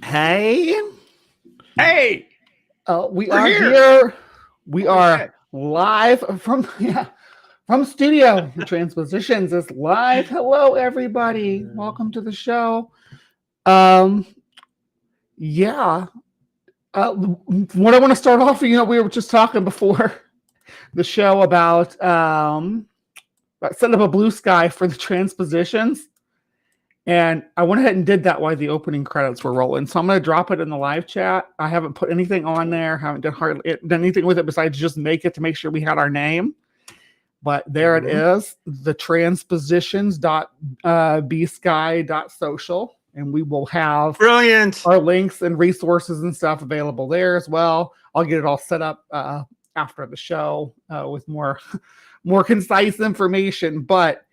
Hey, Hey, we we're are here. here. We Holy are shit. live from from studio. The Transpositions is live. Hello, everybody. Welcome to the show. Um, yeah. What I want to start off, we were just talking before the show about setting up a blue sky for the Transpositions. And I went ahead and did that while the opening credits were rolling. So I'm going to drop it in the live chat. I haven't put anything on there. Haven't done anything with it besides just make it to make sure we had our name. But there it is, the transpositions.bsky.social. And we will have Brilliant. our links and resources and stuff available there as well. I'll get it all set up after the show with more concise information. But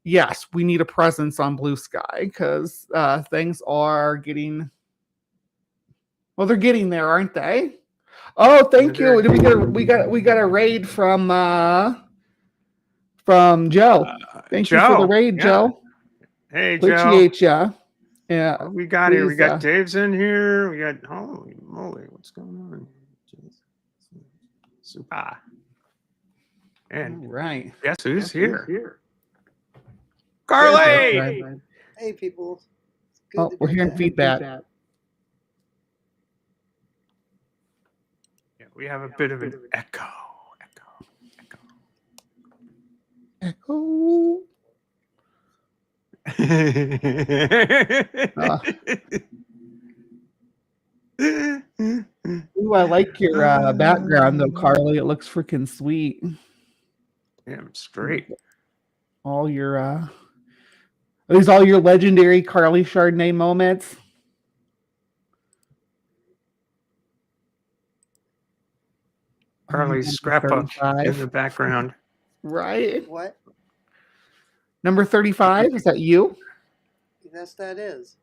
yes, we need a presence on Blue Sky because things are getting they're getting there, aren't they? Oh, thank you. We got a raid from Joe. Thank you for the Joe. raid, Yeah. Joe. Hey, Joe. Appreciate ya. Yeah, What we got here? We please. got Dave's in here. We got, holy moly, what's going on? Jeez. Super. And Right. guess who's here? There's Carly. Right. Hey, people. It's good Oh, to we're be hearing back. feedback. Yeah, we have a bit of an echo. Echo. Ooh, I like your background though, Carly. It looks freaking sweet. Yeah, it's great. All your are these all your legendary Carly Chardonnay moments? Carly's scrapbook in the background. Right. What? Number 35, is that you? Yes, that is.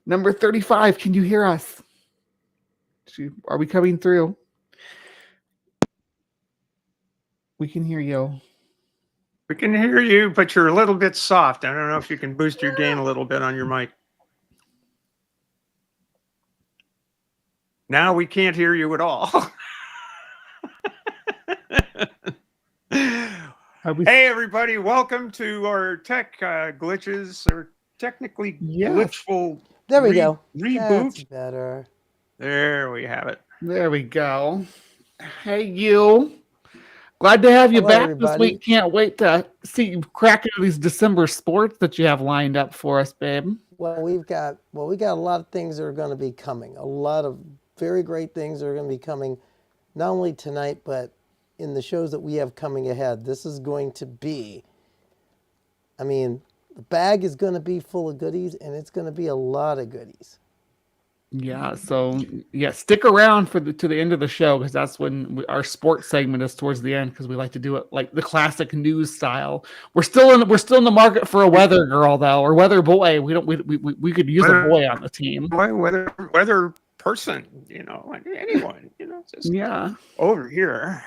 Number 35, can you hear us? Are we coming through? We can hear you. We can hear you, but you're a little bit soft. I don't know if you can boost your gain a little bit on your mic. Now we can't hear you at all. Hey, everybody. Welcome to our tech glitches, or technically glitchful there we go. Reboot. That's better. There we have it. There we go. Hey, you. Glad to have you back everybody. this week. Can't wait to see you crack into these December sports that you have lined up for us, babe. Well, we got a lot of things that are going to be coming. A lot of very great things that are going to be coming, not only tonight, but in the shows that we have coming ahead. This is going to be, I mean, the bag is going to be full of goodies, and it's going to be a lot of goodies. Yeah, so stick around to the end of the show because that's when our sports segment is towards the end because we like to do it like the classic news style. We're still in the market for a weather girl though, or weather boy. We could use a boy on the team. Weather person, anyone, just over here.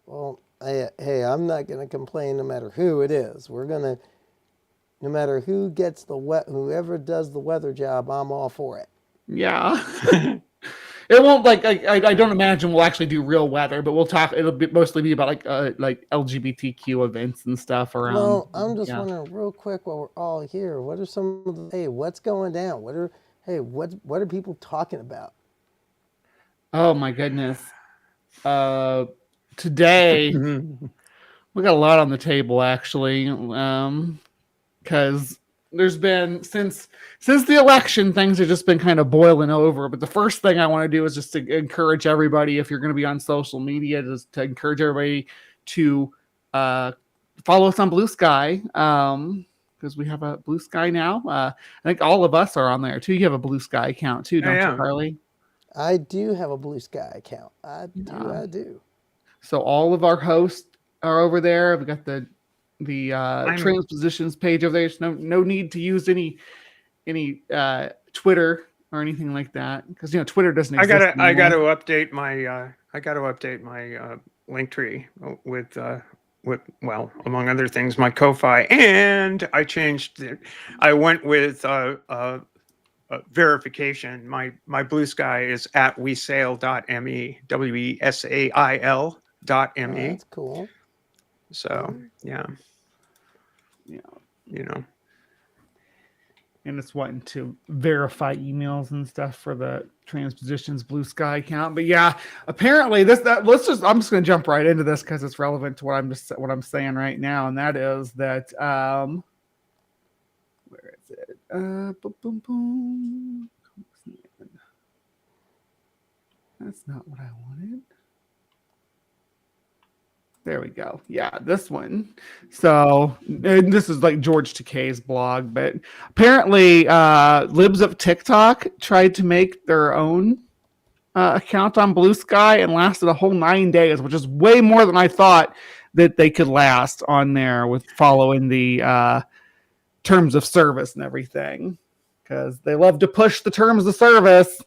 Well, hey, I'm not going to complain no matter who it is. No matter who gets whoever does the weather job, I'm all for it. Yeah. It won't I don't imagine we'll actually do real weather, but we'll talk. It'll mostly be about like LGBTQ events and stuff around. Well, I'm just wondering real quick while we're all here. What are some of the what's going down? What are people talking about? Oh my goodness. Today we got a lot on the table actually. Because there's been since the election, things have just been kind of boiling over. But the first thing I want to do is just to encourage everybody, if you're going to be on social media, just to encourage everybody to follow us on Blue Sky because we have a Blue Sky now. I think all of us are on there too. You have a Blue Sky account too, don't you, Carly? I do have a Blue Sky account. I do. So all of our hosts are over there. We've got the Transpositions page over there. There's no need to use any Twitter or anything like that because Twitter doesn't exist. I got to update my link tree with well, among other things, my Ko-fi, and I changed it. I went with verification. My Blue Sky is at wesail.me, WESAIL.me. Oh, that's cool. So yeah, Yeah. you know. And it's wanting to verify emails and stuff for the Transpositions Blue Sky account. But yeah, apparently I'm just gonna jump right into this because it's relevant to what I'm saying right now, and that is that where is it? Boom, boom, boom. That's not what I wanted. There we go. Yeah, this one. So this is like George Takei's blog, but apparently libs of TikTok tried to make their own account on Blue Sky and lasted a whole 9 days, which is way more than I thought that they could last on there with following the terms of service and everything, because they love to push the terms of service.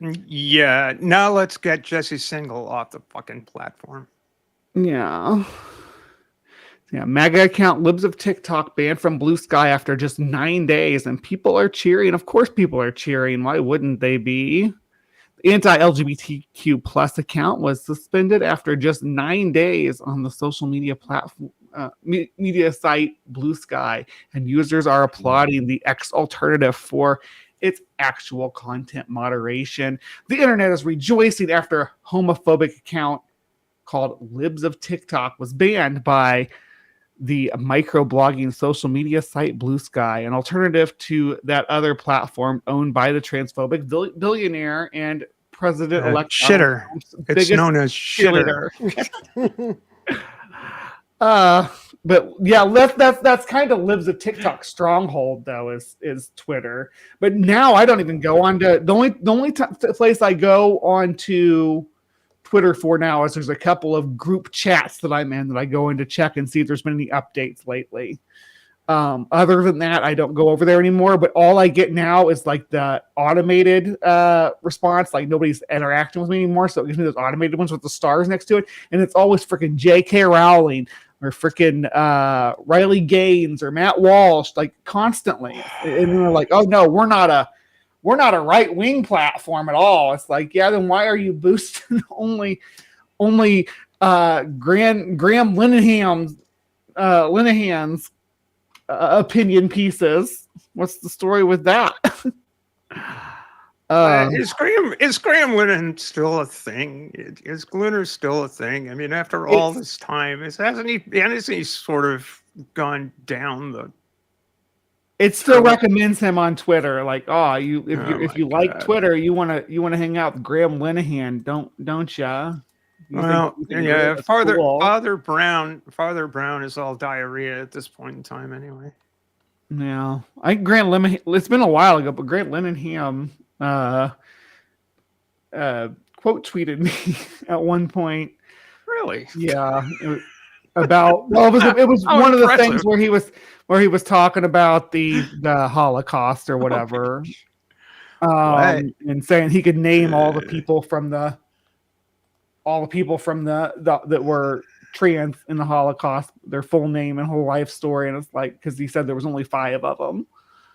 Yeah. Now let's get Jesse Single off the fucking platform. Yeah. MAGA account libs of TikTok banned from Blue Sky after just 9 days, and people are cheering. Of course, people are cheering. Why wouldn't they be? The anti-LGBTQ plus account was suspended after just 9 days on the social media platform, media site Blue Sky, and users are applauding the X alternative for its actual content moderation. The internet is rejoicing after a homophobic account called Libs of TikTok was banned by the microblogging social media site Blue Sky, an alternative to that other platform owned by the transphobic billionaire and president-elect Shitter. It's known as Shitter. But yeah, that's kind of Libs of TikTok stronghold though is Twitter. But now I don't even go on to the only place I go on to Twitter for now is there's a couple of group chats that I'm in that I go in to check and see if there's been any updates lately. Other than that, I don't go over there anymore. But all I get now is like the automated response. Like nobody's interacting with me anymore, so it gives me those automated ones with the stars next to it, and it's always freaking J.K. Rowling or freaking Riley Gaines or Matt Walsh, like constantly. And they're like, "Oh no, we're not a right-wing platform at all." It's like, yeah, then why are you boosting only Graham Linehan's opinion pieces? What's the story with that? Is Graham Linehan still a thing? Is Glinner still a thing? I mean, after all this time, hasn't he sort of gone down the? It still recommends him on Twitter, like, if you like Twitter, you wanna hang out with Graham Linehan, don't ya? Well, yeah, Father Brown is all diarrhea at this point in time, anyway. Yeah, Grant Linehan. It's been a while ago, but Grant Linehan quote tweeted me at one point. Really? Yeah. It was one of the things where he was talking about the Holocaust or whatever, and saying he could name all the people from the that were trans in the Holocaust, their full name and whole life story, and it's like because he said there was only 5 of them.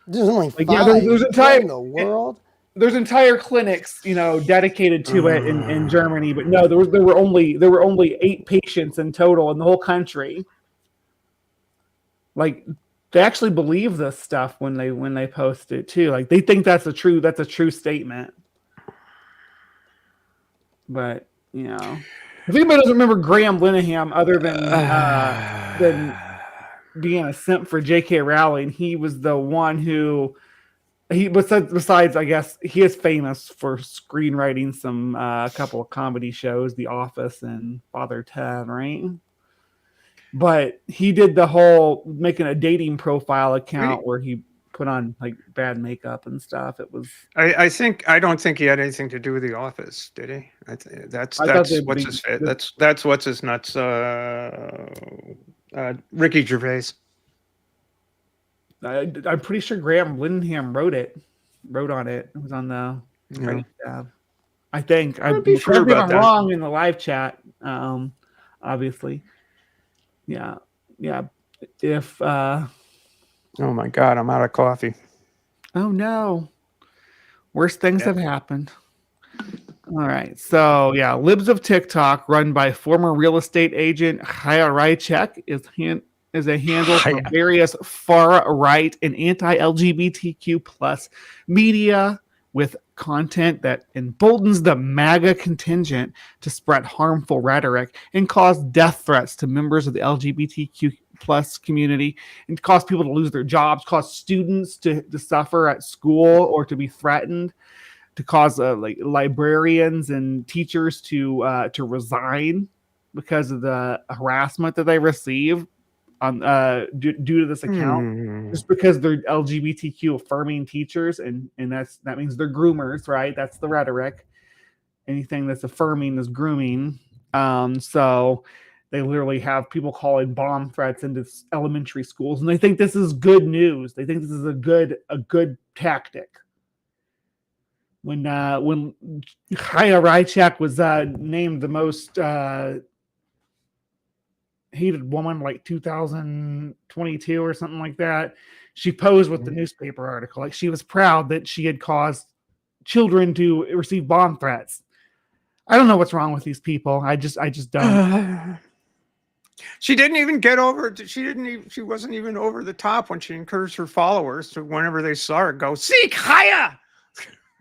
There's only 5. Yeah, there's entire in the world. There's entire clinics, dedicated to it in Germany, but no, there were only 8 patients in total in the whole country. Like they actually believe this stuff when they post it too. Like they think that's a true statement. But if anybody doesn't remember Graham Linehan, other than being a simp for J.K. Rowling, he was the one who. Besides, I guess he is famous for screenwriting some couple of comedy shows, The Office and Father Ted, right? But he did the whole making a dating profile account where he put on like bad makeup and stuff. It was. I don't think he had anything to do with The Office, did he? That's what's his nuts. Ricky Gervais. I'm pretty sure Graham Linehan wrote on it. It was on the writing tab. I think. I'm sure about that. Wrong in the live chat. Obviously. Yeah. If oh my God, I'm out of coffee. Oh no. Worst things Yeah. have happened. All right. So yeah, Libs of TikTok, run by former real estate agent Chaya Rychek, is a handle for Chaya. various far right and anti-LGBTQ plus media with content that emboldens the MAGA contingent to spread harmful rhetoric and cause death threats to members of the LGBTQ plus community, and cause people to lose their jobs, cause students to suffer at school or to be threatened, to cause like librarians and teachers to resign because of the harassment that they receive on due to this account, just because they're LGBTQ affirming teachers, and that means they're groomers, right? That's the rhetoric. Anything that's affirming is grooming. So they literally have people calling bomb threats into elementary schools, and they think this is good news. They think this is a good tactic. When Chaya Rychek was named the most hated woman, like 2022 or something like that, she posed with the newspaper article. Like, she was proud that she had caused children to receive bomb threats. I don't know what's wrong with these people. I just don't. She didn't even get over. She wasn't even over the top when she encouraged her followers to, whenever they saw her, go seek Chaya.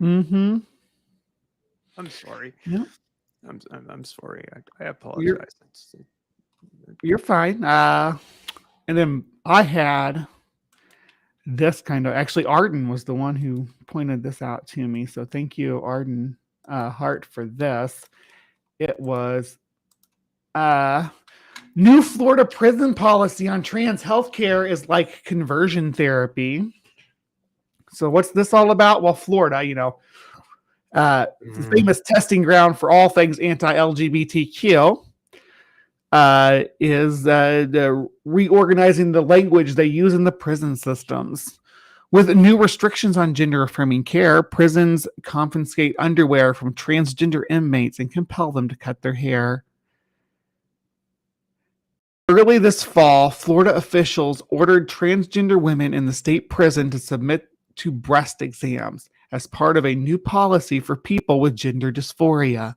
Mm-hmm. I'm sorry. Yep. I'm sorry. I apologize. You're fine. And then I had this kind of, actually Arden was the one who pointed this out to me. So thank you, Arden Hart, for this. It was new Florida prison policy on trans healthcare is like conversion therapy. So what's this all about? Well, Florida, the famous testing ground for all things anti-LGBTQ, is reorganizing the language they use in the prison systems. With new restrictions on gender-affirming care, prisons confiscate underwear from transgender inmates and compel them to cut their hair. Early this fall, Florida officials ordered transgender women in the state prison to submit to breast exams as part of a new policy for people with gender dysphoria.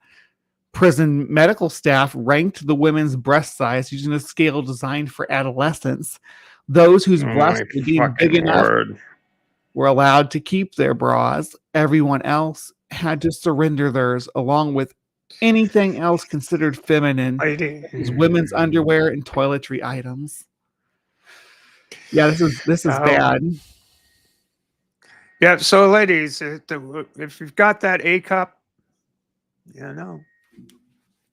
Prison medical staff ranked the women's breast size using a scale designed for adolescents. Those whose breasts were deemed big enough were allowed to keep their bras. Everyone else had to surrender theirs, along with anything else considered feminine, is women's underwear and toiletry items. Yeah, this is bad. Yeah, so ladies, if you've got that A cup, no.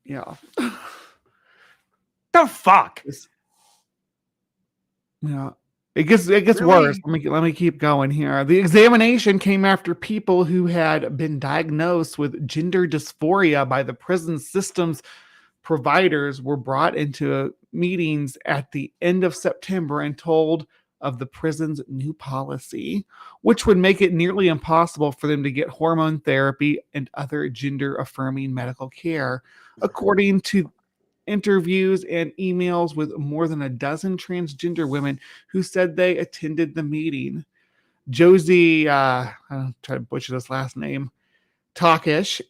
Yeah. The fuck? Yeah. It gets really? Worse. Let me keep going here. The examination came after people who had been diagnosed with gender dysphoria by the prison system's providers were brought into meetings at the end of September and told of the prison's new policy, which would make it nearly impossible for them to get hormone therapy and other gender-affirming medical care. According to interviews and emails with more than a dozen transgender women who said they attended the meeting. Josie, I'll try to butcher this last name, Takish,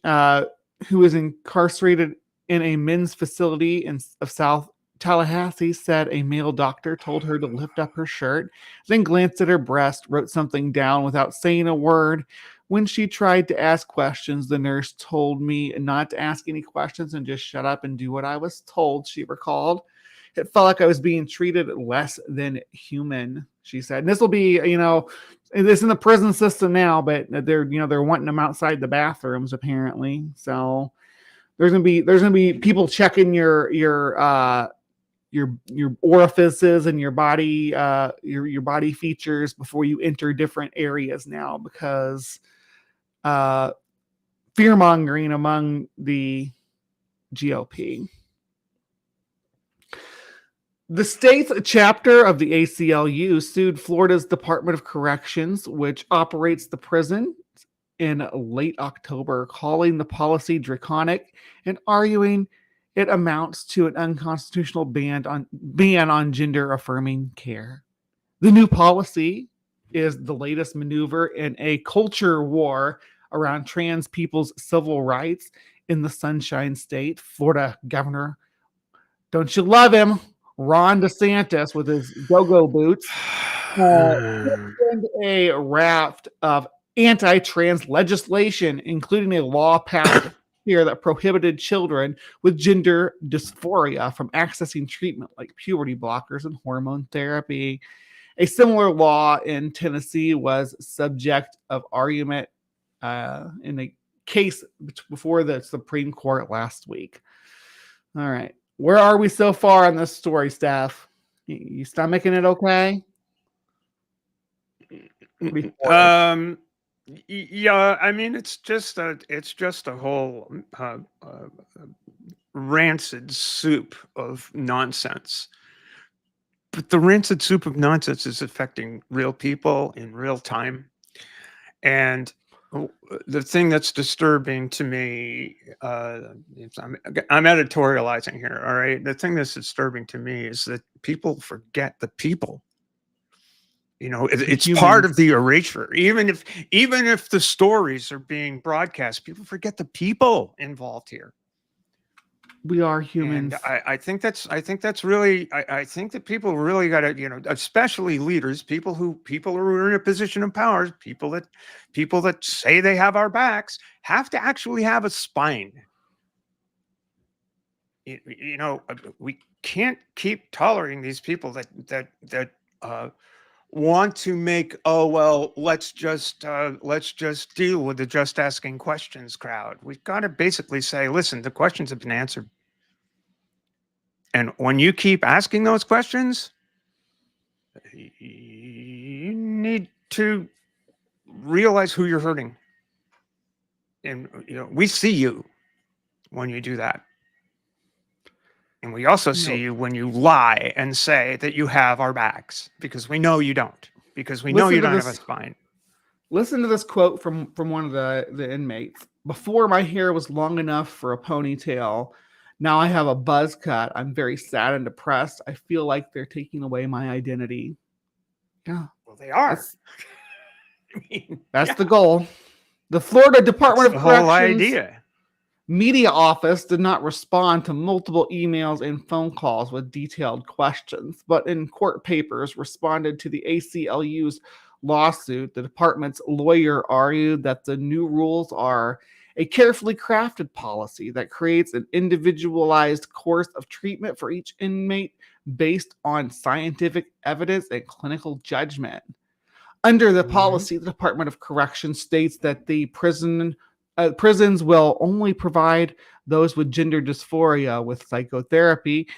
who is incarcerated in a men's facility of South Tallahassee, said a male doctor told her to lift up her shirt, then glanced at her breast, wrote something down without saying a word. When she tried to ask questions, the nurse told me not to ask any questions and just shut up and do what I was told, she recalled. It felt like I was being treated less than human, she said. And this will be, it's in the prison system now, but they're wanting them outside the bathrooms apparently. So there's gonna be people checking your orifices and your body features before you enter different areas now, because fear mongering among the GOP. The state's chapter of the ACLU sued Florida's Department of Corrections, which operates the prison, in late October, calling the policy draconic and arguing it amounts to an unconstitutional ban on gender-affirming care. The new policy is the latest maneuver in a culture war around trans people's civil rights in the Sunshine State. Florida Governor, don't you love him? Ron DeSantis with his go-go boots a raft of anti-trans legislation, including a law passed here that prohibited children with gender dysphoria from accessing treatment like puberty blockers and hormone therapy. A similar law in Tennessee was subject of argument in a case before the Supreme Court last week. All right. Where are we so far on this story, Steph? You stomaching it okay? Yeah, I mean, it's just a whole rancid soup of nonsense. But the rancid soup of nonsense is affecting real people in real time. And the thing that's disturbing to me, I'm editorializing here, all right? The thing that's disturbing to me is that people forget the people. You know, it's part of the erasure. Even if the stories are being broadcast, people forget the people involved here. We are humans. And I think that's really, I think that people really got to, you know, especially leaders, people who are in a position of power, people that say they have our backs, have to actually have a spine. You know, we can't keep tolerating these people that want to make, oh well, let's just deal with the just asking questions crowd. We've got to basically say, listen, the questions have been answered. And when you keep asking those questions, you need to realize who you're hurting. And you know, we see you when you do that. And we also see you when you lie and say that you have our backs, because we know you don't, because we know you don't have a spine. Listen to this quote from one of the inmates. Before, my hair was long enough for a ponytail. Now I have a buzz cut. I'm very sad and depressed. I feel like they're taking away my identity. Yeah. Well, they are. That's the goal. The Florida Department of Corrections whole idea. Media office did not respond to multiple emails and phone calls with detailed questions, but in court papers responded to the ACLU's lawsuit. The department's lawyer argued that the new rules are a carefully crafted policy that creates an individualized course of treatment for each inmate based on scientific evidence and clinical judgment. Under the policy, the Department of Corrections states that the prisons will only provide those with gender dysphoria with psychotherapy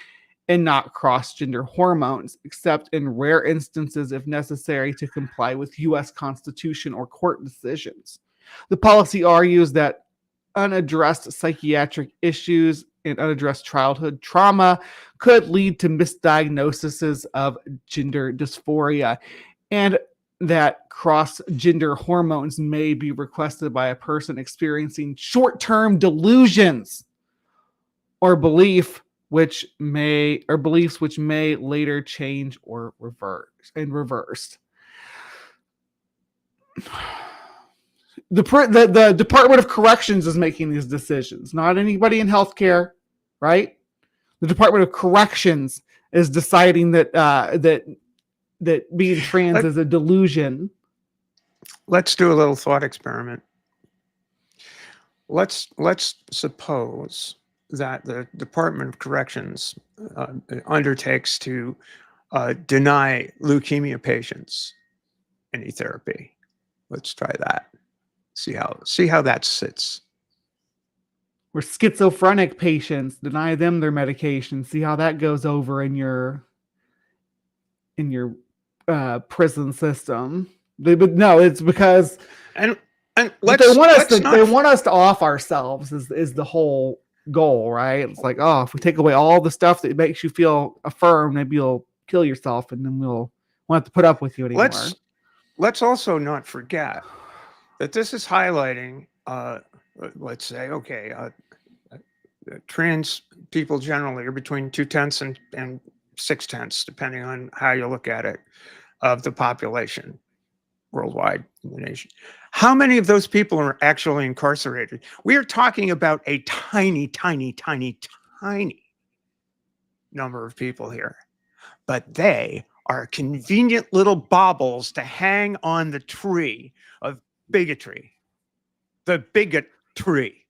and not cross-gender hormones, except in rare instances if necessary to comply with U.S. Constitution or court decisions. The policy argues that unaddressed psychiatric issues and unaddressed childhood trauma could lead to misdiagnoses of gender dysphoria, and that cross-gender hormones may be requested by a person experiencing short-term delusions or beliefs which may later change or reversed. The Department of Corrections is making these decisions, not anybody in healthcare, right? The Department of Corrections is deciding that being trans is a delusion. Let's do a little thought experiment. Let's suppose that the Department of Corrections undertakes to deny leukemia patients any therapy. Let's try that. See how that sits. Or schizophrenic patients, deny them their medication. See how that goes over in your prison system. No, it's because and they want us to off ourselves is the whole goal, right? It's like, oh, if we take away all the stuff that makes you feel affirmed, maybe you'll kill yourself, and then we'll won't have to put up with you anymore. Let's also not forget that this is highlighting, let's say, okay, trans people generally are between 2/10 and 6/10, depending on how you look at it, of the population. worldwide in the nation. How many of those people are actually incarcerated? We are talking about a tiny, tiny, tiny, tiny number of people here, but they are convenient little baubles to hang on the tree of bigotry. The bigot tree.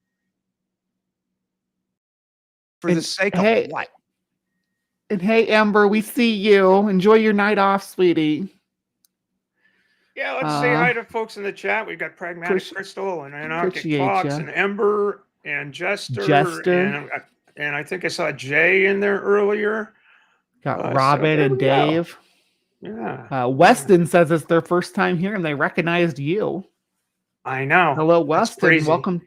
For the sake of what? And hey, Amber, we see you. Enjoy your night off, sweetie. Yeah, let's say hi to folks in the chat. We've got Pragmatic Crystal and Anarchic Fox and Ember and Jester. And I think I saw Jay in there earlier. Got Robin and Dave. Yeah. Weston says it's their first time here and they recognized you. I know. Hello, Weston.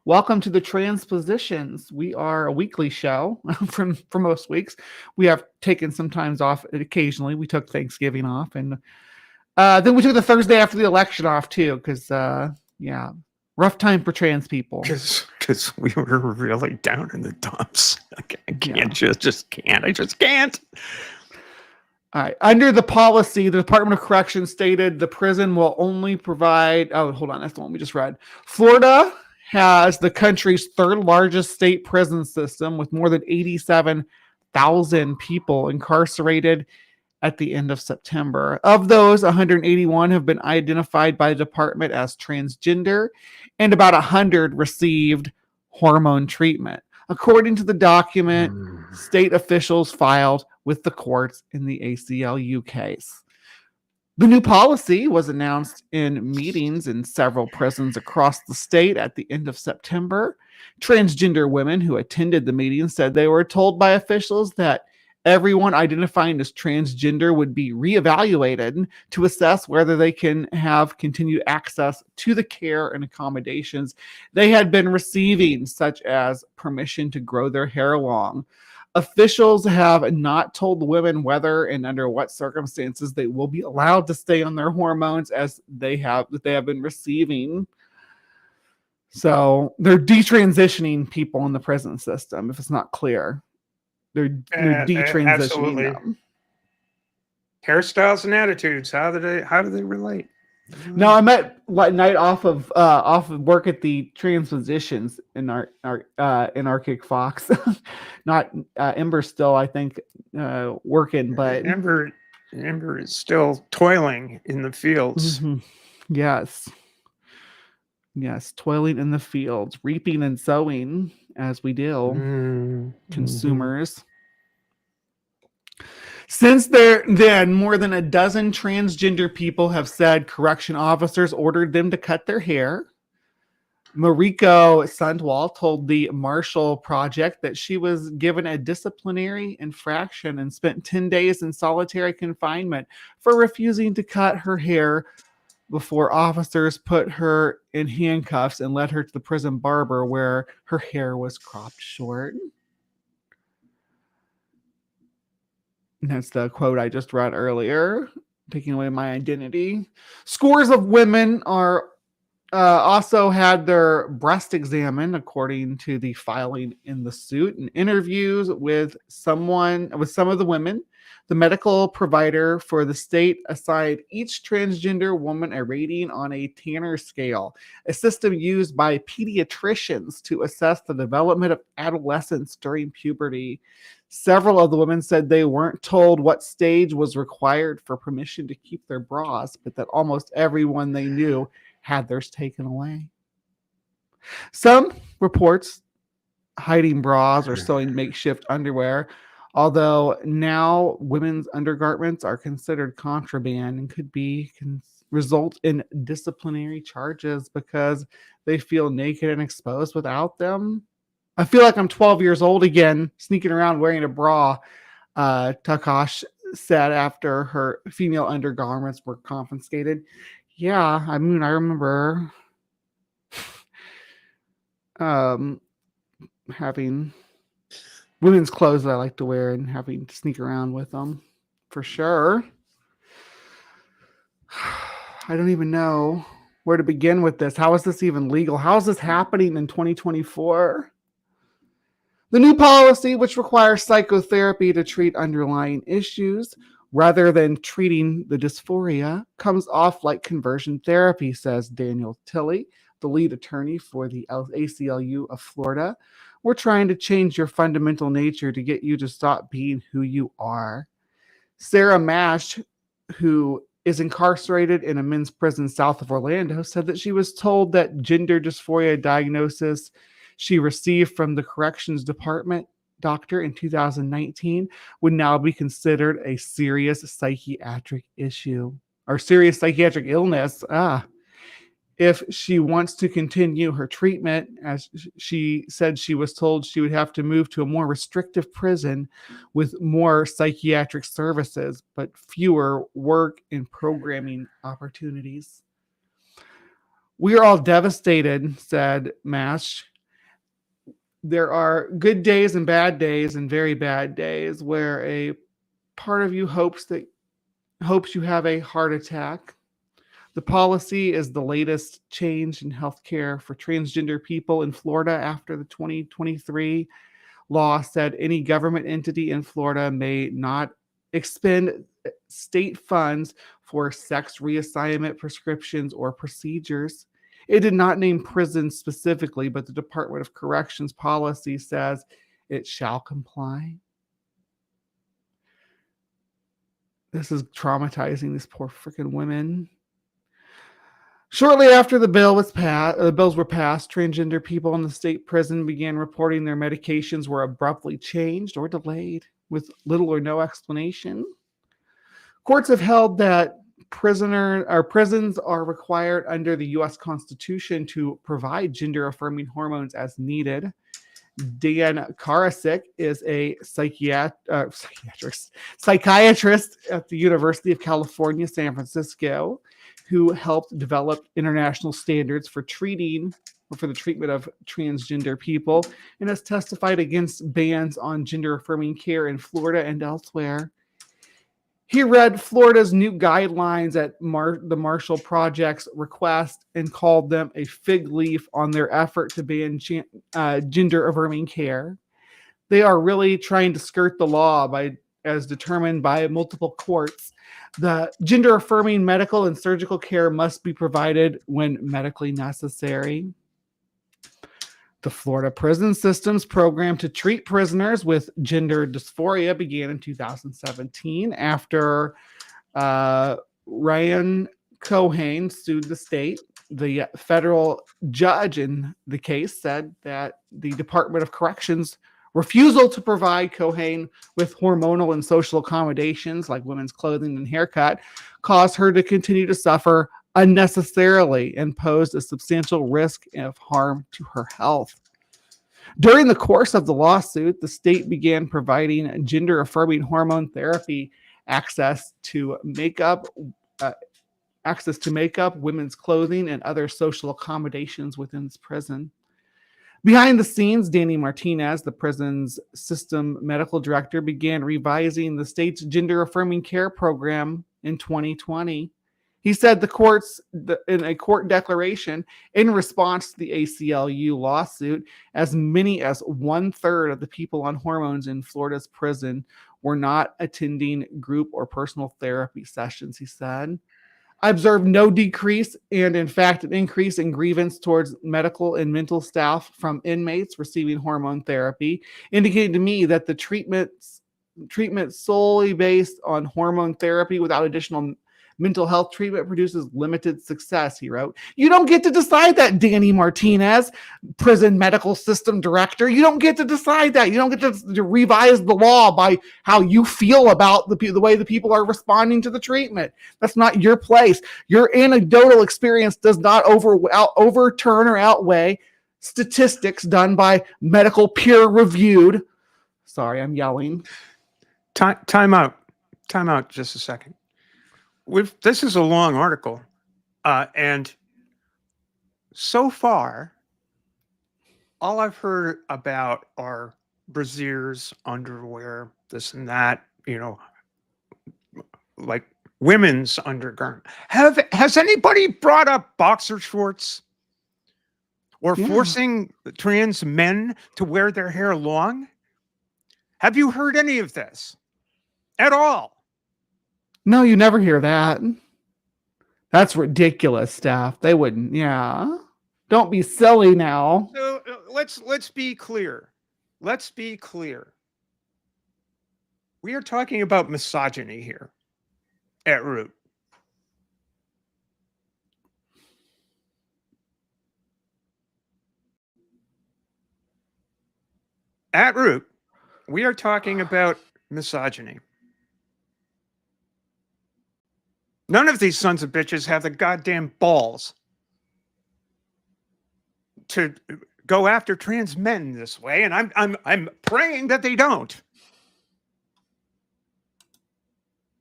Welcome to the Transpositions. We are a weekly show for most weeks. We have taken some times off occasionally. We took Thanksgiving off, and then we took the Thursday after the election off too, because rough time for trans people. Because we were really down in the dumps. I just can't. All right. Under the policy, the Department of Corrections stated the prison will only provide. Oh, hold on. That's the one we just read. Florida has the country's third largest state prison system with more than 87,000 people incarcerated at the end of September. Of those, 181 have been identified by the department as transgender, and about 100 received hormone treatment. According to the document, state officials filed with the courts in the ACLU case. The new policy was announced in meetings in several prisons across the state at the end of September. Transgender women who attended the meeting said they were told by officials that everyone identifying as transgender would be reevaluated to assess whether they can have continued access to the care and accommodations they had been receiving, such as permission to grow their hair long. Officials have not told the women whether and under what circumstances they will be allowed to stay on their hormones as they have been receiving. So they're detransitioning people in the prison system, if it's not clear. They're detransitioning them. Hairstyles and attitudes. How do they relate? No, I met night off of work at the TransPositions in our Anarchic Fox. Not Ember still, I think, working, but Ember is still toiling in the fields. Mm-hmm. Yes, toiling in the fields, reaping and sowing as we do, consumers. Since then, more than a dozen transgender people have said correction officers ordered them to cut their hair. Mariko Sandwall told the Marshall Project that she was given a disciplinary infraction and spent 10 days in solitary confinement for refusing to cut her hair before officers put her in handcuffs and led her to the prison barber where her hair was cropped short. And that's the quote I just read earlier, taking away my identity. Scores of women are also had their breast examined, according to the filing in the suit. In interviews with some of the women, the medical provider for the state assigned each transgender woman a rating on a Tanner scale, a system used by pediatricians to assess the development of adolescents during puberty. Several of the women said they weren't told what stage was required for permission to keep their bras, but that almost everyone they knew had theirs taken away. Some reports hiding bras or sewing makeshift underwear, although now women's undergarments are considered contraband and could result in disciplinary charges because they feel naked and exposed without them. I feel like I'm 12 years old again, sneaking around wearing a bra, Takash said after her female undergarments were confiscated. Yeah, I mean, I remember having women's clothes that I like to wear and having to sneak around with them, for sure. I don't even know where to begin with this. How is this even legal? How is this happening in 2024? The new policy, which requires psychotherapy to treat underlying issues, rather than treating the dysphoria comes off like conversion therapy, says Daniel Tilley, the lead attorney for the ACLU of Florida. We're trying to change your fundamental nature to get you to stop being who you are. Sarah Mash, who is incarcerated in a men's prison south of Orlando, said that she was told that gender dysphoria diagnosis she received from the corrections department doctor in 2019 would now be considered a serious psychiatric issue or serious psychiatric illness. If she wants to continue her treatment, as she said, she was told she would have to move to a more restrictive prison with more psychiatric services, but fewer work and programming opportunities. We are all devastated, said Mash. There are good days and very bad days where a part of you hopes you have a heart attack. The policy is the latest change in healthcare for transgender people in Florida after the 2023 law said any government entity in Florida may not expend state funds for sex reassignment prescriptions or procedures. It did not name prisons specifically, but the Department of Corrections policy says it shall comply. This is traumatizing these poor freaking women. Shortly after the bills were passed, transgender people in the state prison began reporting their medications were abruptly changed or delayed with little or no explanation. Courts have held that prisons are required under the U.S. Constitution to provide gender-affirming hormones as needed. Dan Karasik is a psychiatrist at the University of California, San Francisco, who helped develop international standards for the treatment of transgender people and has testified against bans on gender-affirming care in Florida and elsewhere. He read Florida's new guidelines at the Marshall Project's request and called them a fig leaf on their effort to ban gender-affirming care. They are really trying to skirt the law as determined by multiple courts. The gender-affirming medical and surgical care must be provided when medically necessary. The Florida prison system's program to treat prisoners with gender dysphoria began in 2017 after Ryan Cohen sued the state. The federal judge in the case said that the Department of Corrections refusal to provide Cohen with hormonal and social accommodations like women's clothing and haircut caused her to continue to suffer unnecessarily and posed a substantial risk of harm to her health. During the course of the lawsuit, the state began providing gender-affirming hormone therapy access to makeup, women's clothing, and other social accommodations within this prison. Behind the scenes, Danny Martinez, the prison's system medical director, began revising the state's gender-affirming care program in 2020. He said in a court declaration in response to the ACLU lawsuit, as many as 1/3 of the people on hormones in Florida's prison were not attending group or personal therapy sessions, he said. I observed no decrease and, in fact, an increase in grievance towards medical and mental staff from inmates receiving hormone therapy, indicating to me that the treatment solely based on hormone therapy without additional mental health treatment produces limited success, he wrote. You don't get to decide that, Danny Martinez, prison medical system director. You don't get to decide that. You don't get to revise the law by how you feel about the way the people are responding to the treatment. That's not your place. Your anecdotal experience does not overturn or outweigh statistics done by medical peer-reviewed. Sorry, I'm yelling. Time out just a second. This is a long article, and so far, all I've heard about are brasiers, underwear, this and that, like women's undergarment. Has anybody brought up boxer shorts or forcing trans men to wear their hair long? Have you heard any of this at all? No, you never hear that. That's ridiculous stuff. They wouldn't. Yeah. Don't be silly now. So let's be clear. Let's be clear. We are talking about misogyny here at root. At root, we are talking about misogyny. None of these sons of bitches have the goddamn balls to go after trans men this way, and I'm praying that they don't.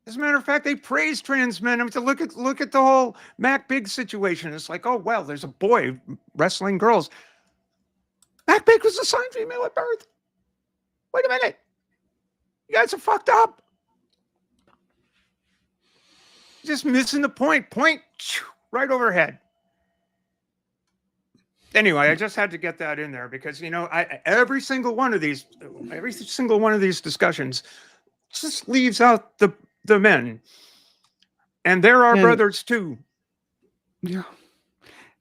As a matter of fact, they praise trans men. I mean, to look at the whole Mac Big situation. It's like, oh well, there's a boy wrestling girls. Mac Big was assigned female at birth. Wait a minute, you guys are fucked up. Just missing the point. Point right overhead. Anyway, I just had to get that in there because every single one of these discussions just leaves out the men, and they're our brothers too. Yeah.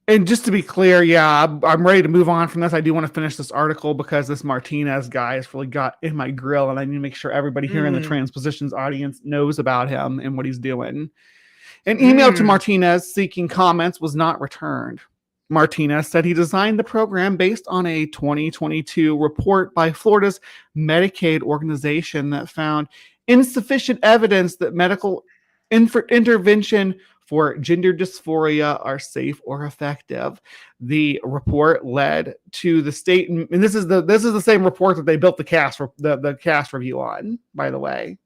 And just to be clear, yeah, I'm ready to move on from this. I do want to finish this article because this Martinez guy has really got in my grill, and I need to make sure everybody here in the TransPositions audience knows about him and what he's doing. An email to Martinez seeking comments was not returned. Martinez said he designed the program based on a 2022 report by Florida's Medicaid organization that found insufficient evidence that medical intervention for gender dysphoria are safe or effective. The report led to the state, and this is the same report that they built the cast review on, by the way.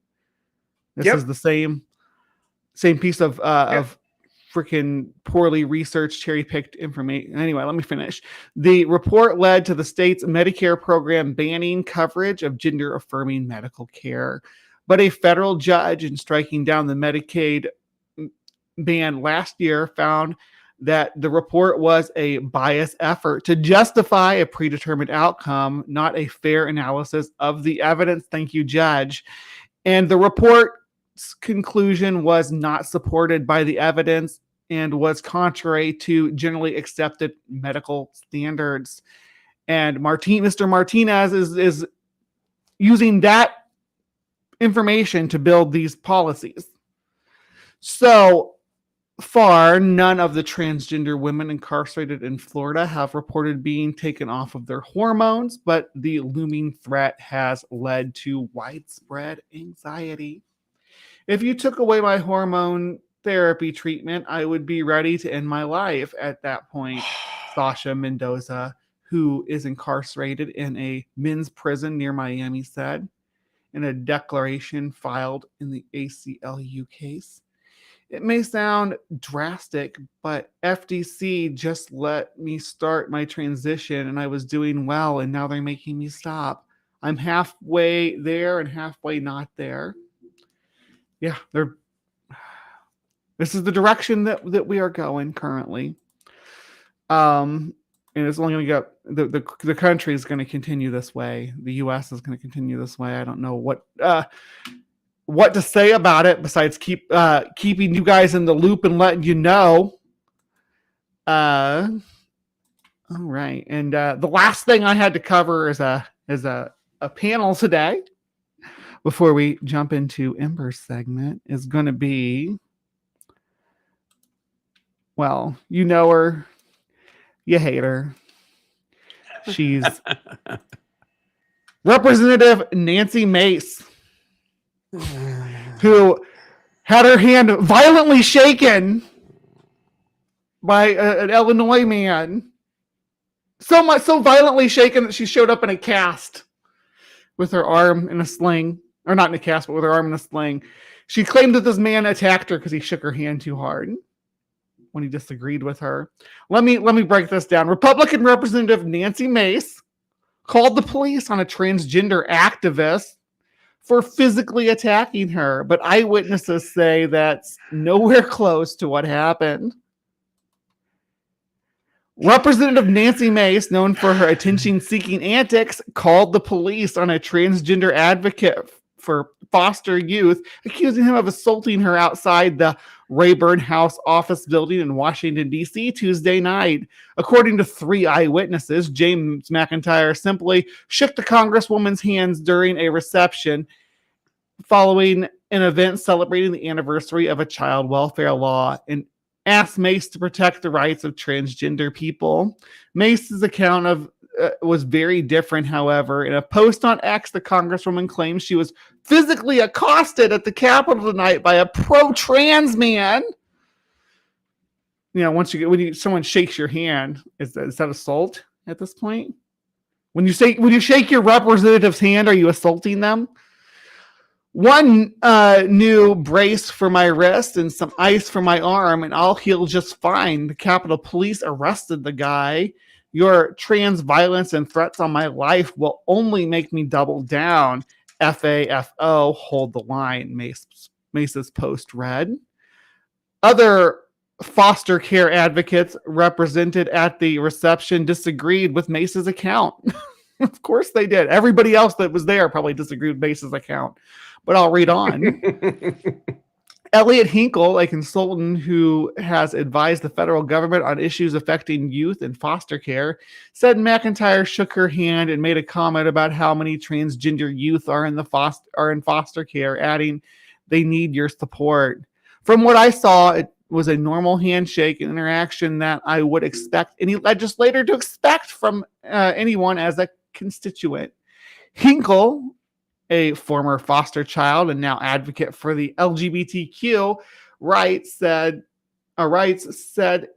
This is the same piece of freaking poorly researched, cherry-picked information. Anyway, let me finish. The report led to the state's Medicare program banning coverage of gender-affirming medical care. But a federal judge, in striking down the Medicaid ban last year, found that the report was a biased effort to justify a predetermined outcome, not a fair analysis of the evidence. Thank you, Judge. And the report's conclusion was not supported by the evidence and was contrary to generally accepted medical standards. And Mr. Martinez is using that information to build these policies. So far, none of the transgender women incarcerated in Florida have reported being taken off of their hormones, but the looming threat has led to widespread anxiety. If you took away my hormone therapy treatment, I would be ready to end my life at that point, Sasha Mendoza, who is incarcerated in a men's prison near Miami, said in a declaration filed in the ACLU case. It may sound drastic, but FDC just let me start my transition and I was doing well, and now they're making me stop. I'm halfway there and halfway not there. Yeah, this is the direction that we are going currently. And it's only going to get, the country is going to continue this way. The U.S. is going to continue this way. I don't know what to say about it besides keeping you guys in the loop and letting you know. All right, and the last thing I had to cover is a panel today before we jump into Ember's segment is going to be, well, you know her, you hate her. She's Representative Nancy Mace, who had her hand violently shaken by an Illinois man. So violently shaken that she showed up in a cast with her arm in a sling. Or not in a cast, but with her arm in a sling. She claimed that this man attacked her because he shook her hand too hard when he disagreed with her. Let me break this down. Republican Representative Nancy Mace called the police on a transgender activist for physically attacking her, but eyewitnesses say that's nowhere close to what happened. Representative Nancy Mace, known for her attention-seeking antics, called the police on a transgender advocate for foster youth, accusing him of assaulting her outside the Rayburn House office building in Washington, D.C. Tuesday night. According to 3 eyewitnesses, James McIntyre simply shook the Congresswoman's hands during a reception following an event celebrating the anniversary of a child welfare law and asked Mace to protect the rights of transgender people. Mace's account of was very different, however. In a post on X, the Congresswoman claims she was physically accosted at the Capitol tonight by a pro-trans man. You know, when someone shakes your hand, is that assault at this point? When you shake your representative's hand, are you assaulting them? One new brace for my wrist and some ice for my arm, and I'll heal just fine. The Capitol Police arrested the guy. Your trans violence and threats on my life will only make me double down. FAFO, hold the line, Mace's post read. Other foster care advocates represented at the reception disagreed with Mace's account. Of course they did. Everybody else that was there probably disagreed with Mace's account. But I'll read on. Elliot Hinkle, a consultant who has advised the federal government on issues affecting youth and foster care, said McIntyre shook her hand and made a comment about how many transgender youth are in foster care, adding, "They need your support." From what I saw, it was a normal handshake and interaction that I would expect any legislator to expect from anyone as a constituent. Hinkle, a former foster child and now advocate for the LGBTQ rights, said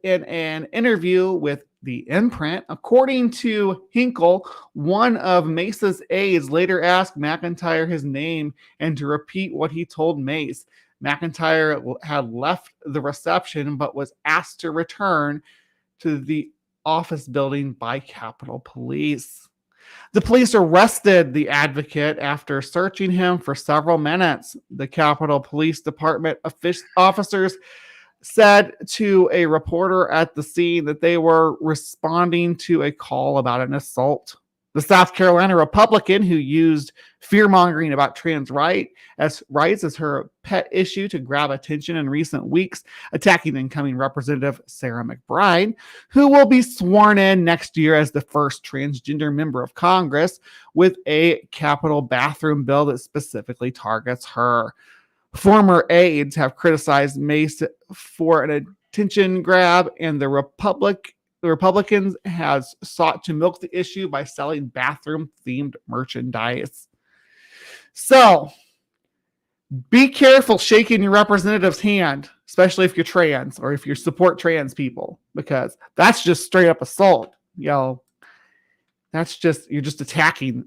in an interview with the Imprint, according to Hinkle, one of Mace's aides later asked McIntyre his name and to repeat what he told Mace. McIntyre had left the reception but was asked to return to the office building by Capitol Police. The police arrested the advocate after searching him for several minutes. The Capitol Police Department officers said to a reporter at the scene that they were responding to a call about an assault. The South Carolina Republican who used fear-mongering about trans rights as her pet issue to grab attention in recent weeks, attacking incoming Representative Sarah McBride, who will be sworn in next year as the first transgender member of Congress with a Capitol bathroom bill that specifically targets her. Former aides have criticized Mace for an attention grab, and the Republicans has sought to milk the issue by selling bathroom-themed merchandise. So, be careful shaking your representative's hand, especially if you're trans or if you support trans people, because that's just straight up assault. You're just attacking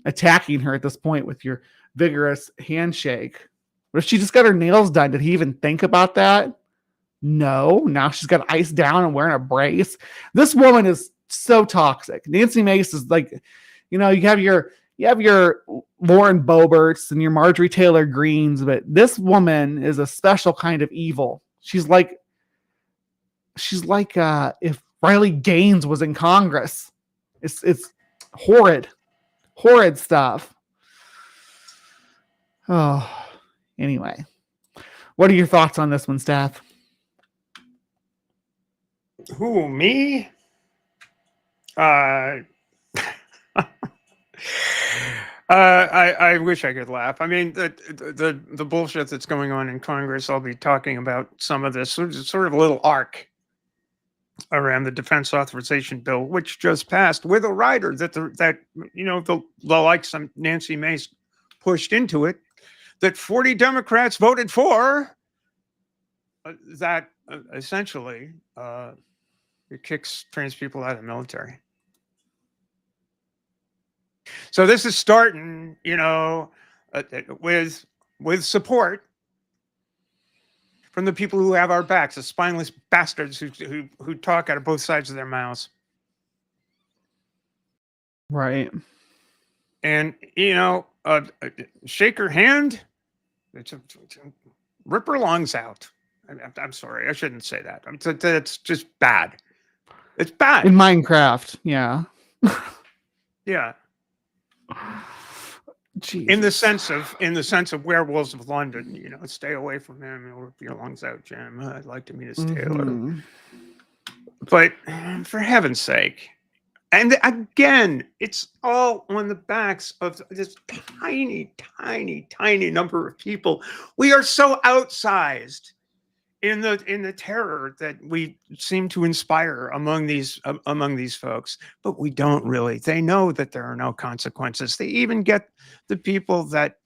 her at this point with your vigorous handshake. But if she just got her nails done, did he even think about that? No. Now she's got ice down and wearing a brace. This woman is so toxic. Nancy Mace is like, you have your Lauren Boeberts and your Marjorie Taylor Greens, but this woman is a special kind of evil. She's like if Riley Gaines was in Congress. It's horrid stuff. Oh, anyway, what are your thoughts on this one, Staff? Who, me? I wish I could laugh. I mean, the bullshit that's going on in Congress, I'll be talking about some of this sort of a little arc around the defense authorization bill, which just passed with a rider that the likes of Nancy Mace pushed into it, that 40 Democrats voted for, that essentially it kicks trans people out of the military. So this is starting, with support from the people who have our backs, the spineless bastards who talk out of both sides of their mouths. Right. And, shake her hand, rip her lungs out. I'm sorry, I shouldn't say that. It's just bad. It's bad. In Minecraft, yeah. Yeah. in the Jesus. sense of Werewolves of London, you know, stay away from him. He'll rip your lungs out, Jim. I'd like to meet his tailor. Mhm. But for heaven's sake, and again, it's all on the backs of this tiny, tiny, tiny number of people. We are so outsized in the terror that we seem to inspire among these folks, but we don't really. They know that there are no consequences. They even get the people that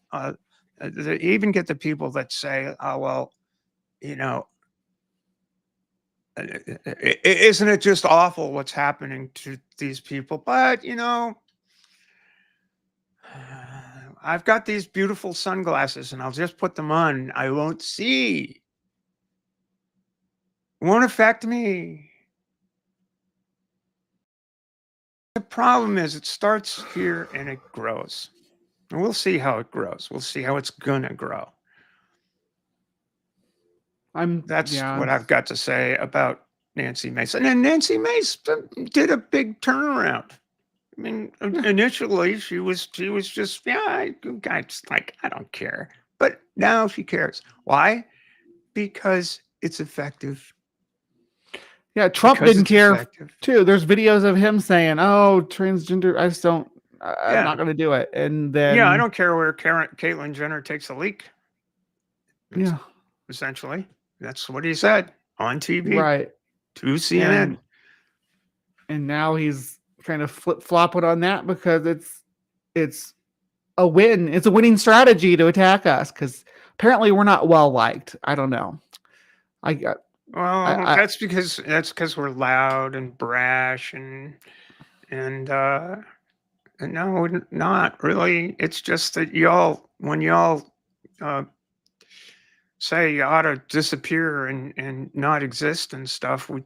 say, "Oh well, you know, isn't it just awful what's happening to these people?" But you know, I've got these beautiful sunglasses, and I'll just put them on. I won't see. It won't affect me. The problem is it starts here and it grows. And we'll see how it grows. We'll see how it's gonna grow. That's what I've got to say about Nancy Mason. And Nancy Mason did a big turnaround. I mean, initially she was just, I don't care. But now she cares. Why? Because it's effective. Yeah, Trump Because didn't it's care effective. too. There's videos of him saying, "Oh, transgender, I just don't. I'm Yeah. not going to do it." And then, Yeah, I don't care where Caitlyn Jenner takes a leak. yeah, Essentially, that's what he said on TV right. to CNN. And now he's kind of flip-flopping on that because it's a win. It's a winning strategy to attack us because apparently we're not well liked. I don't know. Well, that's because we're loud and brash and no, not really. It's just that when y'all say you ought to disappear and not exist and stuff, we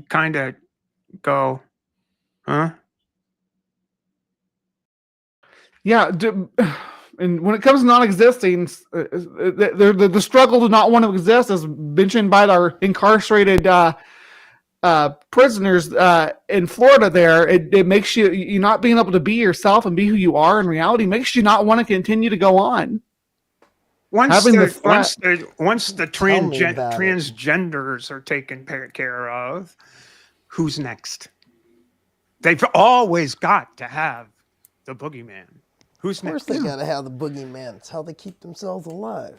kind of go, huh? Yeah. And when it comes to non-existing, the struggle to not want to exist, as mentioned by our incarcerated prisoners in Florida. There, it makes you not being able to be yourself and be who you are in reality makes you not want to continue to go on. Once Having the Tell me about it. transgenders are taken care of, who's next? They've always got to have the boogeyman. Who's Of course, next? they got to have the boogeyman. It's how they keep themselves alive.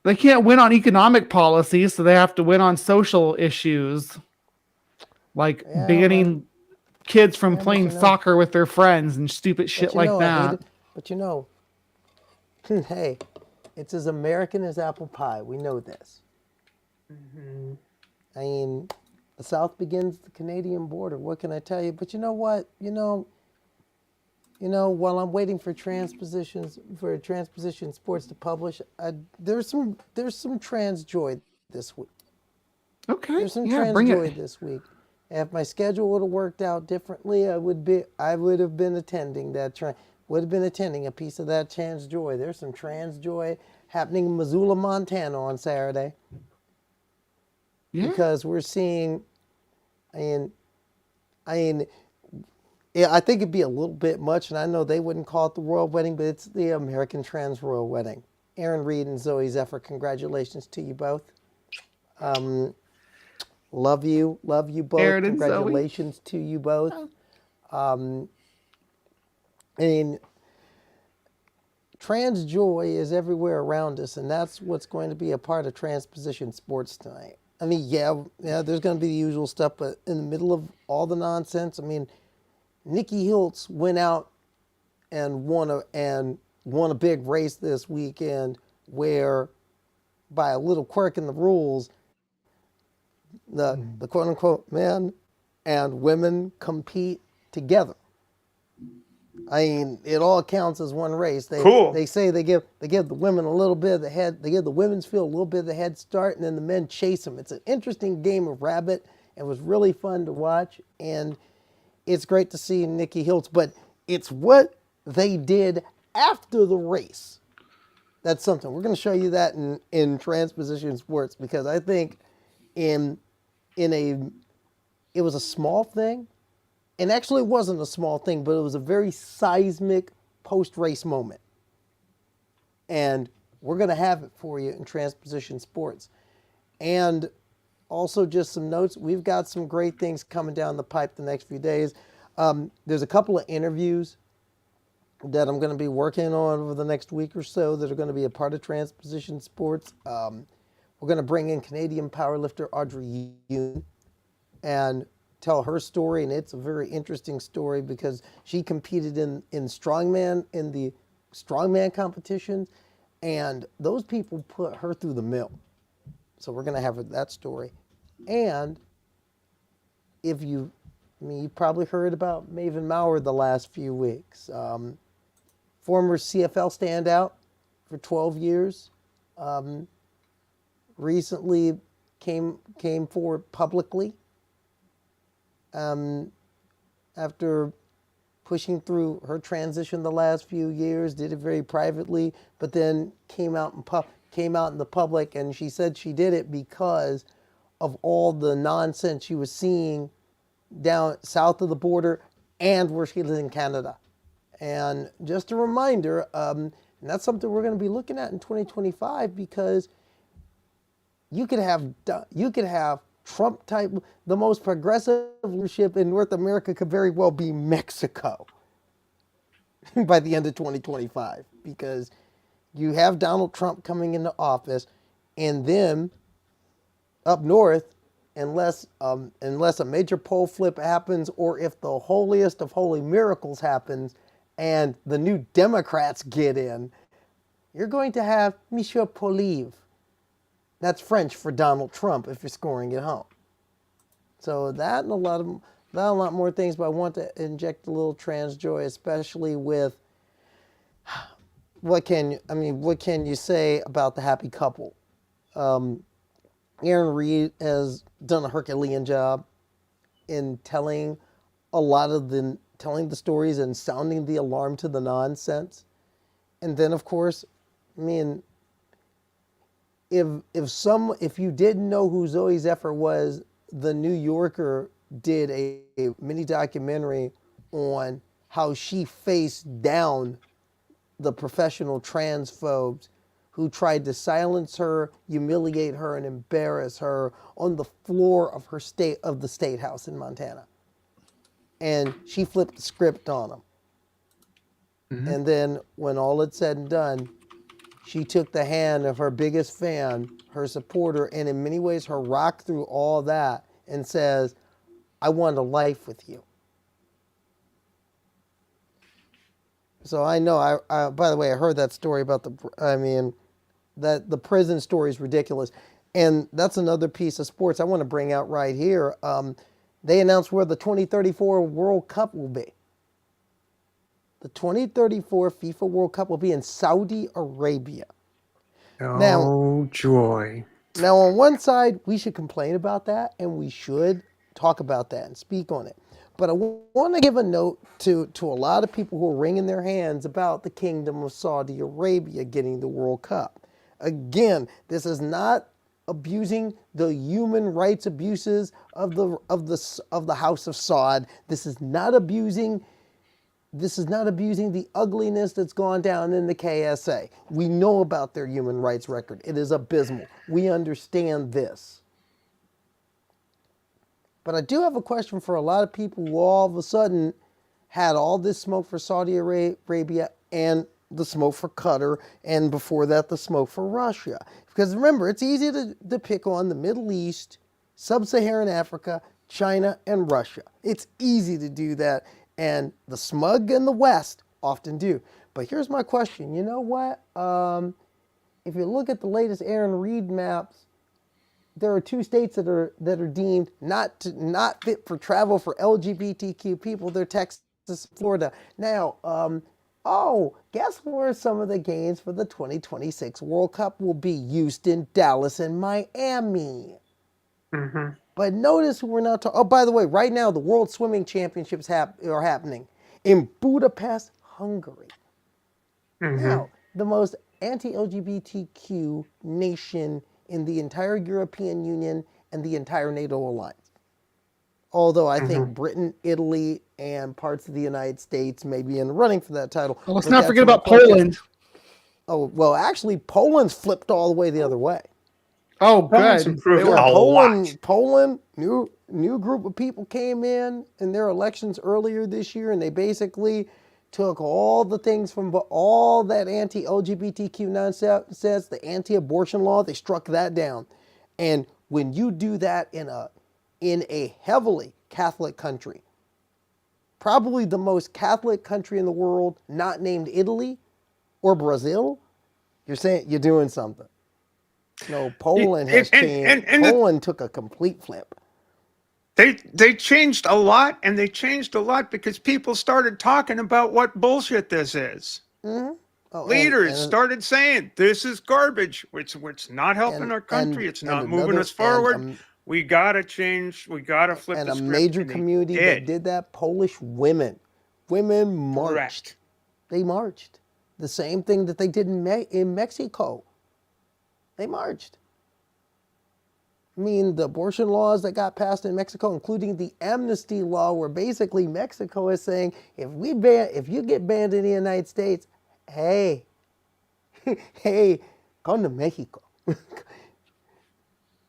They can't win on economic policies, so they have to win on social issues, like banning kids from playing soccer with their friends and stupid shit like that. But you know, hey, it's as American as apple pie. We know this. Mm-hmm. I mean, the South begins the Canadian border. What can I tell you? But you know what? While I'm waiting for Transposition Sports to publish, there's some trans joy this week. Okay, There's some yeah, trans bring joy it. this week. If my schedule would have worked out differently, I would have been attending a piece of that trans joy. There's some trans joy happening in Missoula, Montana on Saturday. Yeah. Because we're seeing, I think it'd be a little bit much, and I know they wouldn't call it the royal wedding, but it's the American Trans Royal Wedding. Aaron Reed and Zoe Zephyr, congratulations to you both. Love you both. Aaron and Congratulations to you both. Trans joy is everywhere around us, and that's what's going to be a part of Transposition Sports tonight. I mean, yeah, there's going to be the usual stuff, but in the middle of all the nonsense, I mean, Nikki Hiltz went out and won a big race this weekend where, by a little quirk in the rules, the quote unquote men and women compete together. I mean, it all counts as one race. They say they give the women a little bit of the head. They give the women's field a little bit of the head start, and then the men chase them. It's an interesting game of rabbit. It was really fun to watch, and it's great to see Nikki Hiltz. But it's what they did after the race. That's something. We're going to show you that in Transposition Sports, because I think it was a small thing, And actually, it wasn't a small thing, but it was a very seismic post-race moment. And we're going to have it for you in Transposition Sports. And also, just some notes. We've got some great things coming down the pipe the next few days. There's a couple of interviews that I'm going to be working on over the next week or so that are going to be a part of Transposition Sports. We're going to bring in Canadian powerlifter Audrey Yoon and tell her story, and it's a very interesting story because she competed in strongman, in the strongman competitions, and those people put her through the mill. So we're going to have that story. And you've probably heard about Maven Maurer the last few weeks. Former CFL standout for 12 years. Recently came forward publicly after pushing through her transition the last few years, did it very privately, but then came out in the public, and she said she did it because of all the nonsense she was seeing down south of the border and where she lives in Canada. And just a reminder, and that's something we're going to be looking at in 2025, because you could have Trump type, the most progressive leadership in North America could very well be Mexico by the end of 2025, because you have Donald Trump coming into office, and then up north, unless a major poll flip happens, or if the holiest of holy miracles happens and the new Democrats get in, you're going to have Monsieur Polive. That's French for Donald Trump if you're scoring at home. So that and a lot more things, but I want to inject a little trans joy, especially with what can you say about the happy couple? Aaron Reed has done a Herculean job in telling the stories and sounding the alarm to the nonsense. And then, of course, if you didn't know who Zoe Zephyr was, the New Yorker did a mini documentary on how she faced down the professional transphobes who tried to silence her, humiliate her, and embarrass her on the floor of the state house in Montana. And she flipped the script on them. Mm-hmm. And then when all is said and done, she took the hand of her biggest fan, her supporter, and in many ways her rock through all that, and says, I want a life with you. So I know, by the way, I heard that story about that the prison story is ridiculous. And that's another piece of sports I want to bring out right here. They announced where the 2034 World Cup will be. The 2034 FIFA World Cup will be in Saudi Arabia. Oh, joy. Now, on one side, we should complain about that, and we should talk about that and speak on it. But I want to give a note to a lot of people who are wringing their hands about the Kingdom of Saudi Arabia getting the World Cup. Again, this is not abusing the human rights abuses of the House of Saud. This is not abusing the ugliness that's gone down in the KSA. We know about their human rights record. It is abysmal. We understand this. But I do have a question for a lot of people who all of a sudden had all this smoke for Saudi Arabia and the smoke for Qatar, and before that, the smoke for Russia. Because remember, it's easy to pick on the Middle East, Sub-Saharan Africa, China, and Russia. It's easy to do that, and the smug in the West often do. But here's my question. You know what? If you look at the latest Aaron Reed maps, there are two states that are deemed not fit for travel for LGBTQ people. They're Texas and Florida. Now, guess where some of the games for the 2026 World Cup will be? Houston, Dallas, and Miami. Mm-hmm. But notice who we're not talking. Oh, by the way, right now the World Swimming Championships are happening in Budapest, Hungary. Mm-hmm. Now, the most anti-LGBTQ nation in the entire European Union and the entire NATO alliance. Although I think Britain, Italy, and parts of the United States may be in the running for that title. Well, let's But not that's forget my about question. Poland. Oh, well, actually, Poland's flipped all the way the other way. Oh, Poland's good. improved They were- a lot. Poland, new group of people came in their elections earlier this year, and they basically took all the things from all that anti-LGBTQ nonsense, the anti-abortion law, they struck that down. And when you do that in a heavily Catholic country, probably the most Catholic country in the world, not named Italy or Brazil, you're saying you're doing something. No, Poland has changed. Poland took a complete flip. They changed a lot, and they changed a lot because people started talking about what bullshit this is. Oh, Leaders started saying this is garbage. It's not helping our country. It's not moving us forward. We gotta change. We gotta flip and the a script. major community that did that, Polish women. Women marched. Correct. They marched. The same thing that they did in Mexico. They marched. I mean, the abortion laws that got passed in Mexico, including the amnesty law, where basically Mexico is saying, if you get banned in the United States, hey, hey, come to Mexico.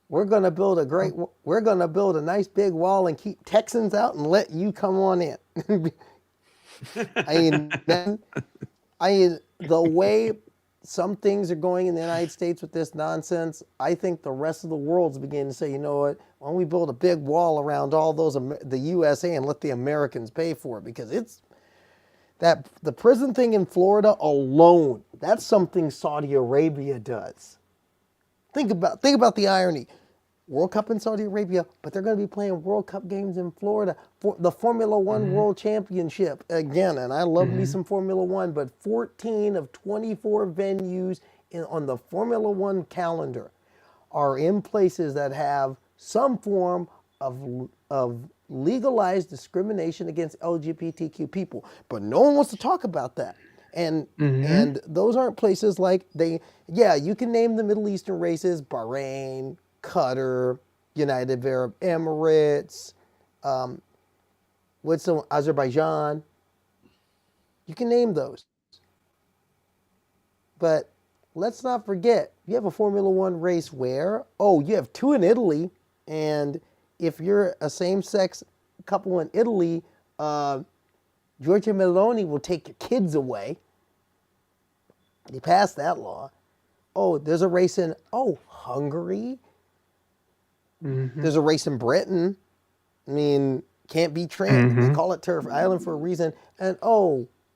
We're gonna build a nice big wall and keep Texans out and let you come on in. I mean, the way some things are going in the United States with this nonsense, I think the rest of the world's beginning to say, you know what, why don't we build a big wall around all those, the USA, and let the Americans pay for it? Because the prison thing in Florida alone, that's something Saudi Arabia does. Think about the irony. World Cup in Saudi Arabia, but they're going to be playing World Cup games in Florida for the Formula One World Championship again. And I love me some Formula One, but 14 of 24 venues on the Formula One calendar are in places that have some form of legalized discrimination against LGBTQ people. But no one wants to talk about that. And those aren't places like you can name the Middle Eastern races, Bahrain, Qatar, United Arab Emirates, Azerbaijan. You can name those. But let's not forget, you have a Formula One race where, you have two in Italy, and if you're a same-sex couple in Italy, Giorgia Meloni will take your kids away. They passed that law. There's a race in, Hungary. There's a race in Britain. I mean, can't be trans. They call it Turf Island for a reason. And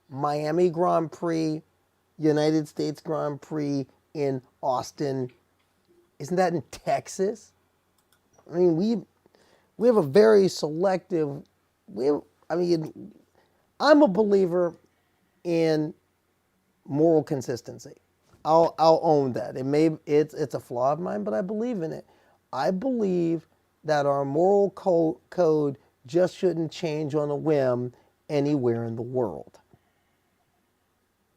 Miami Grand Prix, United States Grand Prix in Austin. Isn't that in Texas? I mean, we have a very selective. I'm a believer in moral consistency. I'll own that. It's a flaw of mine, but I believe in it. I believe that our moral code just shouldn't change on a whim anywhere in the world.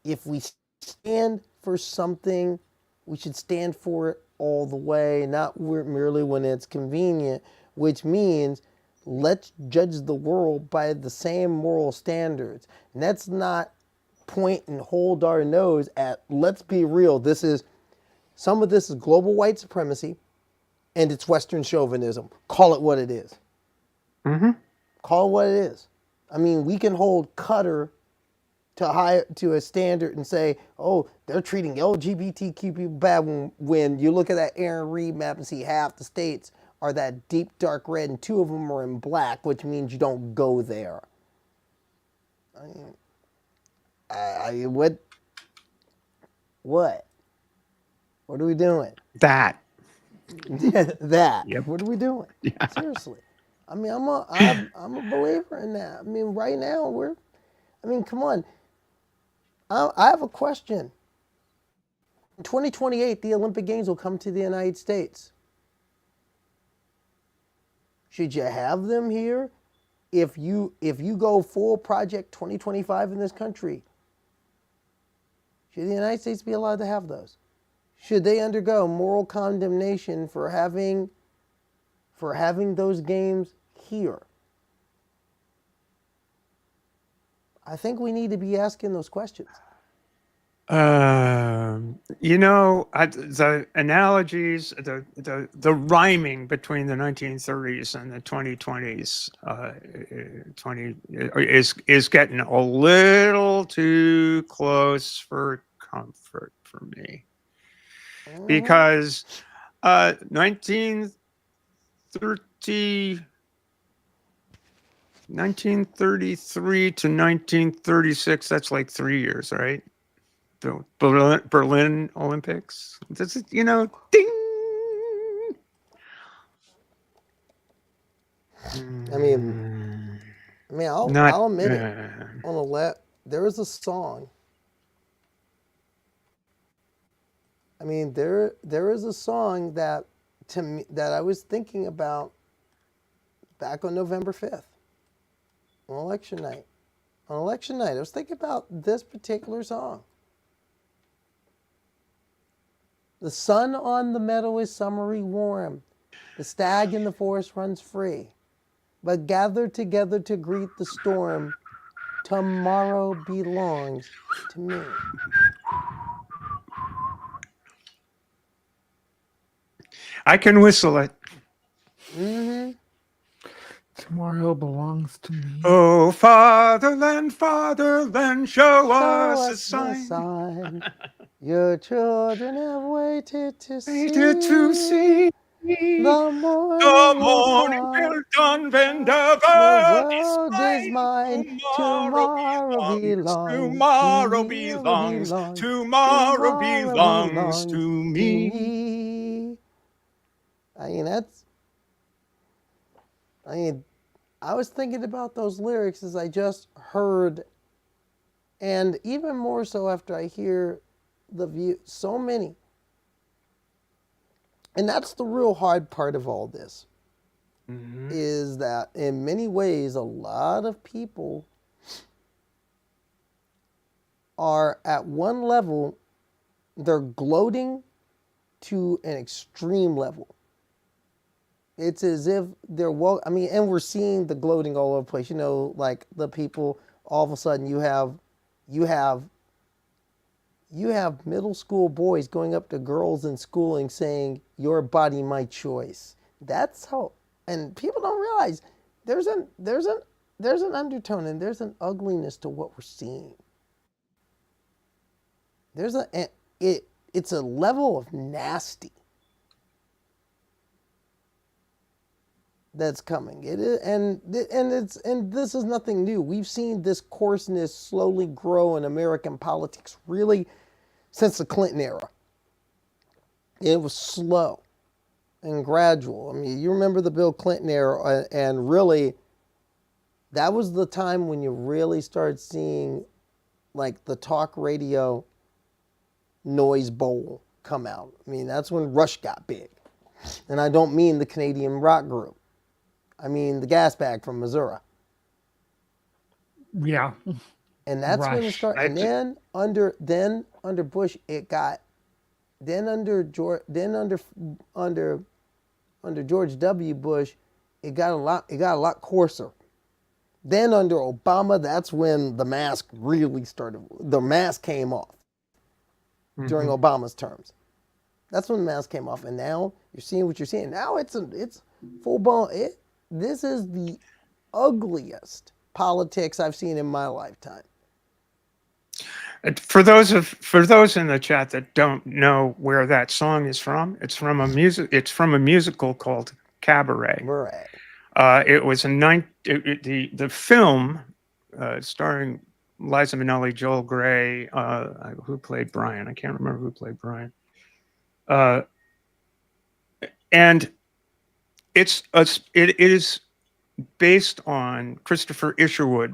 If we stand for something, we should stand for it all the way, not merely when it's convenient, which means let's judge the world by the same moral standards. And let's not point and hold our nose at, let's be real, some of this is global white supremacy, and it's Western chauvinism. Call it what it is. Call it what it is. I mean, we can hold Qatar to a standard and say, they're treating LGBTQ people bad, when you look at that Aaron Reed map and see half the states are that deep dark red and two of them are in black, which means you don't go there. What? What are we doing? That. Yep. What are we doing? Yeah. Seriously. I mean, I'm a believer in that. I mean, right now come on. I have a question. In 2028, the Olympic Games will come to the United States. Should you have them here? If you go full Project 2025 in this country, should the United States be allowed to have those? Should they undergo moral condemnation for having those games here? I think we need to be asking those questions. The analogies, the rhyming between the 1930s and the 2020s, 20 is getting a little too close for comfort for me, because 1933 to 1936, that's like 3 years, right? The Berlin Olympics. This is, ding. I mean, I'll admit it. There is a song. I mean, there is a song that to me that I was thinking about back on November 5th, on election night. On election night, I was thinking about this particular song. The sun on the meadow is summery warm. The stag in the forest runs free. But gather together to greet the storm. Tomorrow belongs to me. I can whistle it. Mm-hmm. Tomorrow belongs to me. Oh, fatherland, fatherland, show us a sign. Your children have waited to see. The morning will dawn when the world is mine. Tomorrow belongs. Tomorrow belongs. Tomorrow belongs to me. I was thinking about those lyrics as I just heard, and even more so after I hear the view, so many. And that's the real hard part of all this, is that in many ways, a lot of people are at one level, they're gloating to an extreme level. It's as if they're and we're seeing the gloating all over the place. Like the people, all of a sudden you have middle school boys going up to girls in school and saying, "Your body, my choice." That's how, and people don't realize there's an undertone and there's an ugliness to what we're seeing. It's a level of nasty that's coming. It is, and this is nothing new. We've seen this coarseness slowly grow in American politics, really, since the Clinton era. It was slow and gradual. I mean, you remember the Bill Clinton era, and really, that was the time when you really started seeing, like, the talk radio noise bowl come out. I mean, that's when Rush got big. And I don't mean the Canadian rock group. I mean the gas bag from Missouri. Yeah. And that's when it started. And then under Bush it got, then under George W. Bush it got a lot coarser. Then under Obama, that's when the mask really started. The mask came off during Obama's terms. That's when the mask came off, and now you're seeing what you're seeing. Now it's full blown. This is the ugliest politics I've seen in my lifetime. For those in the chat that don't know where that song is from, it's from a musical called Cabaret. It was the film starring Liza Minnelli, Joel Grey, who played Brian. I can't remember who played Brian. And it is based on Christopher Isherwood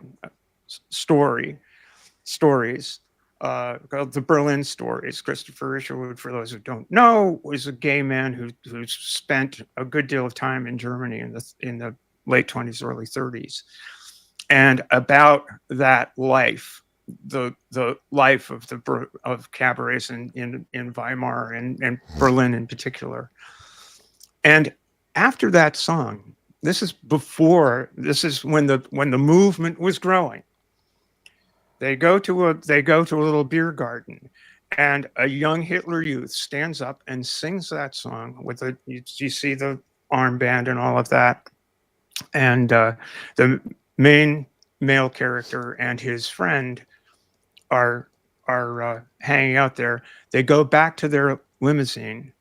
stories called the Berlin Stories. Christopher Isherwood, for those who don't know, was a gay man who spent a good deal of time in Germany in the late 20s, early 30s, and about that life, the life of cabarets in Weimar and Berlin in particular. And after that song, this is when the movement was growing. They go to a little beer garden, and a young Hitler Youth stands up and sings that song with you see the armband and all of that, and the main male character and his friend are hanging out there. They go back to their limousine,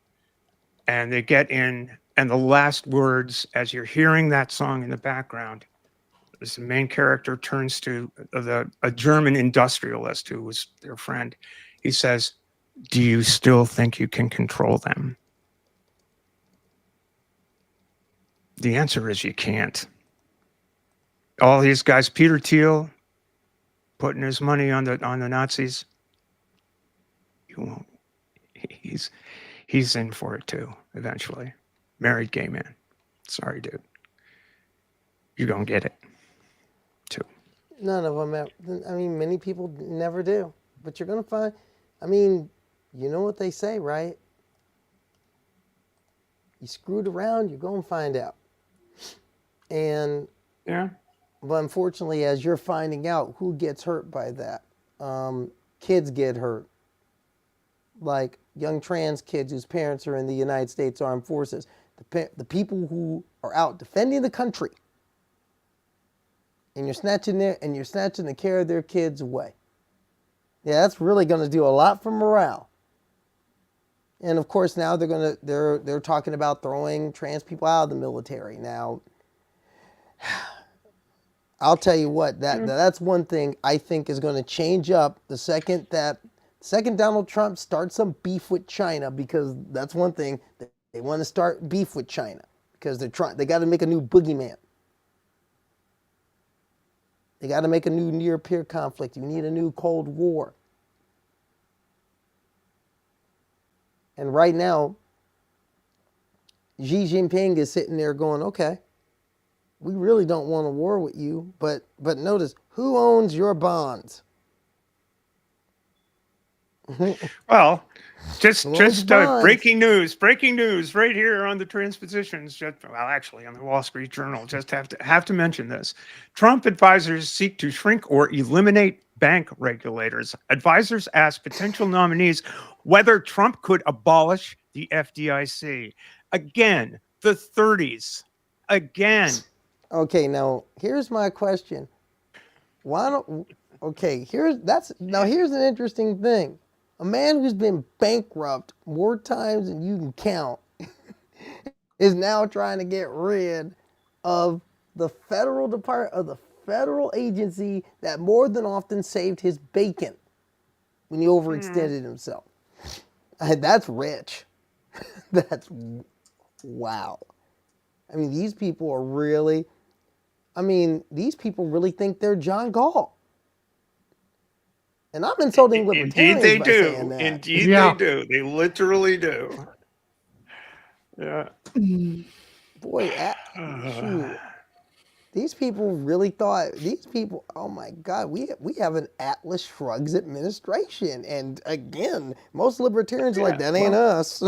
and they get in, and the last words, as you're hearing that song in the background, as the main character turns to a German industrialist who was their friend. He says, "Do you still think you can control them?" The answer is you can't. All these guys, Peter Thiel, putting his money on the Nazis, you won't. He's in for it too, eventually. Married gay man. Sorry, dude. You're gonna get it too. None of them. I mean, many people never do. But you're going to find, I mean, you know what they say, right? You screwed around, you're going to find out. And, Yeah. but unfortunately, as you're finding out, who gets hurt by that? Kids get hurt. Like young trans kids whose parents are in the United States Armed Forces. The people who are out defending the country. And you're snatching the care of their kids away. Yeah, that's really going to do a lot for morale. And of course, now they're talking about throwing trans people out of the military. Now, I'll tell you what, that's one thing I think is going to change up the second Donald Trump starts some beef with China, because that's one thing they want to start beef with China because they got to make a new boogeyman. They got to make a new near-peer conflict. You need a new Cold War. And right now, Xi Jinping is sitting there going, okay, we really don't want a war with you, but notice, who owns your bonds? Well, just bonds? breaking news right here on the TransPositions. Well, actually, on the Wall Street Journal. Just have to mention this. Trump advisors seek to shrink or eliminate bank regulators. Advisors ask potential nominees whether Trump could abolish the FDIC. Again, the 30s. Again. Okay, now here's my question. Here's an interesting thing. A man who's been bankrupt more times than you can count is now trying to get rid of the federal agency that more than often saved his bacon when he overextended himself. That's rich. That's wow. I mean, these people really think they're John Gall. And I'm insulting libertarians by saying that. Indeed they do. They literally do. Yeah. Boy, shoot. These people really thought, oh my God, we have an Atlas Shrugs administration. And again, most libertarians are like, that ain't us.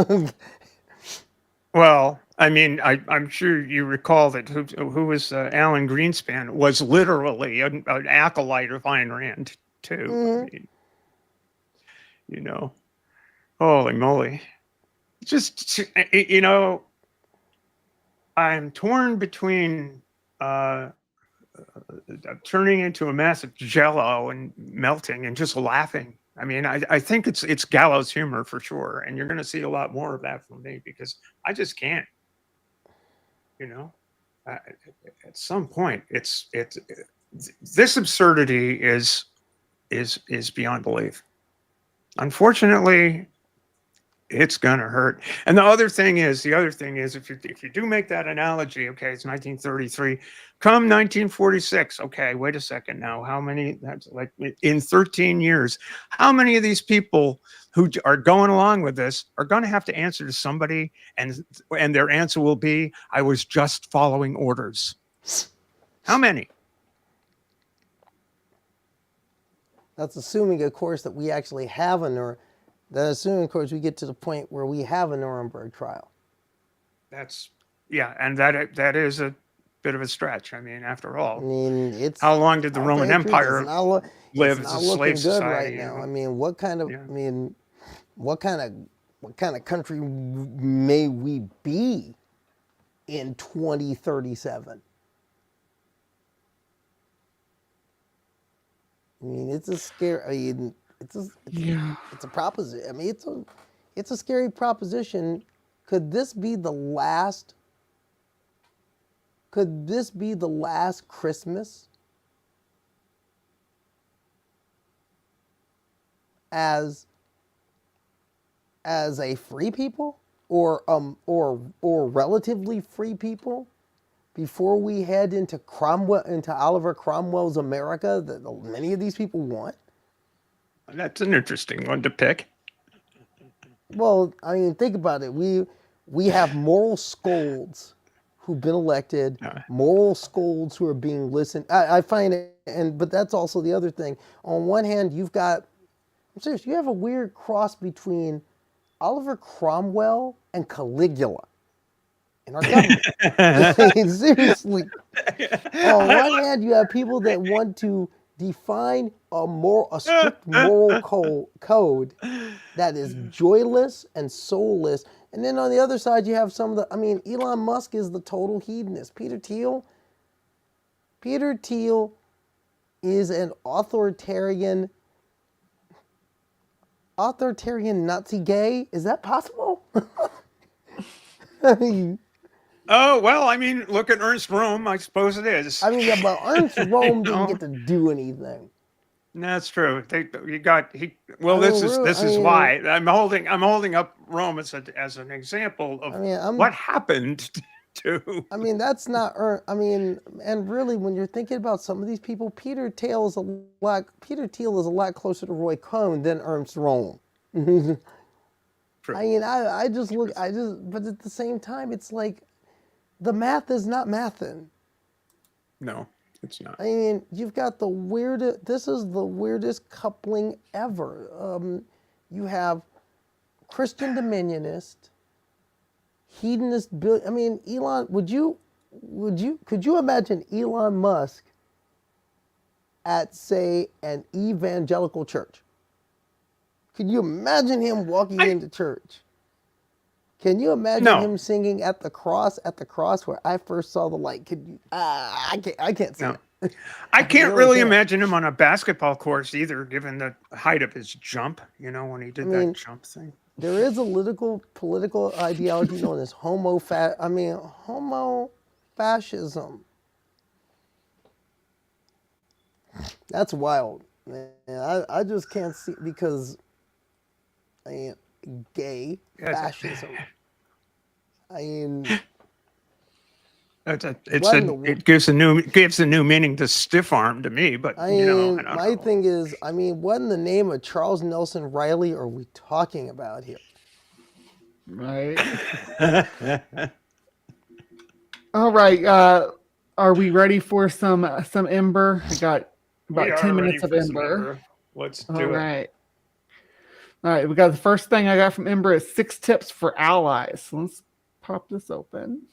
Well, I mean, I'm sure you recall that who was Alan Greenspan was literally an acolyte of Ayn Rand too. Mm-hmm. I mean, you know, holy moly. Just, you know, I'm torn between turning into a massive jello and melting and just laughing. I mean, I think it's gallows humor for sure. And you're going to see a lot more of that from me because I just can't, you know, at some point this absurdity is beyond belief. Unfortunately, it's gonna hurt. And the other thing is, if you do make that analogy, okay, it's 1933. Come 1946, okay, wait a second now. How many? That's like in 13 years. How many of these people who are going along with this are going to have to answer to somebody, and their answer will be, "I was just following orders." How many? That's assuming, of course, that we actually have assuming, of course, we get to the point where we have a Nuremberg trial. And that is bit of a stretch. I mean, after I all, mean, how long did the I'll tell Roman you the truth, Empire it's live as not a slave looking good right society? You now. I know? mean, what kind of, Yeah. I mean, what kind of country may we be in 2037? I mean, it's a scary. I mean, Yeah. it's a proposition. I mean, it's a scary proposition. Could this be the last? Could this be the last Christmas as a free people, or relatively free people, before we head into Oliver Cromwell's America that many of these people want? That's an interesting one to pick. Well, I mean, think about it. We have moral scolds who've been elected, moral scolds who are being listened. I find it, but that's also the other thing. On one hand, you've got, I'm serious, you have a weird cross between Oliver Cromwell and Caligula in our government. I mean, seriously. On one hand, you have people that want to define a strict moral code that is joyless and soulless. And then on the other side, you have some of the, I mean, Elon Musk is the total hedonist. Peter Thiel is an authoritarian Nazi gay. Is that possible? I mean, Oh, well, I mean, look at Ernst Röhm. I suppose it is. yeah, but Ernst Röhm didn't know? get to do anything. That's true. I mean, This is why I'm holding up Rome as an example of what happened to. I mean, that's not. I mean, and really, when you're thinking about some of these people, Peter Thiel is a lot closer to Roy Cohn than Ernst Röhm. True. I mean, but at the same time, it's like the math is not mathing. No, it's not. I mean, you've got this is the weirdest coupling ever. You have Christian dominionist, hedonist. I mean, could you imagine Elon Musk at, say, an evangelical church? Could you imagine him walking into church? Can you imagine him singing at the cross where I first saw the light? Could you? I can't see it. I can't really imagine him on a basketball course either, given the height of his jump. You know, when he did that jump thing. There is a political ideology known as homo fascism. That's wild, man. I just can't see, because gay fascism. I mean, it gives a new meaning to stiff arm to me. But I don't know. My thing is, what in the name of Charles Nelson Riley are we talking about here? Right. All right. Are we ready for some Ember? I got about 10 minutes of Ember. Let's do All it. right. All right. We got the first thing I got from Ember is 6 tips for allies. So let's pop this open.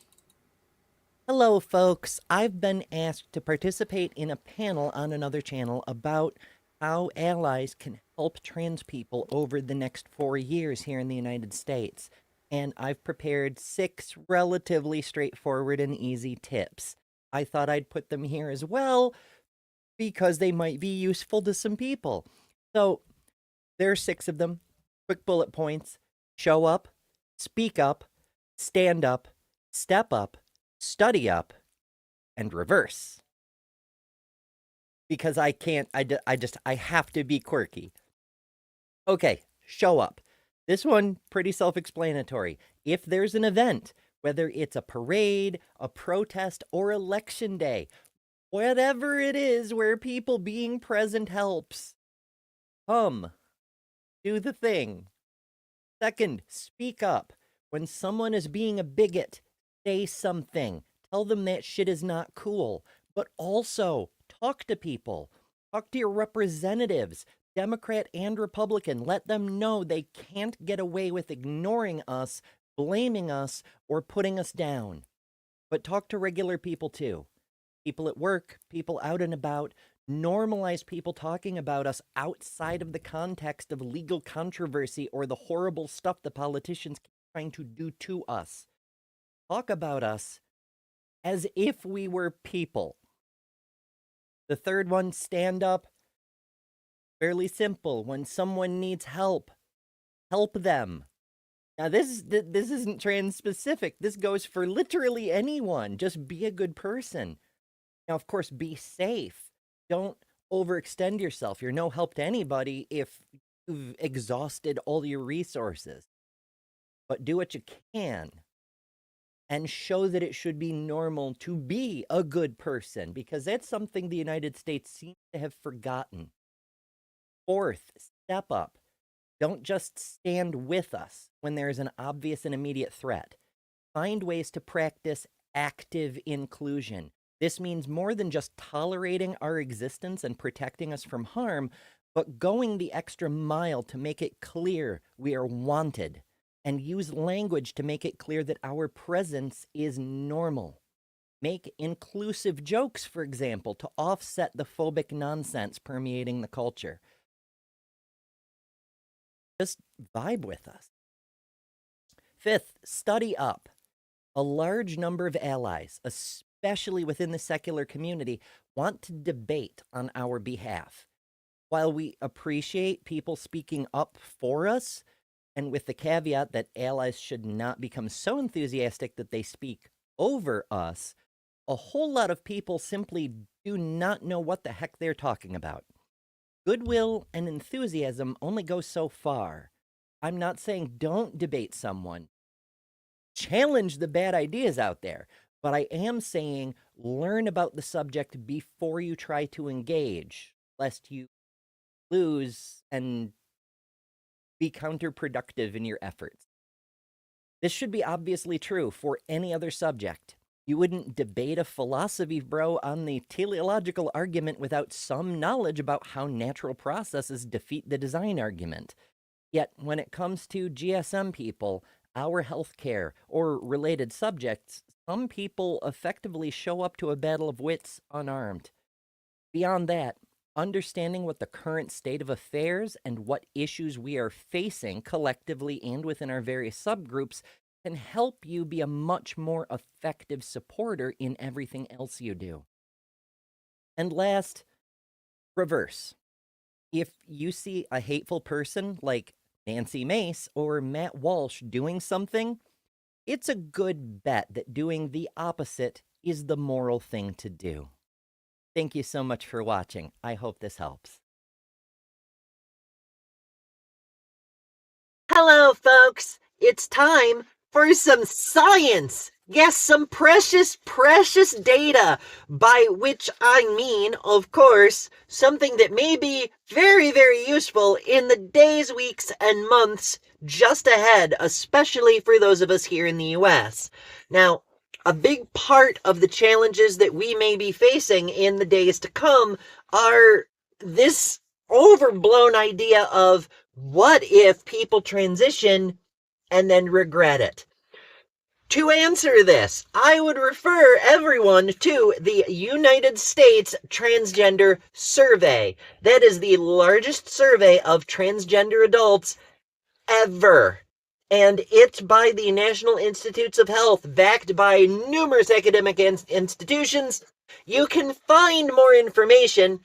Hello, folks. I've been asked to participate in a panel on another channel about how allies can help trans people over the next 4 years here in the United States. And I've prepared 6 relatively straightforward and easy tips. I thought I'd put them here as well because they might be useful to some people. So there are 6 of them. Quick bullet points: show up, speak up, stand up, step up, study up, and reverse. Because I have to be quirky. Okay, show up. This one, pretty self-explanatory. If there's an event, whether it's a parade, a protest, or election day, whatever it is where people being present helps, come, do the thing. Second, speak up. When someone is being a bigot, say something. Tell them that shit is not cool. But also, talk to people. Talk to your representatives, Democrat and Republican. Let them know they can't get away with ignoring us, blaming us, or putting us down. but talk to regular people too. People at work, people out and about. Normalize people talking about us outside of the context of legal controversy or the horrible stuff the politicians keep trying to do to us. Talk about us as if we were people. The third one, stand up. Fairly simple. When someone needs help, help them. Now, this isn't trans specific. This goes for literally anyone. Just be a good person. Now, of course, be safe. Don't overextend yourself. You're no help to anybody if you've exhausted all your resources. But do what you can and show that it should be normal to be a good person, because that's something the United States seems to have forgotten. Fourth, step up. Don't just stand with us when there is an obvious and immediate threat. Find ways to practice active inclusion. This means more than just tolerating our existence and protecting us from harm, but going the extra mile to make it clear we are wanted, and use language to make it clear that our presence is normal. Make inclusive jokes, for example, to offset the phobic nonsense permeating the culture. Just vibe with us. Fifth, study up. A large number of allies, especially within the secular community, want to debate on our behalf. While we appreciate people speaking up for us, and with the caveat that allies should not become so enthusiastic that they speak over us, a whole lot of people simply do not know what the heck they're talking about. Goodwill and enthusiasm only go so far. I'm not saying don't debate someone. Challenge the bad ideas out there. But I am saying learn about the subject before you try to engage, lest you lose and be counterproductive in your efforts. This should be obviously true for any other subject. You wouldn't debate a philosophy bro on the teleological argument without some knowledge about how natural processes defeat the design argument. Yet, when it comes to GSM people, our healthcare, or related subjects, some people effectively show up to a battle of wits unarmed. Beyond that, understanding what the current state of affairs and what issues we are facing collectively and within our various subgroups can help you be a much more effective supporter in everything else you do. And last, reverse. If you see a hateful person like Nancy Mace or Matt Walsh doing something, it's a good bet that doing the opposite is the moral thing to do. Thank you so much for watching. I hope this helps. Hello, folks. It's time for some science. Yes, some precious, precious data, by which I mean, of course, something that may be very, very useful in the days, weeks, and months just ahead, especially for those of us here in the US. Now, a big part of the challenges that we may be facing in the days to come are this overblown idea of what if people transition and then regret it. To answer this, I would refer everyone to the United States Transgender Survey. That is the largest survey of transgender adults ever. And it's by the National Institutes of Health, backed by numerous academic institutions. You can find more information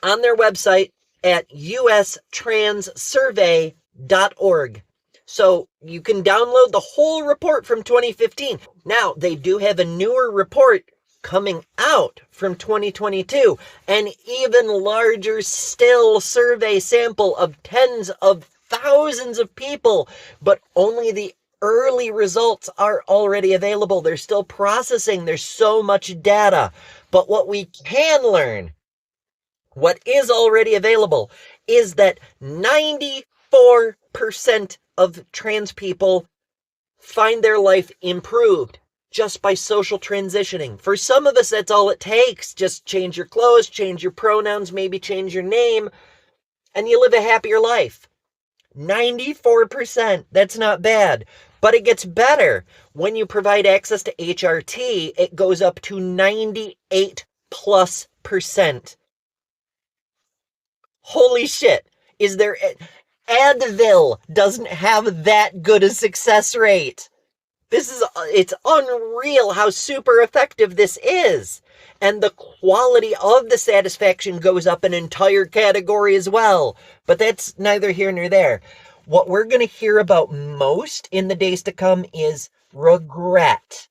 on their website at ustranssurvey.org. So you can download the whole report from 2015. Now, they do have a newer report coming out from 2022, an even larger still survey sample of tens of thousands of people, but only the early results are already available. They're still processing. There's so much data. But what we can learn, what is already available, is that 94% of trans people find their life improved just by social transitioning. For some of us, that's all it takes. Just change your clothes, change your pronouns, maybe change your name, and you live a happier life. 94%, that's not bad. But it gets better. When you provide access to HRT, it goes up to 98+%. Holy shit. Is there... Advil doesn't have that good a success rate. It's unreal how super effective this is. And the quality of the satisfaction goes up an entire category as well. But that's neither here nor there. What we're going to hear about most in the days to come is regret.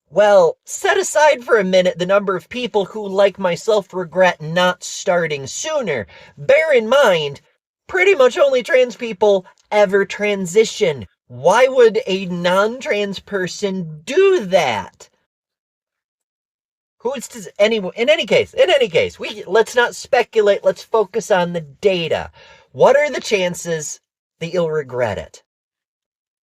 Well, set aside for a minute the number of people who, like myself, regret not starting sooner. Bear in mind, pretty much only trans people ever transition. Why would a non-trans person do that? In any case, let's not speculate. Let's focus on the data. What are the chances that you'll regret it?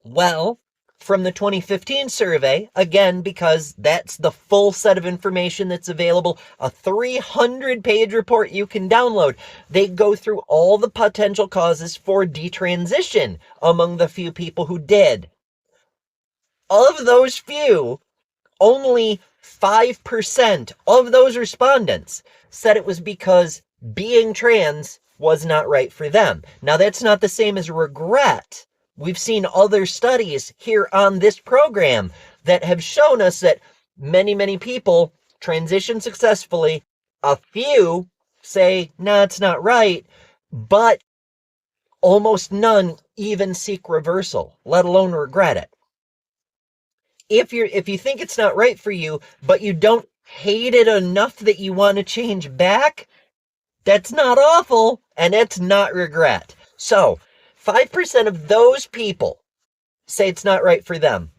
Well, from the 2015 survey, again, because that's the full set of information that's available, a 300-page report you can download. They go through all the potential causes for detransition among the few people who did. Of those few, only 5% of those respondents said it was because being trans was not right for them. Now, that's not the same as regret. We've seen other studies here on this program that have shown us that many, many people transition successfully. A few say, no, it's not right, but almost none even seek reversal, let alone regret it. If you think it's not right for you, but you don't hate it enough that you want to change back, that's not awful, and it's not regret. So, 5% of those people say it's not right for them.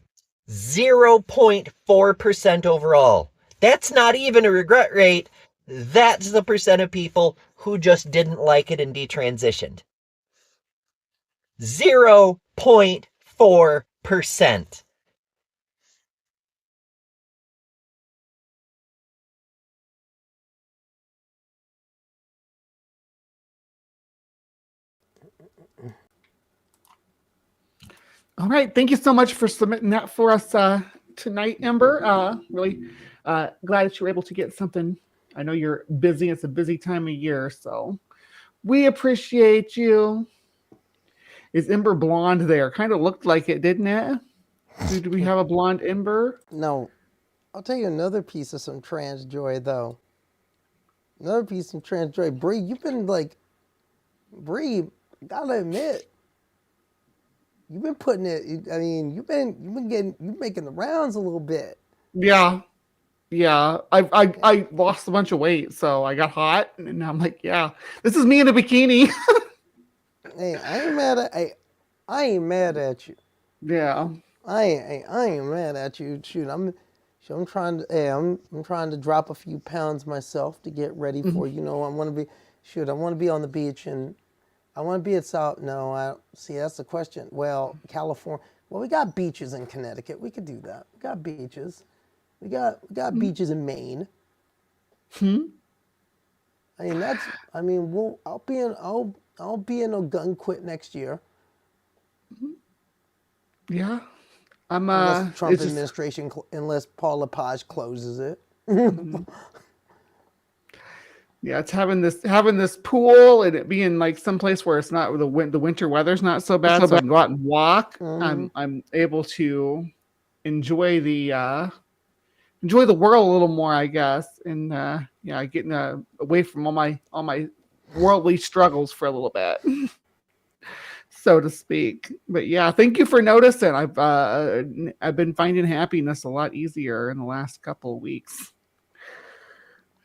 0.4% overall. That's not even a regret rate. That's the percent of people who just didn't like it and detransitioned. 0.4%. All right. Thank you so much for submitting that for us tonight, Ember. Really glad that you were able to get something. I know you're busy. It's a busy time of year, so we appreciate you. Is Ember blonde there? Kind of looked like it, didn't it? Do we have a blonde Ember? No. I'll tell you another piece of some trans joy, though. Another piece of trans joy. Bree, you've been gotta admit, you've been putting it, I mean, you're making the rounds a little bit. Yeah. I lost a bunch of weight, so I got hot, and I'm like, yeah, this is me in a bikini. Hey, I ain't mad at you. Yeah. I ain't mad at you. Shoot, I'm trying to drop a few pounds myself to get ready for, I want to be on the beach, and I want to be at South. No, see, that's the question. Well, California. Well, we got beaches in Connecticut. We could do that. We got beaches. We got beaches in Maine. I mean, I'll be in Ogunquit next year. Yeah. Unless Trump administration, unless Paul Lepage closes it. Yeah, it's having this pool and it being like someplace where it's not the winter weather's not so bad, so I can go out and walk. I'm able to enjoy the world a little more, I guess, and getting away from all my worldly struggles for a little bit, so to speak. But yeah, thank you for noticing. I've been finding happiness a lot easier in the last couple of weeks.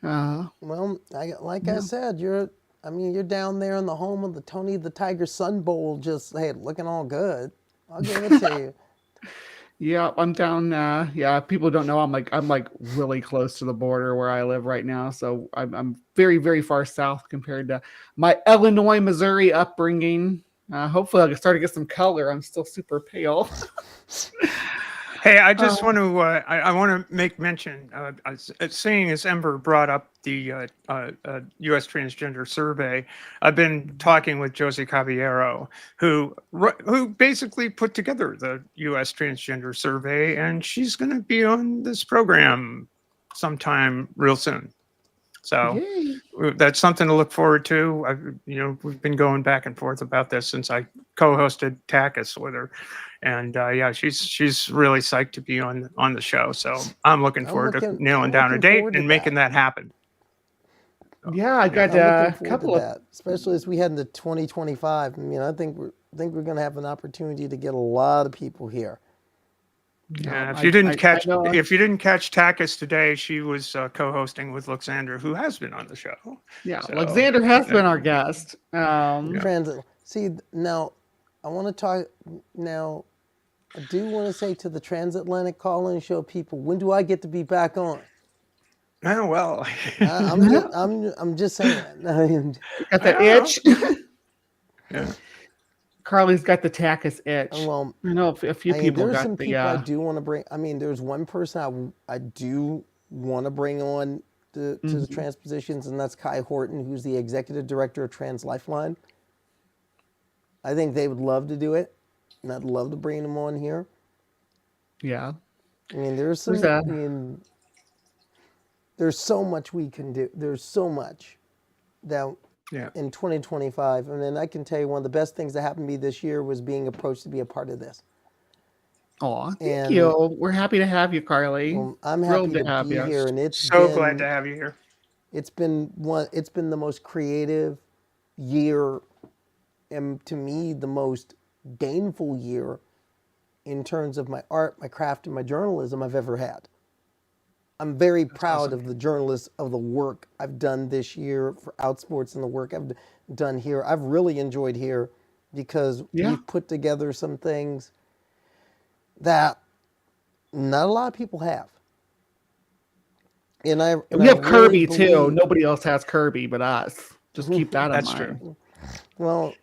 Well, I said, you're down there in the home of the Tony the Tiger Sun Bowl, just looking all good. I'll give it to you. Yeah, I'm down. People don't know I'm like really close to the border where I live right now. So I'm very, very far south compared to my Illinois, Missouri upbringing. Hopefully I'll start to get some color. I'm still super pale. Hey, I just want to I want to make mention, seeing as Ember brought up the U.S. Transgender Survey. I've been talking with Josie Caballero, who basically put together the U.S. Transgender Survey, and she's going to be on this program sometime real soon. So Yay. that's something to look forward to. We've been going back and forth about this since I co-hosted TACUS with her, and yeah, she's really psyched to be on the show. So I'm looking forward to nailing down a date and making that happen. Yeah, I got I'm looking a forward couple to of that, especially as we head into 2025. I mean, I think we're going to have an opportunity to get a lot of people here. Yeah, if you didn't catch TACUS today, she was co-hosting with Luxander, who has been on the show. Yeah, So, Alexander has been our guest. See, now I want to talk now. I do want to say to the transatlantic call-in show people, when do I get to be back on? Oh well, I'm just saying. Got that itch. Yeah. Carly's got the TACUS itch. Well, I know a few people there's got some the. people I do want to bring. I mean, there's one person I do want to bring on to the Transpositions, and that's Kai Horton, who's the executive director of Trans Lifeline. I think they would love to do it, and I'd love to bring them on here. Yeah. I mean, there's some. There's so much we can do. There's so much that in 2025. And then I can tell you one of the best things that happened to me this year was being approached to be a part of this. Oh, thank you. We're happy to have you, Carly. Well, I'm happy to be here, and it's so glad to have you here. It's been the most creative year, and to me, the most gainful year in terms of my art, my craft, and my journalism I've ever had. I'm very proud of the journalists, of the work I've done this year for Outsports and the work I've done here. I've really enjoyed here because we've put together some things that not a lot of people have. And we have Kirby too. Nobody else has Kirby but us. Just keep that in mind. That's true. Well,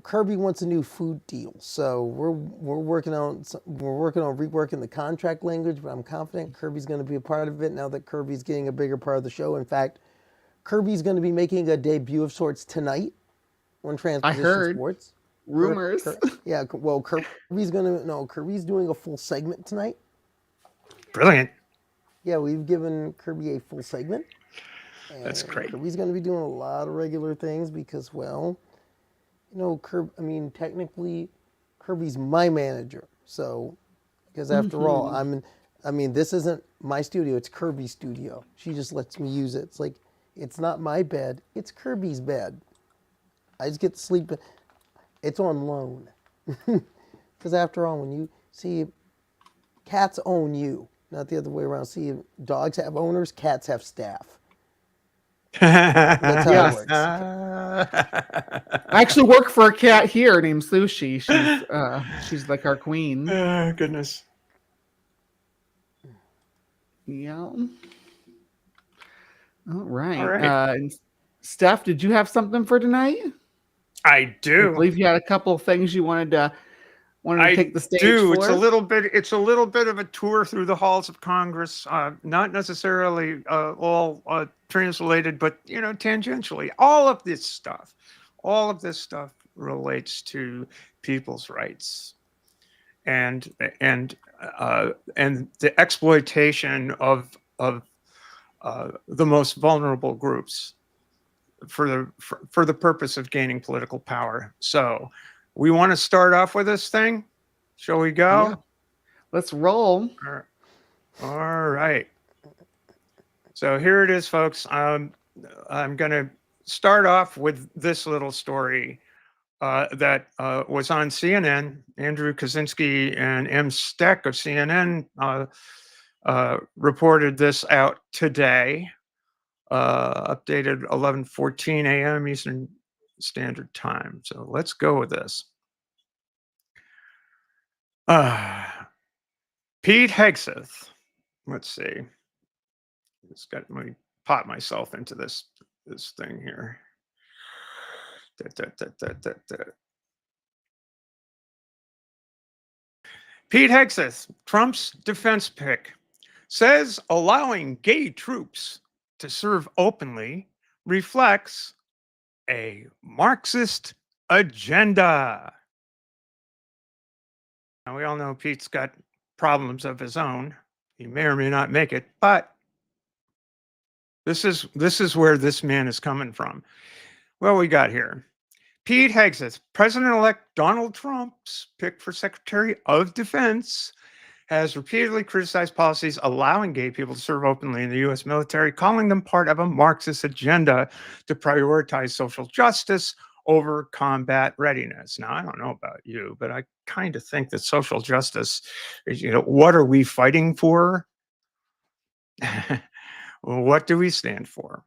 Kirby wants a new food deal, so we're working on reworking the contract language. But I'm confident Kirby's going to be a part of it now that Kirby's getting a bigger part of the show. In fact, Kirby's going to be making a debut of sorts tonight on Transposition Sports. Rumors. Yeah, well, Kirby's doing a full segment tonight. Brilliant. Yeah, we've given Kirby a full segment. That's great. Kirby's going to be doing a lot of regular things because, well, technically, Kirby's my manager. So, because after all, this isn't my studio, it's Kirby's studio. She just lets me use it. It's like, it's not my bed, it's Kirby's bed. I just get to sleep. It's on loan. Because after all, when you see, cats own you, not the other way around. See, dogs have owners, cats have staff. That's how it works. I actually work for a cat here named Sushi. She's like our queen. Oh, goodness. Yeah. All right. Steph, did you have something for tonight? I do. I believe you had a couple of things you wanted to take the stage for. It's a little bit of a tour through the halls of Congress, not necessarily all translated, but tangentially. All of this stuff relates to people's rights and the exploitation of the most vulnerable groups for the purpose of gaining political power. So we want to start off with this thing. Shall we go? Yeah. Let's roll. All right. So here it is, folks. I'm going to start off with this little story that was on CNN. Andrew Kaczynski and M. Steck of CNN reported this out today, updated 11:14 a.m. Eastern Standard Time. So let's go with this. Pete Hegseth. Let's see. Just got me pop myself into this thing here. Pete Hegseth, Trump's defense pick, says allowing gay troops to serve openly reflects a Marxist agenda. Now, we all know Pete's got problems of his own. He may or may not make it, but this is where this man is coming from. Well, we got here. Pete Hegseth, President-elect Donald Trump's pick for Secretary of Defense, has repeatedly criticized policies allowing gay people to serve openly in the U.S. military, calling them part of a Marxist agenda to prioritize social justice over combat readiness. Now, I don't know about you, but I kind of think that social justice is, what are we fighting for? What do we stand for?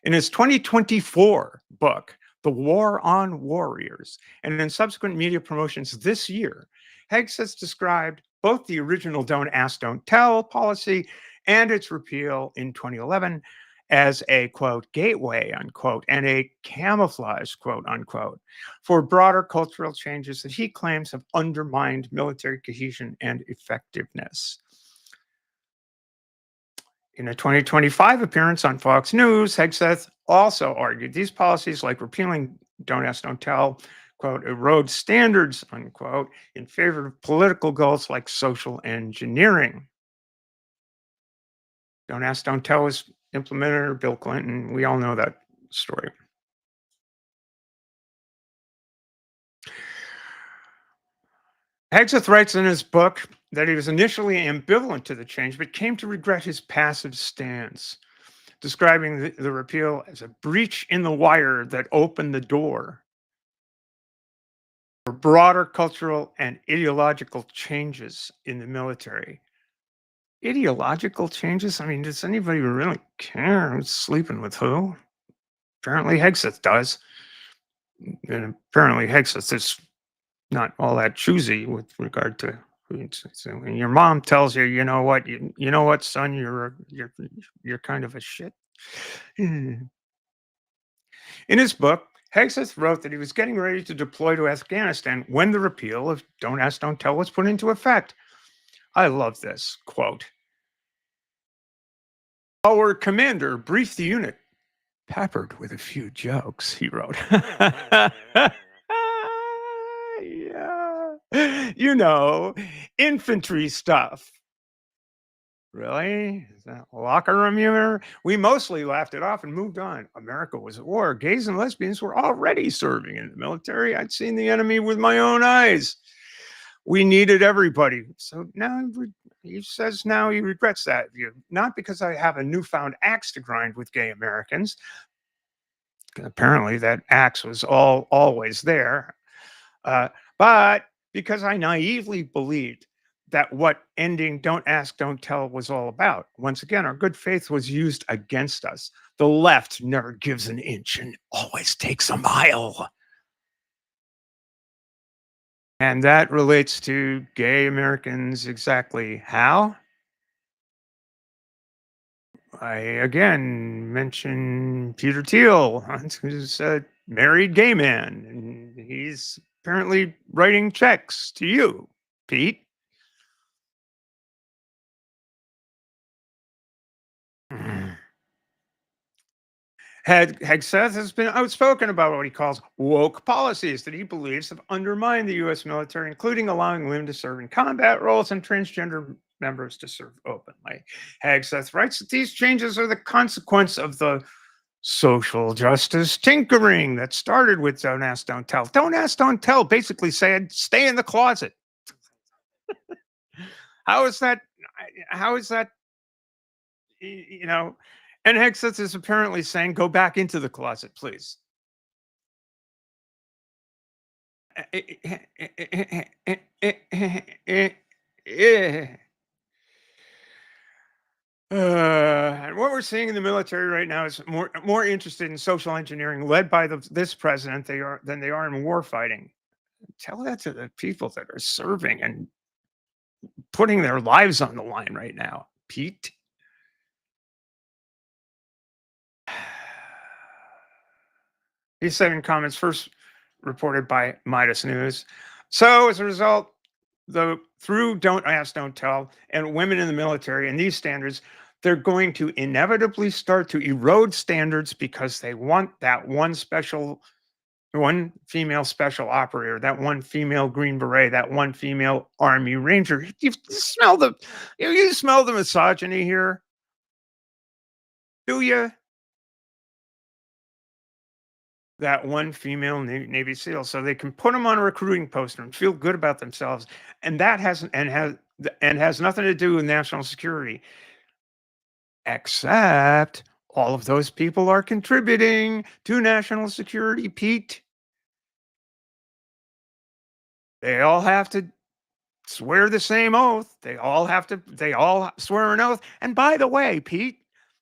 In his 2024 book, The War on Warriors, and in subsequent media promotions this year, Hegseth described both the original Don't Ask, Don't Tell policy and its repeal in 2011 as a, quote, gateway, unquote, and a camouflage, quote, unquote, for broader cultural changes that he claims have undermined military cohesion and effectiveness. In a 2025 appearance on Fox News, Hegseth also argued these policies, like repealing Don't Ask, Don't Tell, quote, erode standards, unquote, in favor of political goals like social engineering. Don't Ask, Don't Tell was implemented under Bill Clinton. We all know that story. Hegseth writes in his book that he was initially ambivalent to the change, but came to regret his passive stance, describing the repeal as a breach in the wire that opened the door for broader cultural and ideological changes in the military. Ideological changes? I mean, does anybody really care who's sleeping with who? Apparently Hegseth does. And apparently Hegseth is not all that choosy with regard to so when your mom tells you, you know what, son, you're kind of a shit. In his book, Hegseth wrote that he was getting ready to deploy to Afghanistan when the repeal of Don't Ask, Don't Tell was put into effect. I love this quote. Our commander briefed the unit, peppered with a few jokes, he wrote. Yeah, infantry stuff. Really? Is that locker room humor? We mostly laughed it off and moved on. America was at war. Gays and lesbians were already serving in the military. I'd seen the enemy with my own eyes. We needed everybody. So now he says now he regrets that view. Not because I have a newfound axe to grind with gay Americans. Apparently that axe was always there. But because I naively believed that what ending Don't Ask, Don't Tell was all about. Once again, our good faith was used against us. The left never gives an inch and always takes a mile. And that relates to gay Americans exactly how? I again mention Peter Thiel, who's a married gay man, and he's apparently writing checks to you, Pete. Hegseth has been outspoken about what he calls woke policies that he believes have undermined the U.S. military, including allowing women to serve in combat roles and transgender members to serve openly. Hegseth writes that these changes are the consequence of the social justice tinkering that started with Don't Ask, Don't Tell. Don't Ask, Don't Tell basically said, stay in the closet. How is that? And Hegseth is apparently saying, go back into the closet, please. And what we're seeing in the military right now is more interested in social engineering led by this president than they are in war fighting. Tell that to the people that are serving and putting their lives on the line right now, Pete. He said in comments first reported by Midas News. So as a result, through Don't Ask, Don't Tell, and women in the military and these standards, they're going to inevitably start to erode standards because they want that one female special operator, that one female Green Beret, that one female Army Ranger. You smell the misogyny here, do you? That one female Navy SEAL, so they can put them on a recruiting poster and feel good about themselves, and that has nothing to do with national security. Except all of those people are contributing to national security, Pete. They all have to swear the same oath. They all swear an oath. And by the way, Pete,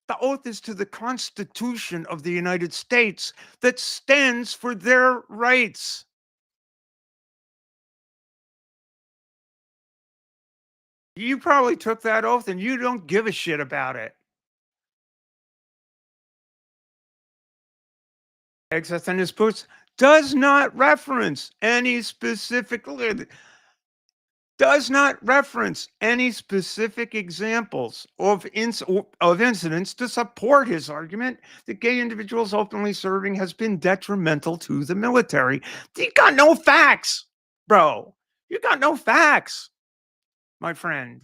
the oath is to the Constitution of the United States that stands for their rights. You probably took that oath and you don't give a shit about it. Except in his books does not reference any specific examples of incidents to support his argument that gay individuals openly serving has been detrimental to the military. You got no facts, bro. You got no facts, my friend.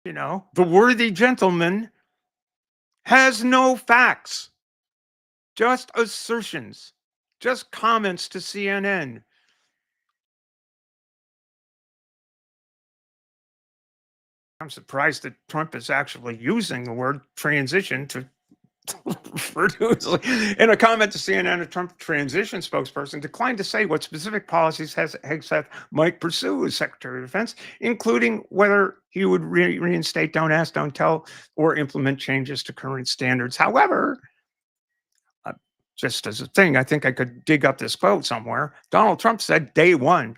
You know, the worthy gentleman has no facts, just assertions, just comments to CNN. I'm surprised that Trump is actually using the word transition to refer to. In a comment to CNN, a Trump transition spokesperson declined to say what specific policies Hegseth might pursue as Secretary of Defense, including whether he would reinstate Don't Ask, Don't Tell, or implement changes to current standards. However, just as a thing, I think I could dig up this quote somewhere. Donald Trump said day one,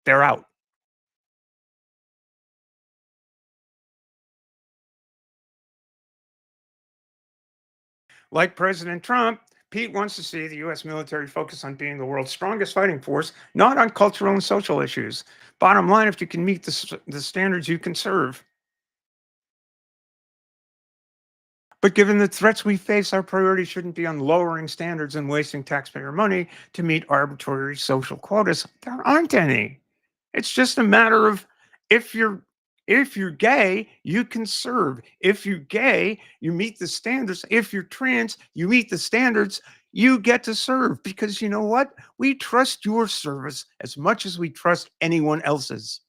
they're out. Like President Trump, Pete wants to see the U.S. military focus on being the world's strongest fighting force, not on cultural and social issues. Bottom line, if you can meet the standards, you can serve. But given the threats we face, our priority shouldn't be on lowering standards and wasting taxpayer money to meet arbitrary social quotas. There aren't any. It's just a matter of if you're gay, you can serve. If you're gay, you meet the standards. If you're trans, you meet the standards, you get to serve. Because you know what? We trust your service as much as we trust anyone else's.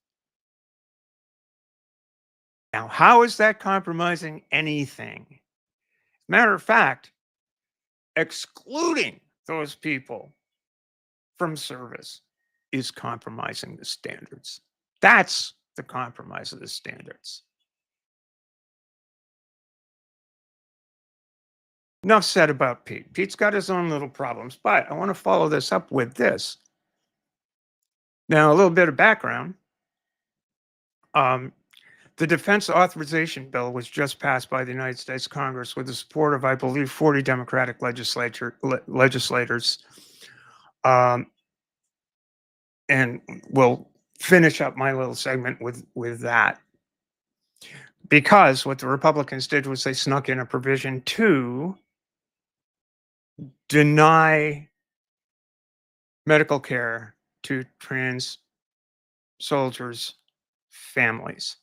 Now, how is that compromising anything? Matter of fact, excluding those people from service is compromising the standards. That's the compromise of the standards. Enough said about Pete. Pete's got his own little problems, but I want to follow this up with this. Now, a little bit of background. The Defense Authorization Bill was just passed by the United States Congress with the support of, I believe, 40 Democratic legislators. And we'll finish up my little segment with that. Because what the Republicans did was they snuck in a provision to deny medical care to trans soldiers' families.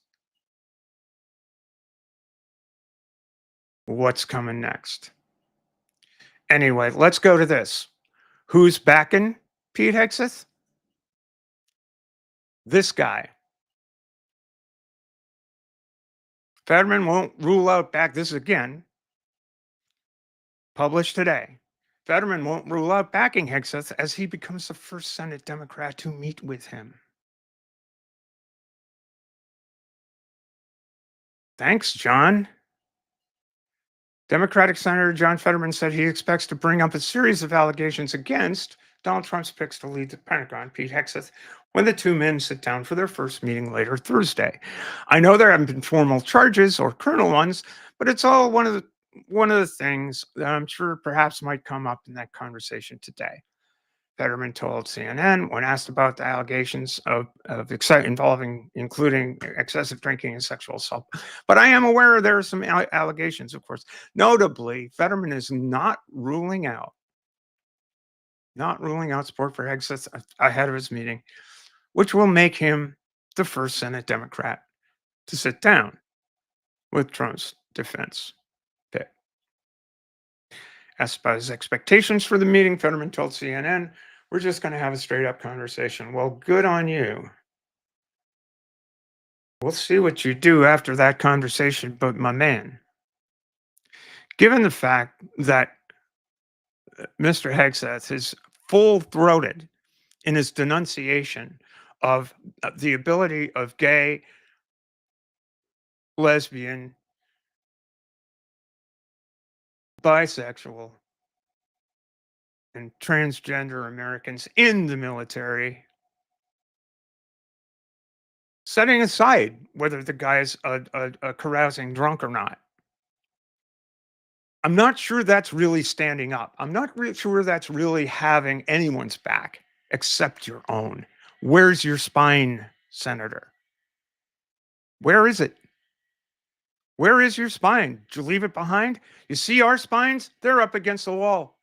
What's coming next? Anyway, let's go to this. Who's backing Pete Hegseth? This guy. Fetterman won't rule out this is again published today. Fetterman won't rule out backing Hegseth as he becomes the first Senate Democrat to meet with him. Thanks, John. Democratic Senator John Fetterman said he expects to bring up a series of allegations against Donald Trump's picks to lead the Pentagon, Pete Hegseth, when the two men sit down for their first meeting later Thursday. I know there haven't been formal charges or criminal ones, but it's all one of the things that I'm sure perhaps might come up in that conversation today. Fetterman told CNN when asked about the allegations of including excessive drinking and sexual assault. But I am aware there are some allegations, of course. Notably, Fetterman is not ruling out support for Hegseth ahead of his meeting, which will make him the first Senate Democrat to sit down with Trump's defense pick. Asked about his expectations for the meeting, Fetterman told CNN, "We're just going to have a straight up conversation." Well, good on you. We'll see what you do after that conversation, but my man, given the fact that Mr. Hegseth is full-throated in his denunciation of the ability of gay, lesbian, bisexual, and transgender Americans in the military, setting aside whether the guy's a carousing drunk or not. I'm not sure that's really standing up. I'm not sure that's really having anyone's back except your own. Where's your spine, Senator? Where is it? Where is your spine? Did you leave it behind? You see our spines? They're up against the wall.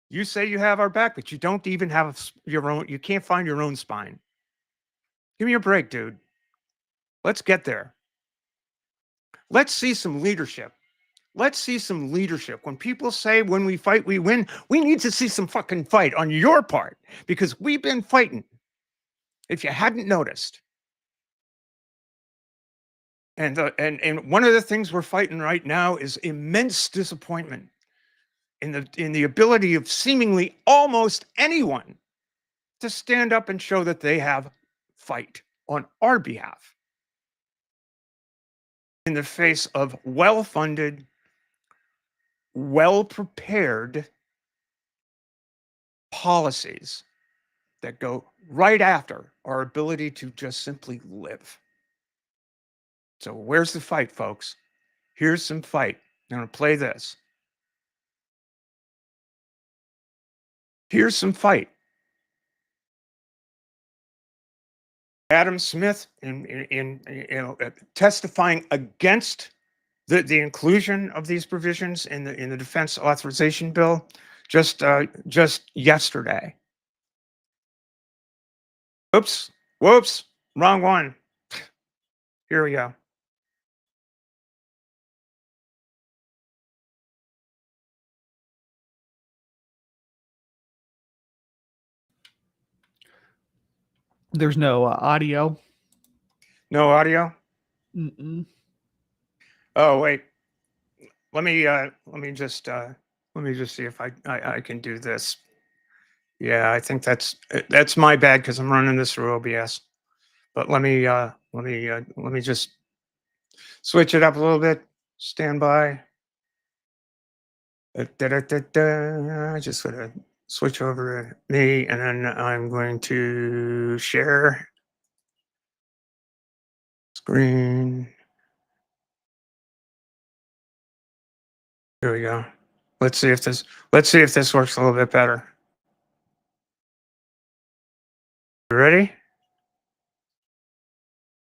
You say you have our back, but you don't even have your own. You can't find your own spine. Give me a break, dude. Let's get there. Let's see some leadership. Let's see some leadership. When people say when we fight, we win, we need to see some fucking fight on your part because we've been fighting. If you hadn't noticed. And one of the things we're fighting right now is immense disappointment in the ability of seemingly almost anyone to stand up and show that they have fight on our behalf in the face of well-funded, well-prepared policies that go right after our ability to just simply live. So where's the fight, folks? Here's some fight. I'm going to play this. Here's some fight. Adam Smith in testifying against the inclusion of these provisions in the defense authorization bill just yesterday. Oops, whoops, wrong one. Here we go. There's no audio. No audio? Mm-mm. Oh, wait. Let me just see if I can do this. Yeah, I think that's my bad because I'm running this through OBS. But let me just switch it up a little bit. Stand by. Just gonna switch over to me, and then I'm going to share screen. Here we go. Let's see if this works a little bit better. You ready?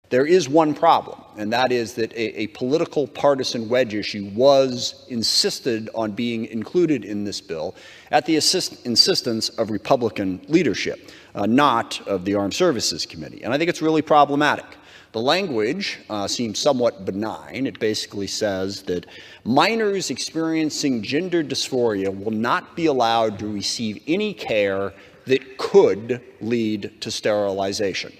There is one problem, and that is that a political partisan wedge issue was insisted on being included in this bill at the insistence of Republican leadership, not of the Armed Services Committee. And I think it's really problematic. The language seems somewhat benign. It basically says that minors experiencing gender dysphoria will not be allowed to receive any care that could lead to sterilization.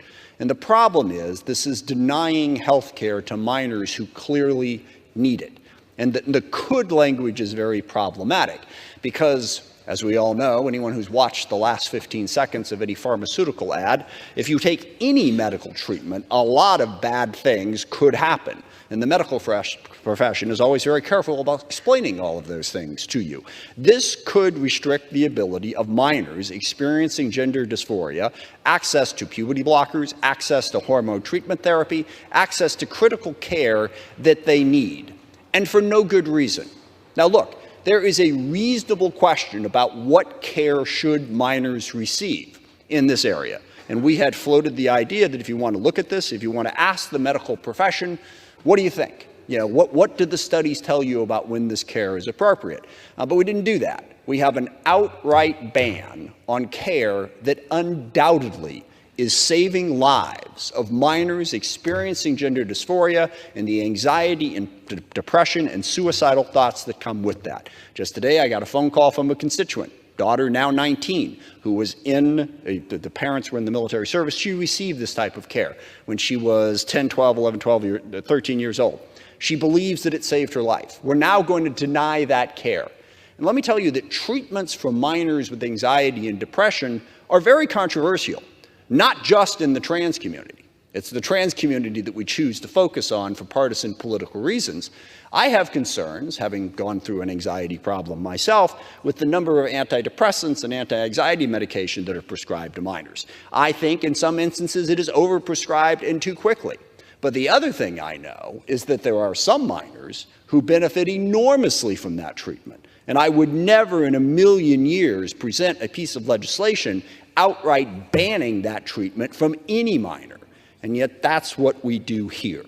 And the problem is this is denying health care to minors who clearly need it. And the could language is very problematic because, as we all know, anyone who's watched the last 15 seconds of any pharmaceutical ad, if you take any medical treatment, a lot of bad things could happen. And the medical profession is always very careful about explaining all of those things to you. This could restrict the ability of minors experiencing gender dysphoria, access to puberty blockers, access to hormone treatment therapy, access to critical care that they need, and for no good reason. Now look, there is a reasonable question about what care should minors receive in this area. And we had floated the idea that if you want to look at this, if you want to ask the medical profession, what do you think? What did the studies tell you about when this care is appropriate? But we didn't do that. We have an outright ban on care that undoubtedly is saving lives of minors experiencing gender dysphoria and the anxiety and depression and suicidal thoughts that come with that. Just today, I got a phone call from a constituent, daughter now 19, who was the parents were in the military service. She received this type of care when she was 10, 12, 11, 13 years old. She believes that it saved her life. We're now going to deny that care. And let me tell you that treatments for minors with anxiety and depression are very controversial, not just in the trans community. It's the trans community that we choose to focus on for partisan political reasons. I have concerns, having gone through an anxiety problem myself, with the number of antidepressants and anti-anxiety medication that are prescribed to minors. I think in some instances it is overprescribed and too quickly. But the other thing I know is that there are some minors who benefit enormously from that treatment. And I would never in a million years present a piece of legislation outright banning that treatment from any minor. And yet that's what we do here.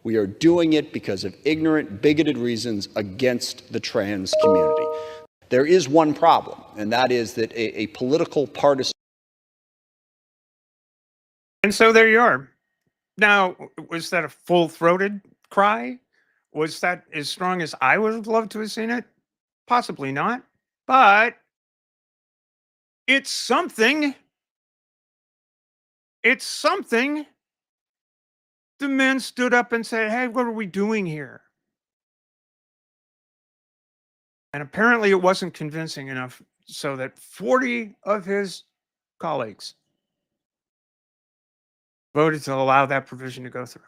We are doing it because of ignorant, bigoted reasons against the trans community. There is one problem, and that is that a political partisan... And so there you are. Now, was that a full-throated cry? Was that as strong as I would have loved to have seen it? Possibly not. But it's something. It's something. The men stood up and said, hey, what are we doing here? And apparently it wasn't convincing enough so that 40 of his colleagues voted to allow that provision to go through.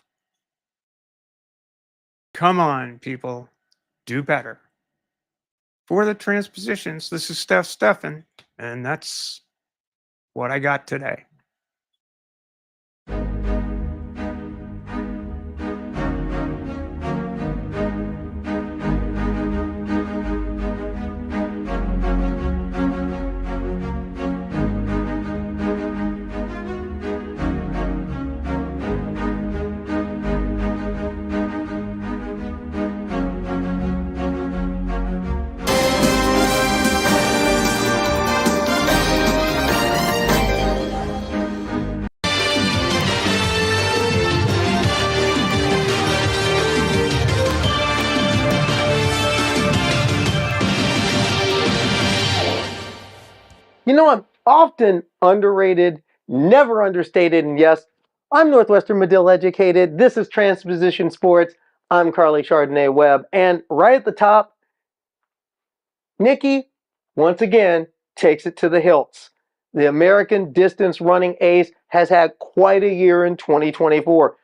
Come on, people. Do better. For the transpositions, this is Steph Steffen, and that's what I got today. You know, I'm often underrated, never understated, and yes, I'm Northwestern Medill educated. This is Transposition Sports. I'm Carly Chardonnay Webb, and right at the top, Nikki, once again, takes it to the hilts. The American distance running ace has had quite a year in 2024.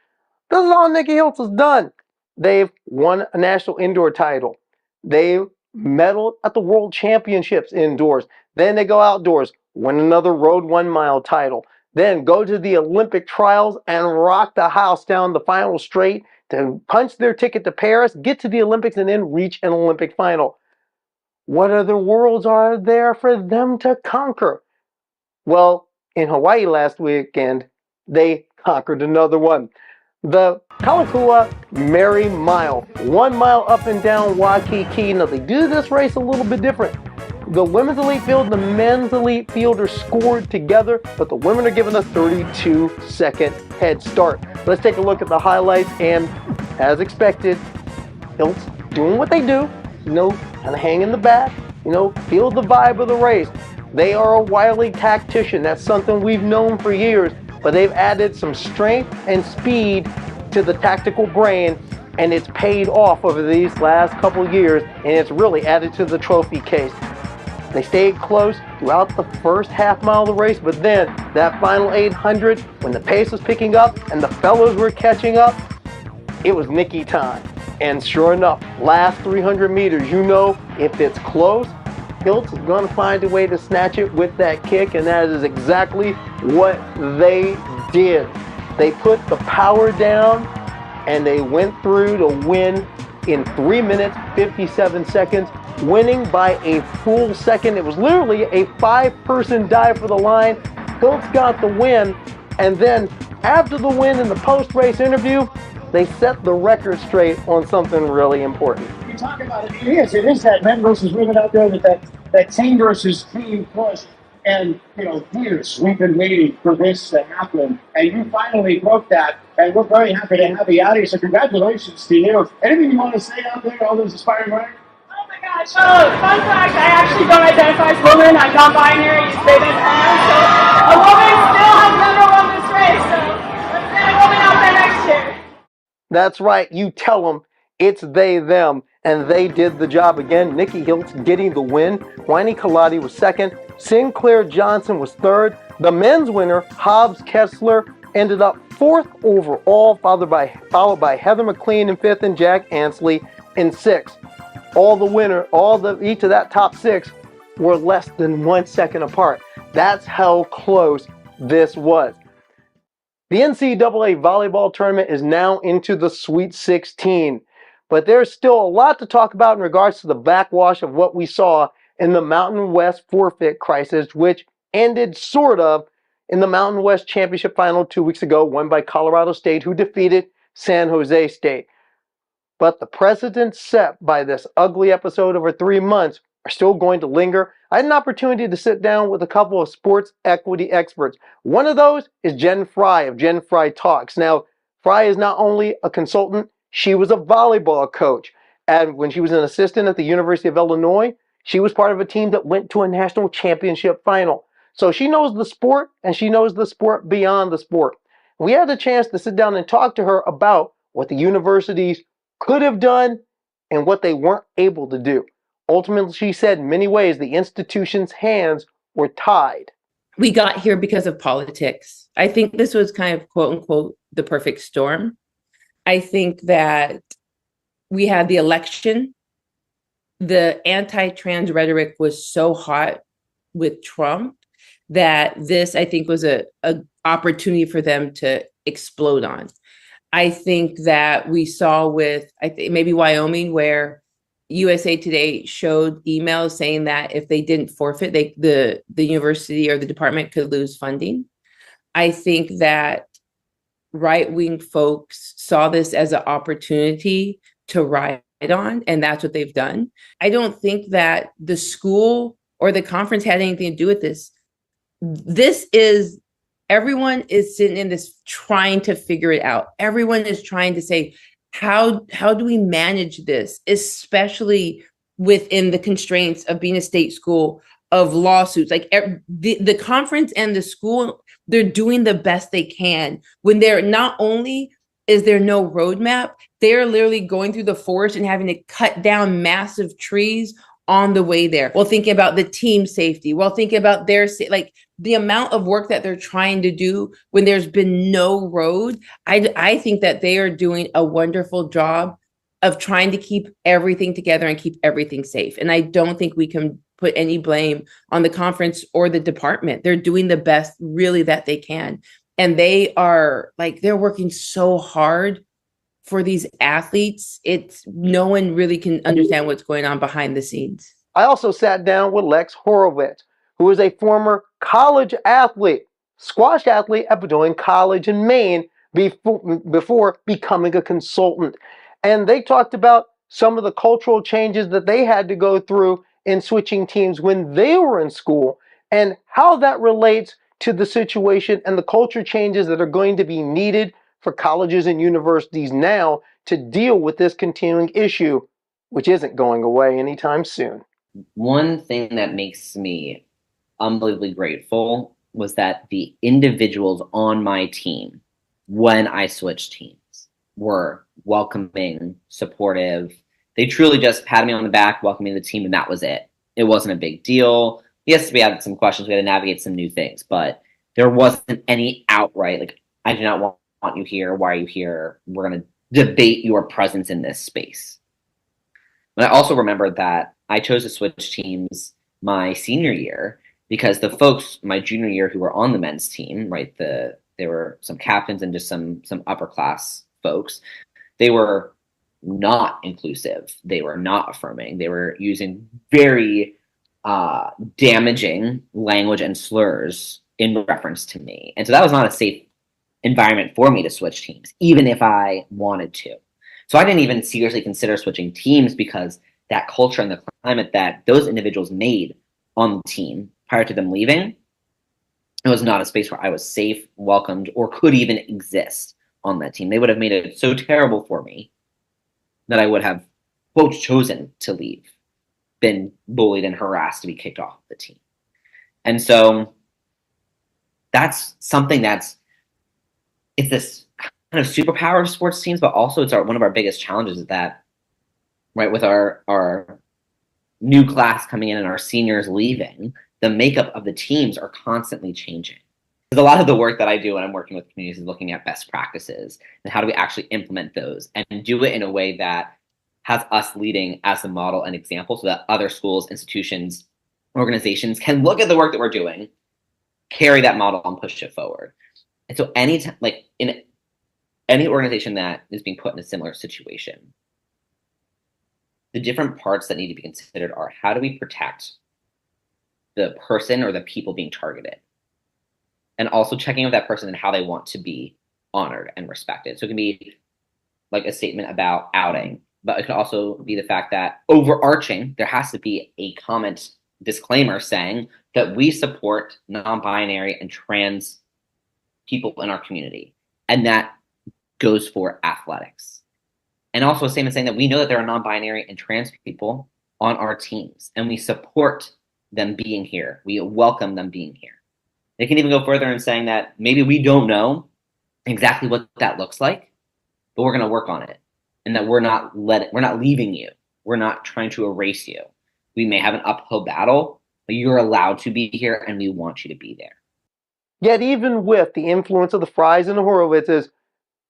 This is all Nikki Hiltz has done. They've won a national indoor title. They've medaled at the World Championships indoors. Then they go outdoors, win another Road 1 Mile title. Then go to the Olympic trials and rock the house down the final straight to punch their ticket to Paris, get to the Olympics, and then reach an Olympic final. What other worlds are there for them to conquer? Well, in Hawaii last weekend, they conquered another one. The Kalakua Mary Mile, 1 mile up and down Waikiki. Now, they do this race a little bit different. The women's elite field and the men's elite field are scored together, but the women are given a 32-second head start. Let's take a look at the highlights, and as expected, Hiltz doing what they do, kind of hang in the back, feel the vibe of the race. They are a wily tactician. That's something we've known for years, but they've added some strength and speed to the tactical brain, and it's paid off over these last couple of years, and it's really added to the trophy case. They stayed close throughout the first half mile of the race, but then that final 800, when the pace was picking up and the fellows were catching up, it was Nikki time. And sure enough, last 300 meters, if it's close, Hiltz is going to find a way to snatch it with that kick, and that is exactly what they did. They put the power down, and they went through to win in 3 minutes, 57 seconds. winning by a full second. It was literally a 5-person dive for the line. Hiltz got the win, and then after the win in the post-race interview, they set the record straight on something really important. You talk about it, it is that men versus women out there, that team versus team push. And, years we've been waiting for this to happen, and you finally broke that, and we're very happy to have you out here, so congratulations to you. Anything you want to say out there to all those aspiring runners? Oh my gosh, fun fact, I actually don't identify as woman, I'm non-binary, you say this so a woman still has never won this race, so let's get a woman out there next year. That's right, you tell them it's they, them, and they did the job again. Nikki Hiltz getting the win, Winnie Kaladi was second, Sinclair Johnson was third. The men's winner, Hobbs Kessler, ended up fourth overall, followed by Heather McLean in fifth and Jack Ansley in sixth. Each of that top six were less than 1 second apart. That's how close this was. The NCAA volleyball tournament is now into the Sweet 16, but there's still a lot to talk about in regards to the backwash of what we saw in the Mountain West forfeit crisis, which ended sort of in the Mountain West Championship final 2 weeks ago, won by Colorado State, who defeated San Jose State. But the precedents set by this ugly episode over 3 months are still going to linger. I had an opportunity to sit down with a couple of sports equity experts. One of those is Jen Fry of Jen Fry Talks. Now, Fry is not only a consultant, she was a volleyball coach. And when she was an assistant at the University of Illinois, she was part of a team that went to a national championship final. So she knows the sport, and she knows the sport beyond the sport. We had a chance to sit down and talk to her about what the universities could have done and what they weren't able to do. Ultimately, she said in many ways the institution's hands were tied. We got here because of politics. I think this was kind of, quote unquote, the perfect storm. I think that we had the election. The anti-trans rhetoric was so hot with Trump that this, I think, was a opportunity for them to explode on. I think that we saw with, I think maybe Wyoming, where USA Today showed emails saying that if they didn't forfeit, the university or the department could lose funding. I think that right-wing folks saw this as an opportunity to ride on, and that's what they've done. I don't think that the school or the conference had anything to do with this. Everyone is sitting in this trying to figure it out. Everyone is trying to say, how do we manage this, especially within the constraints of being a state school, of lawsuits? Like the conference and the school, they're doing the best they can when they're not only is there no roadmap, they're literally going through the forest and having to cut down massive trees on the way there. Well, thinking about the team safety, well, thinking about like the amount of work that they're trying to do when there's been no road. I think that they are doing a wonderful job of trying to keep everything together and keep everything safe. And I don't think we can put any blame on the conference or the department. They're doing the best really that they can. And they are like, they're working so hard for these athletes. No one really can understand what's going on behind the scenes. I also sat down with Lex Horowitz, who is a former college athlete, squash athlete at Bowdoin College in Maine before becoming a consultant. And they talked about some of the cultural changes that they had to go through in switching teams when they were in school, and how that relates to the situation and the culture changes that are going to be needed for colleges and universities now to deal with this continuing issue, which isn't going away anytime soon. One thing that makes me unbelievably grateful was that the individuals on my team, when I switched teams, were welcoming, supportive. They truly just patted me on the back, welcomed me to the team, and that was it. It wasn't a big deal. Yes, we had some questions. We had to navigate some new things, but there wasn't any outright, like, I do not want you here. Why are you here? We're going to debate your presence in this space. But I also remember that I chose to switch teams my senior year because the folks my junior year who were on the men's team, right, there were some captains and just some upper class folks. They were not inclusive. They were not affirming. They were using very damaging language and slurs in reference to me. And so that was not a safe environment for me to switch teams, even if I wanted to. So I didn't even seriously consider switching teams because that culture and the climate that those individuals made on the team prior to them leaving, it was not a space where I was safe, welcomed, or could even exist on that team. They would have made it so terrible for me that I would have, quote, chosen to leave, been bullied and harassed to be kicked off the team. And so that's something it's this kind of superpower of sports teams, but also it's one of our biggest challenges is that, right, with our new class coming in and our seniors leaving, the makeup of the teams are constantly changing. Because a lot of the work that I do when I'm working with communities is looking at best practices and how do we actually implement those and do it in a way that has us leading as a model and example so that other schools, institutions, organizations can look at the work that we're doing, carry that model and push it forward. And so in any organization that is being put in a similar situation, the different parts that need to be considered are how do we protect the person or the people being targeted? And also checking with that person and how they want to be honored and respected. So it can be like a statement about outing, but it could also be the fact that overarching, there has to be a comment disclaimer saying that we support non-binary and trans people in our community. And that goes for athletics. And also a statement saying that we know that there are non-binary and trans people on our teams and we support them being here. We welcome them being here. They can even go further in saying that maybe we don't know exactly what that looks like, but we're going to work on it. And that we're not leaving you. We're not trying to erase you. We may have an uphill battle, but you're allowed to be here and we want you to be there. Yet even with the influence of the Fries and the Horowitzes,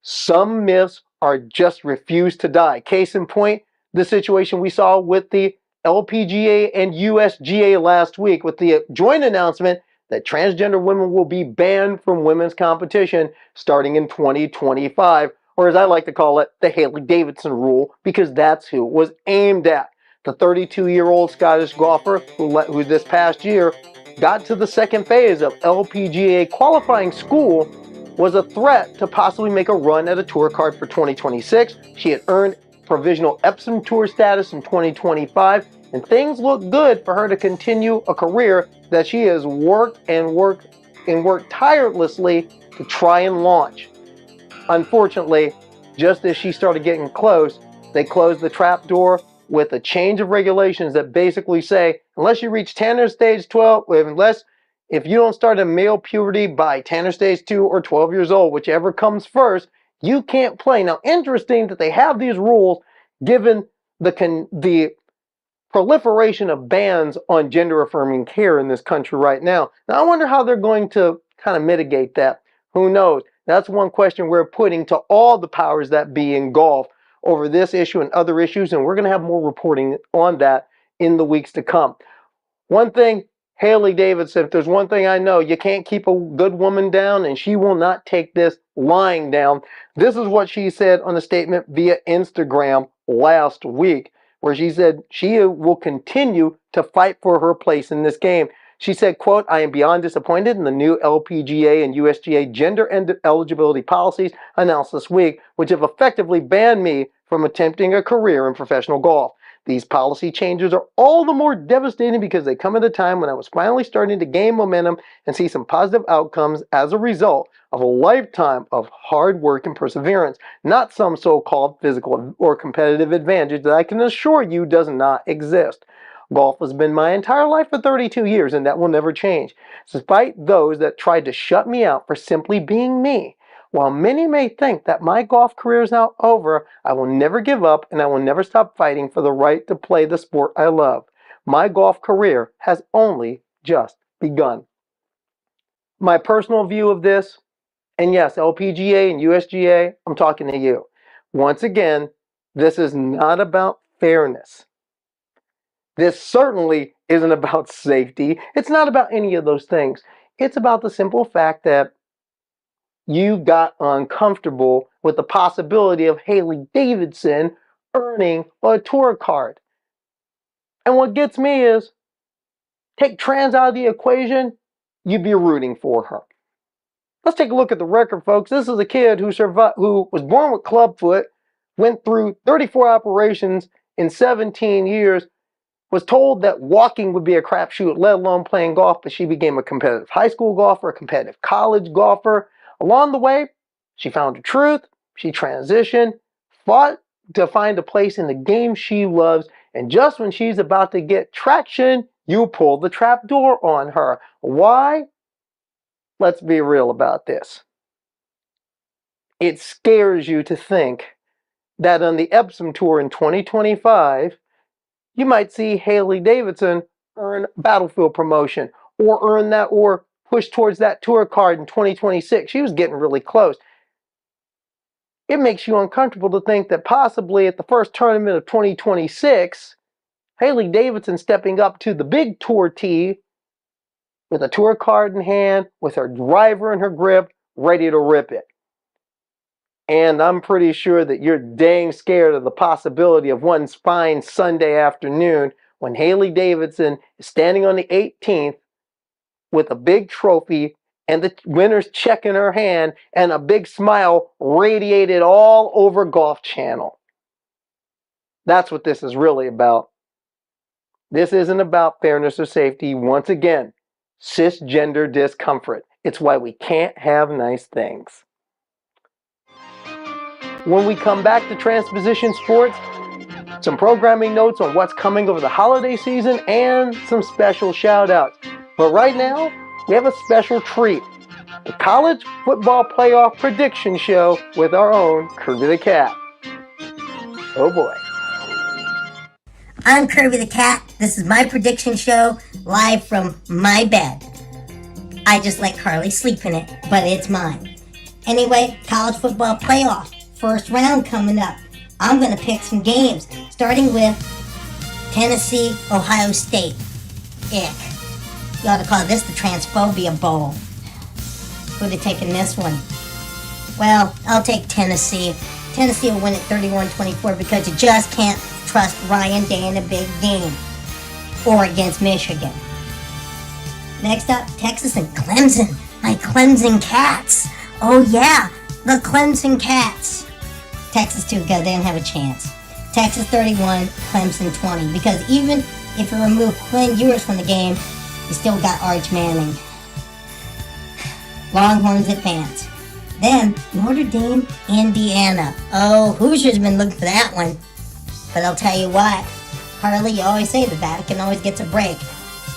some myths are just refused to die. Case in point, the situation we saw with the LPGA and USGA last week with the joint announcement that transgender women will be banned from women's competition starting in 2025, or as I like to call it, the Haley-Davidson rule, because that's who it was aimed at. The 32-year-old Scottish golfer who this past year got to the second phase of LPGA qualifying school was a threat to possibly make a run at a tour card for 2026. She had earned provisional Epsom Tour status in 2025, and things look good for her to continue a career that she has worked tirelessly to try and launch. Unfortunately, just as she started getting close, they closed the trap door with a change of regulations that basically say, unless you reach Tanner stage 12, if you don't start a male puberty by Tanner stage 2 or 12 years old, whichever comes first, you can't play. Now, interesting that they have these rules given the proliferation of bans on gender-affirming care in this country right now. Now, I wonder how they're going to kind of mitigate that. Who knows? That's one question we're putting to all the powers that be in golf over this issue and other issues, and we're going to have more reporting on that in the weeks to come. One thing, Haley-Davidson, if there's one thing I know, you can't keep a good woman down, and she will not take this lying down. This is what she said on a statement via Instagram last week, where she said she will continue to fight for her place in this game. She said, quote, "I am beyond disappointed in the new LPGA and USGA gender and eligibility policies announced this week, which have effectively banned me from attempting a career in professional golf. These policy changes are all the more devastating because they come at a time when I was finally starting to gain momentum and see some positive outcomes as a result of a lifetime of hard work and perseverance, not some so-called physical or competitive advantage that I can assure you does not exist. Golf has been my entire life for 32 years, and that will never change, despite those that tried to shut me out for simply being me. While many may think that my golf career is now over, I will never give up and I will never stop fighting for the right to play the sport I love. My golf career has only just begun." My personal view of this, and yes, LPGA and USGA, I'm talking to you. Once again, this is not about fairness. This certainly isn't about safety. It's not about any of those things. It's about the simple fact that you got uncomfortable with the possibility of Haley-Davidson earning a tour card. And what gets me is, take trans out of the equation, you'd be rooting for her. Let's take a look at the record, folks. This is a kid who was born with clubfoot, went through 34 operations in 17 years, was told that walking would be a crapshoot, let alone playing golf, but she became a competitive high school golfer, a competitive college golfer. Along the way, she found the truth, she transitioned, fought to find a place in the game she loves, and just when she's about to get traction, you pull the trap door on her. Why? Let's be real about this. It scares you to think that on the Epsom Tour in 2025, you might see Haley Davidson earn Battlefield promotion or push towards that tour card in 2026. She was getting really close. It makes you uncomfortable to think that possibly at the first tournament of 2026, Haley Davidson stepping up to the big tour tee with a tour card in hand, with her driver in her grip, ready to rip it. And I'm pretty sure that you're dang scared of the possibility of one fine Sunday afternoon when Haley Davidson is standing on the 18th with a big trophy and the winner's check in her hand and a big smile radiated all over Golf Channel. That's what this is really about. This isn't about fairness or safety. Once again, cisgender discomfort. It's why we can't have nice things. When we come back to Transposition Sports, some programming notes on what's coming over the holiday season and some special shout outs. But right now, we have a special treat. The College Football Playoff Prediction Show with our own Kirby the Cat. Oh boy. I'm Kirby the Cat. This is my prediction show, live from my bed. I just let Carly sleep in it, but it's mine. Anyway, college football playoff, first round coming up. I'm going to pick some games, starting with Tennessee, Ohio State. Ick. You ought to call this the Transphobia Bowl. Who'd have taken this one? Well, I'll take Tennessee. Tennessee will win at 31-24 because you just can't trust Ryan Day in a big game. Or against Michigan. Next up, Texas and Clemson. My Clemson Cats. Oh yeah, the Clemson Cats. Texas too good, they didn't have a chance. Texas 31, Clemson 20. Because even if you remove Quinn Ewers from the game, you still got Arch Manning. Longhorns advance. Then, Notre Dame, Indiana. Oh, Hoosiers been looking for that one. But I'll tell you what, Harley, you always say the Vatican always gets a break.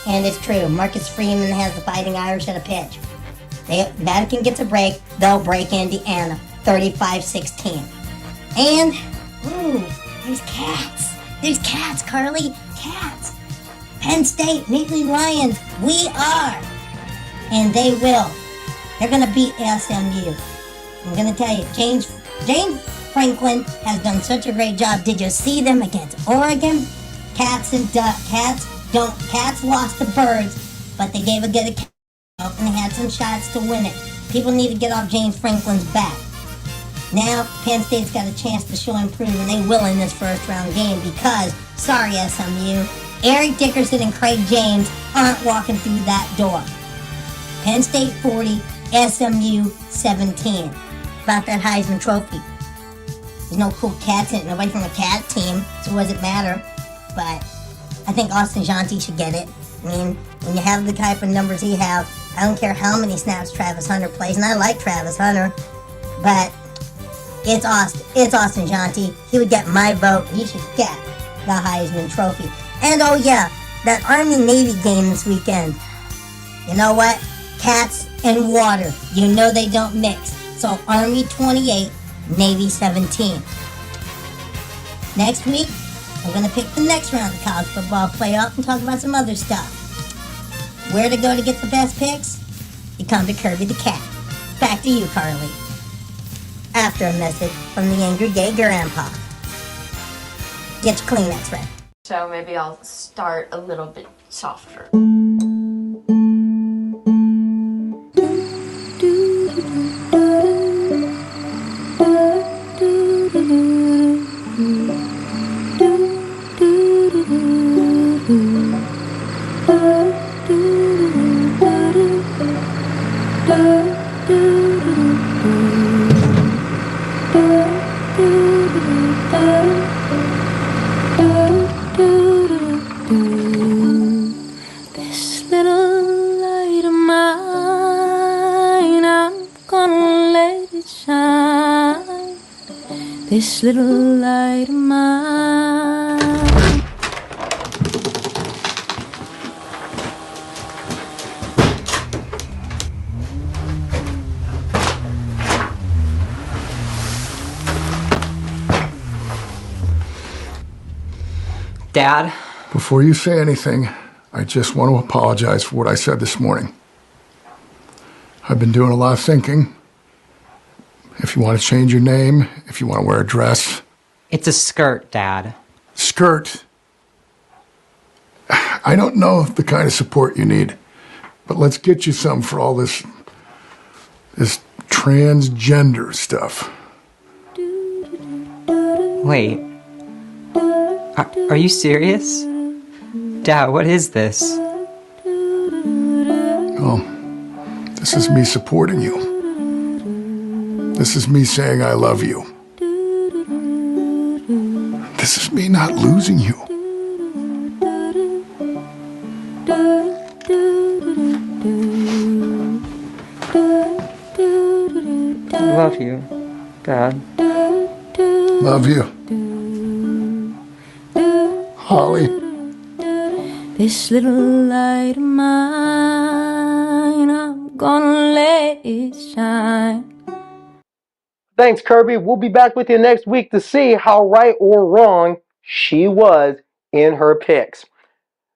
And it's true, Marcus Freeman has the Fighting Irish at a pitch. The Vatican gets a break, they'll break Indiana, 35-16. And, ooh, there's cats. There's cats, Carly, cats. Penn State, Nittany Lions, we are. And they will. They're going to beat SMU. I'm going to tell you, James Franklin has done such a great job. Did you see them against Oregon? Cats lost the Birds, but they gave a good account and they had some shots to win it. People need to get off James Franklin's back. Now, Penn State's got a chance to show improvement. They will in this first round game because, sorry SMU, Eric Dickerson and Craig James aren't walking through that door. Penn State 40, SMU 17. About that Heisman Trophy. There's no cool cats in it, nobody from a cat team, so what does it matter? But I think Austin Janti should get it. I mean, when you have the type of numbers he have, I don't care how many snaps Travis Hunter plays, and I like Travis Hunter, but it's Austin Janti. He would get my vote. He should get the Heisman Trophy. And oh yeah, that Army-Navy game this weekend. You know what? Cats and water. You know they don't mix. So Army 28, Navy 17. Next week, I'm going to pick the next round of the college football playoff and talk about some other stuff. Where to go to get the best picks? You come to Kirby the Cat. Back to you, Carly. After a message from the angry gay grandpa. Get your Kleenex ready. So maybe I'll start a little bit softer. it shine, this little light of mine. Dad? Before you say anything, I just want to apologize for what I said this morning. I've been doing a lot of thinking. If you want to change your name, if you want to wear a dress. It's a skirt, Dad. Skirt? I don't know the kind of support you need, but let's get you some for all this transgender stuff. Wait. Are you serious? Dad, what is this? Oh, this is me supporting you. This is me saying I love you. This is me not losing you. Love you, Dad. Love you. Holly. This little light of mine, I'm gonna let it shine. Thanks, Kirby. We'll be back with you next week to see how right or wrong she was in her picks.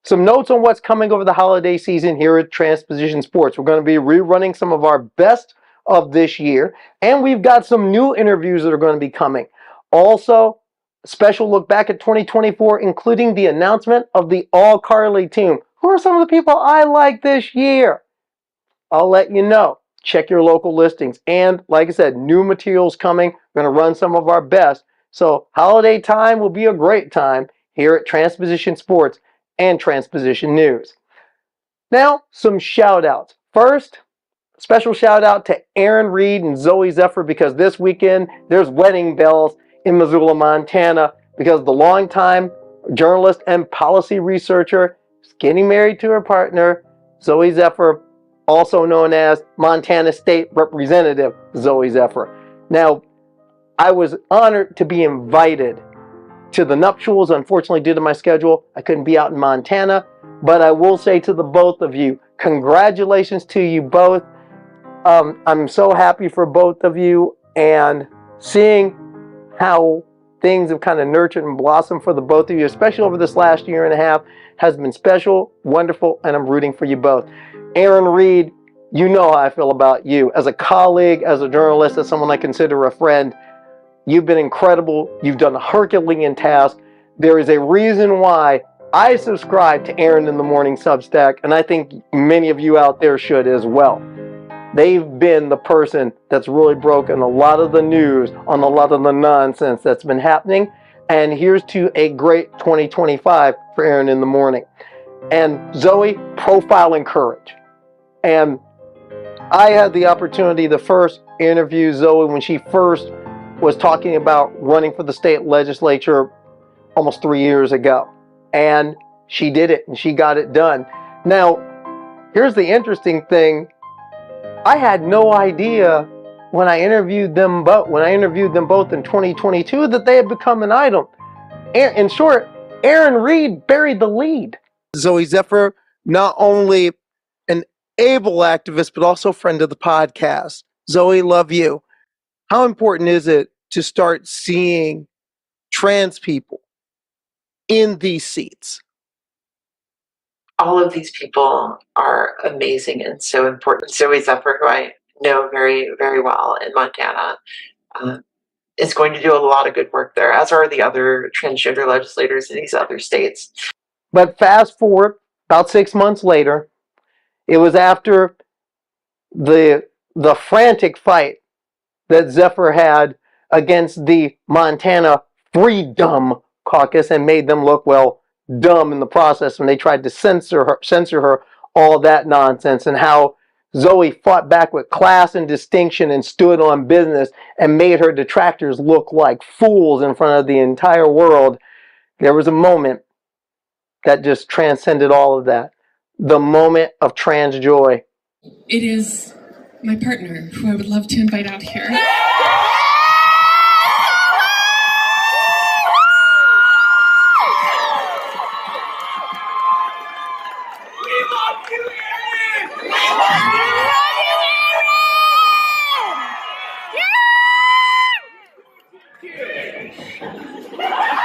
Some notes on what's coming over the holiday season here at Transposition Sports. We're going to be rerunning some of our best of this year, and we've got some new interviews that are going to be coming. Also, a special look back at 2024, including the announcement of the All-Carly team. Who are some of the people I like this year? I'll let you know. Check your local listings. And like I said, new materials coming. We're going to run some of our best. So holiday time will be a great time here at Transposition Sports and Transposition News. Now, some shout outs. First, special shout out to Aaron Reed and Zoe Zephyr, because this weekend there's wedding bells in Missoula, Montana, because the longtime journalist and policy researcher is getting married to her partner, Zoe Zephyr, also known as Montana State Representative Zoe Zephyr. Now, I was honored to be invited to the nuptials. Unfortunately, due to my schedule, I couldn't be out in Montana, but I will say to the both of you, congratulations to you both. I'm so happy for both of you, and seeing how things have kind of nurtured and blossomed for the both of you, especially over this last year and a half, has been special, wonderful, and I'm rooting for you both. Aaron Reed, you know how I feel about you. As a colleague, as a journalist, as someone I consider a friend, you've been incredible. You've done a Herculean task. There is a reason why I subscribe to Aaron in the Morning Substack, and I think many of you out there should as well. They've been the person that's really broken a lot of the news on a lot of the nonsense that's been happening. And here's to a great 2025 for Aaron in the Morning. And Zoe, profiling courage. And I had the opportunity to first interview Zoe when she first was talking about running for the state legislature almost 3 years ago. And she did it, and she got it done. Now, here's the interesting thing. I had no idea when I interviewed them both, in 2022, that they had become an item. In short, Aaron Reed buried the lead. Zoe Zephyr, not only an able activist, but also friend of the podcast. Zoe, love you. How important is it to start seeing trans people in these seats? All of these people are amazing and so important. Zoe Zephyr, who I know very, very well in Montana, is going to do a lot of good work there, as are the other transgender legislators in these other states. But fast forward about 6 months later, it was after the frantic fight that Zephyr had against the Montana Freedom Caucus and made them look, well, dumb in the process when they tried to censor her, all that nonsense, and how Zoe fought back with class and distinction and stood on business and made her detractors look like fools in front of the entire world. There was a moment that just transcended all of that. The moment of trans joy. It is my partner, who I would love to invite out here.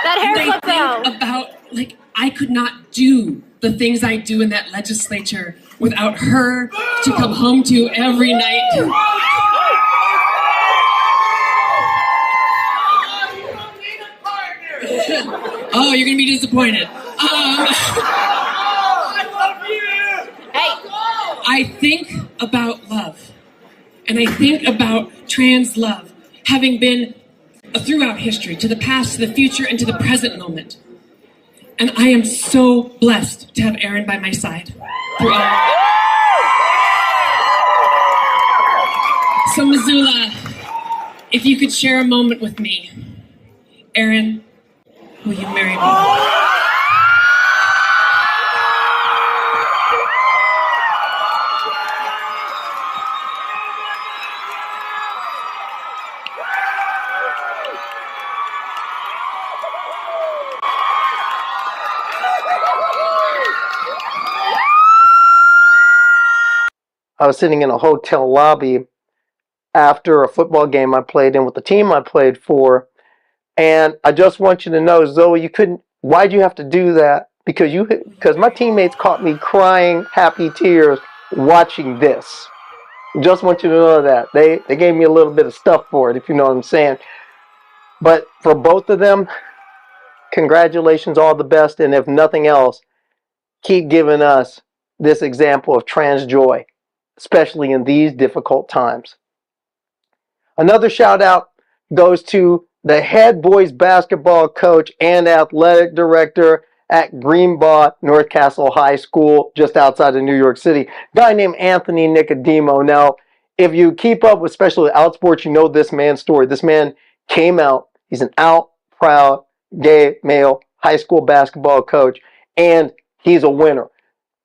That hair flip out. About, like, I could not do the things I do in that legislature without her to come home to every night. Oh, you're gonna be disappointed. I think about love, and I think about trans love, having been throughout history, to the past, to the future, and to the present moment. And I am so blessed to have Erin by my side through all of it. So Missoula, if you could share a moment with me. Erin, will you marry me? I was sitting in a hotel lobby after a football game I played in with the team I played for. And I just want you to know, Zoe, why'd you have to do that? Because my teammates caught me crying happy tears watching this. Just want you to know that. They gave me a little bit of stuff for it, if you know what I'm saying. But for both of them, congratulations, all the best. And if nothing else, keep giving us this example of trans joy, especially in these difficult times. Another shout out goes to the head boys basketball coach and athletic director at Greenbaugh North Castle High School, just outside of New York City, a guy named Anthony Nicodemo. Now, if you keep up with especially Outsports, you know this man's story. This man came out. He's an out, proud, gay, male high school basketball coach, and he's a winner.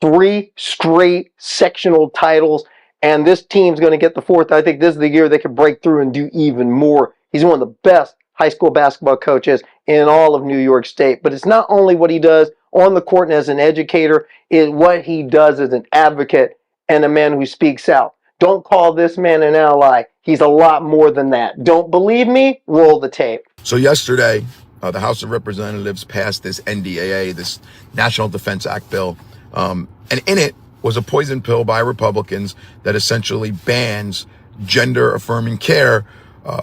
3 straight sectional titles, and this team's going to get the 4th. I think this is the year they can break through and do even more. He's one of the best high school basketball coaches in all of New York State. But it's not only what he does on the court and as an educator, it's what he does as an advocate and a man who speaks out. Don't call this man an ally. He's a lot more than that. Don't believe me? Roll the tape. So yesterday, the House of Representatives passed this NDAA, this National Defense Act bill, and in it was a poison pill by Republicans that essentially bans gender-affirming care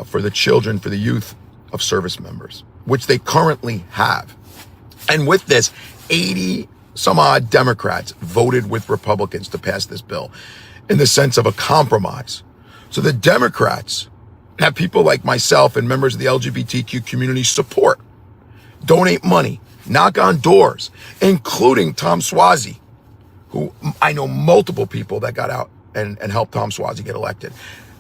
for the children, for the youth of service members, which they currently have. And with this, 80 some odd Democrats voted with Republicans to pass this bill in the sense of a compromise. So the Democrats have people like myself and members of the LGBTQ community support, donate money, knock on doors, including Tom Suozzi, who I know multiple people that got out and helped Tom Suozzi get elected.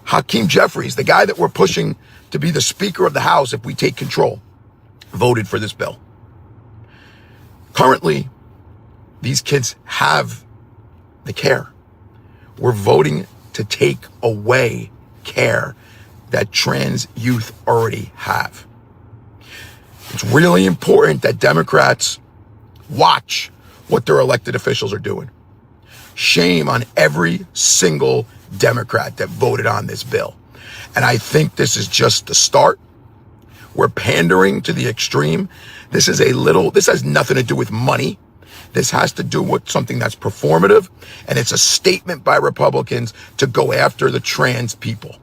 Hakeem Jeffries, the guy that we're pushing to be the Speaker of the House if we take control, voted for this bill. Currently, these kids have the care. We're voting to take away care that trans youth already have. It's really important that Democrats watch what their elected officials are doing. Shame on every single Democrat that voted on this bill. And I think this is just the start. We're pandering to the extreme. This has nothing to do with money. This has to do with something that's performative, and it's a statement by Republicans to go after the trans people.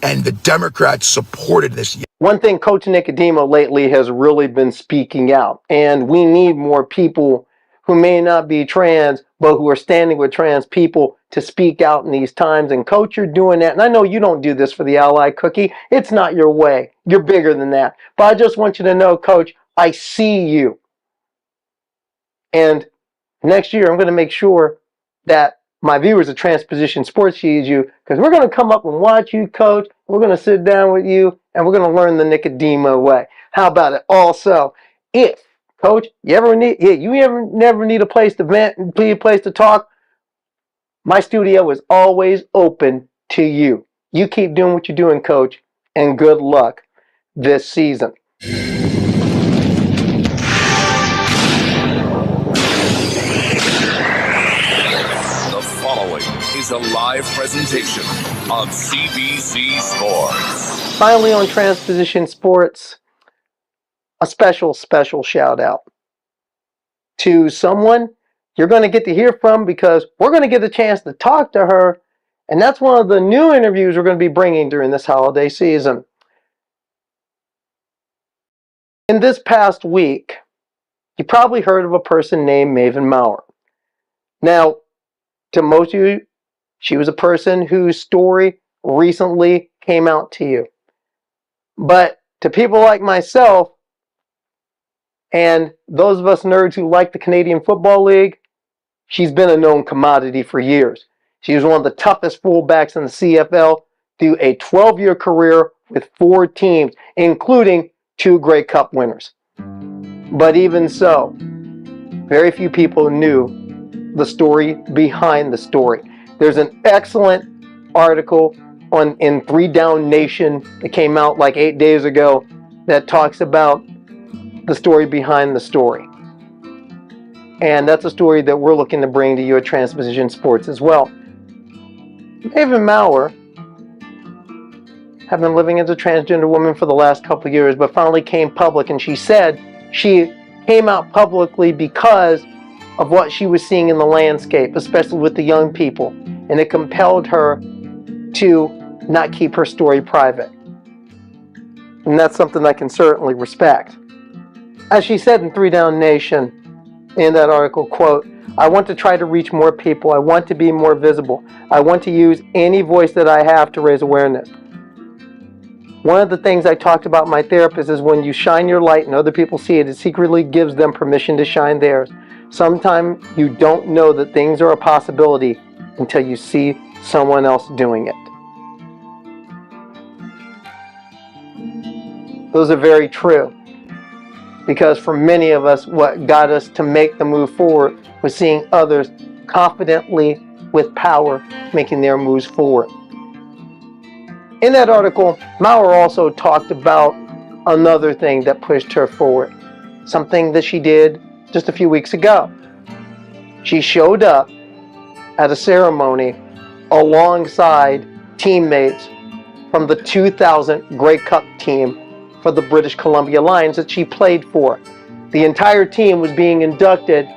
And the Democrats supported this. One thing Coach Nicodemo lately has really been speaking out, and we need more people who may not be trans, but who are standing with trans people to speak out in these times. And Coach, you're doing that. And I know you don't do this for the ally cookie. It's not your way. You're bigger than that. But I just want you to know, Coach, I see you. And next year, I'm going to make sure that my viewers of TransPositions Sports sees you, because we're going to come up and watch you, Coach. We're going to sit down with you, and we're going to learn the Nicodemo way. How about it? Also, if Coach, you ever never need a place to vent and a place to talk, my studio is always open to you. You keep doing what you're doing, Coach, and good luck this season. The following is a live presentation of CBC Sports. Finally, on Transposition Sports, a special shout out to someone you're going to get to hear from, because we're going to get a chance to talk to her, and that's one of the new interviews we're going to be bringing during this holiday season. In this past week, you probably heard of a person named Maven Maurer. Now, to most of you, she was a person whose story recently came out to you. But to people like myself, and those of us nerds who like the Canadian Football League, she's been a known commodity for years. She was one of the toughest fullbacks in the CFL through a 12-year career with 4 teams, including 2 Grey Cup winners. But even so, very few people knew the story behind the story. There's an excellent article in 3 Down Nation that came out like 8 days ago that talks about the story behind the story. And that's a story that we're looking to bring to you at Transposition Sports as well. Maven Maurer had been living as a transgender woman for the last couple of years, but finally came public, and she said she came out publicly because of what she was seeing in the landscape, especially with the young people, and it compelled her to not keep her story private. And that's something I can certainly respect. As she said in 3 Down Nation, in that article, quote, "I want to try to reach more people. I want to be more visible. I want to use any voice that I have to raise awareness. One of the things I talked about with my therapist is when you shine your light and other people see it, it secretly gives them permission to shine theirs. Sometimes you don't know that things are a possibility until you see someone else doing it." Those are very true. Because for many of us, what got us to make the move forward was seeing others confidently, with power, making their moves forward. In that article, Maurer also talked about another thing that pushed her forward. Something that she did just a few weeks ago. She showed up at a ceremony alongside teammates from the 2000 Grey Cup team for the British Columbia Lions that she played for. The entire team was being inducted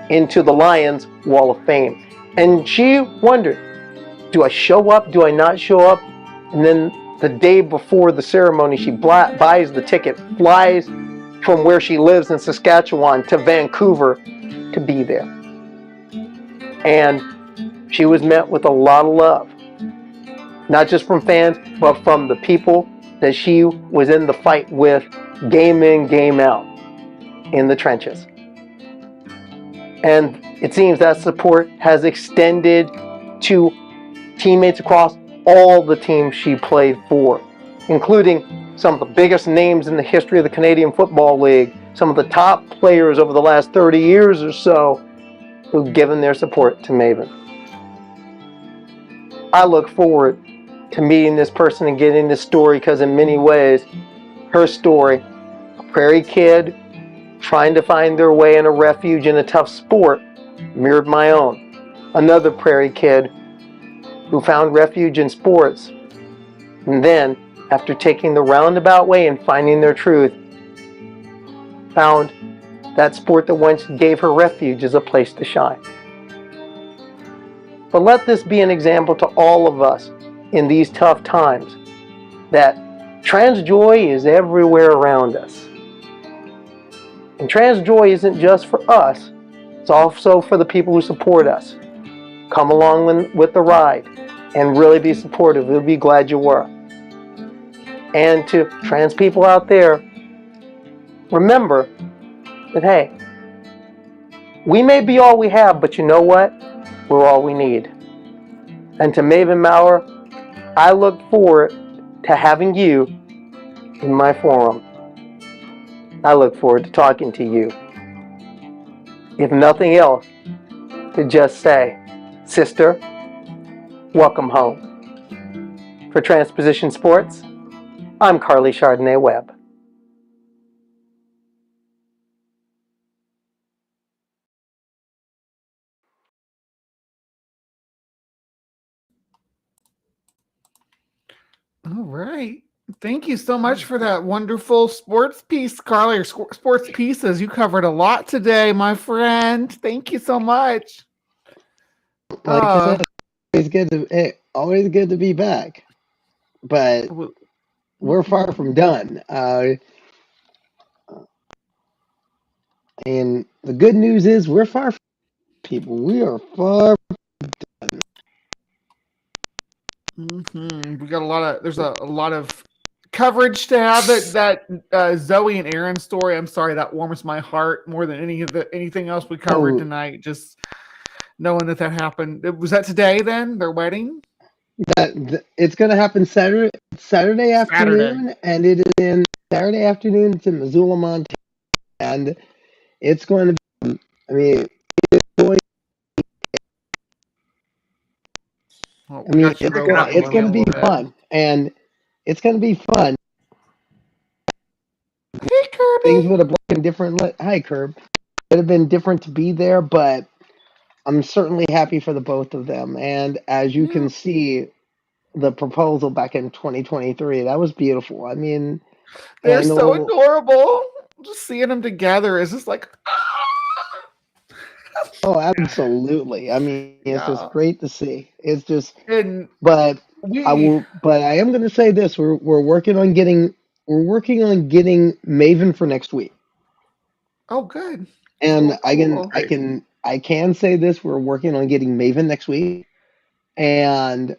into the Lions Wall of Fame. And she wondered, do I show up? Do I not show up? And then the day before the ceremony, she buys the ticket, flies from where she lives in Saskatchewan to Vancouver to be there. And she was met with a lot of love. Not just from fans, but from the people that she was in the fight with, game in, game out, in the trenches. And it seems that support has extended to teammates across all the teams she played for, including some of the biggest names in the history of the Canadian Football League, some of the top players over the last 30 years or so who've given their support to Maven. I look forward to meeting this person and getting this story, because in many ways, her story, a prairie kid trying to find their way in a refuge in a tough sport, mirrored my own. Another prairie kid who found refuge in sports, and then, after taking the roundabout way and finding their truth, found that sport that once gave her refuge as a place to shine. But let this be an example to all of us in these tough times, that trans joy is everywhere around us. And trans joy isn't just for us, it's also for the people who support us. Come along with the ride and really be supportive. We'll be glad you were. And to trans people out there, remember that, hey, we may be all we have, but you know what? We're all we need. And to Maven Maurer, I look forward to having you in my forum. I look forward to talking to you. If nothing else, to just say, sister, welcome home. For Transposition Sports, I'm Carly Chardonnay Webb. All right. Thank you so much for that wonderful sports piece, Carly, or sports pieces. You covered a lot today, my friend. Thank you so much. Like I said, always good to be back. But we're far from done. And the good news is we're far from people. We are far. We got there's a lot of coverage to have. That Zoe and Aaron story, I'm sorry, that warms my heart more than anything else we covered tonight. Just knowing that happened. Was that today then, their wedding? It's going to happen Saturday afternoon, and it is in Saturday afternoon. It's in Missoula, Montana, and it's going to be. I mean, it's going. It's going to be fun, and it's going to be fun. Hey, Kirby. Things would have been different. Hi, Curb. Would have been different to be there, but I'm certainly happy for the both of them. And as you can see, the proposal back in 2023, that was beautiful. I mean, they're so adorable. Just seeing them together is just like. Oh, absolutely. I mean, it's just great to see. It's just, but I am going to say this: we're working on getting Maven for next week. Oh, good. And I can say this: we're working on getting Maven next week. And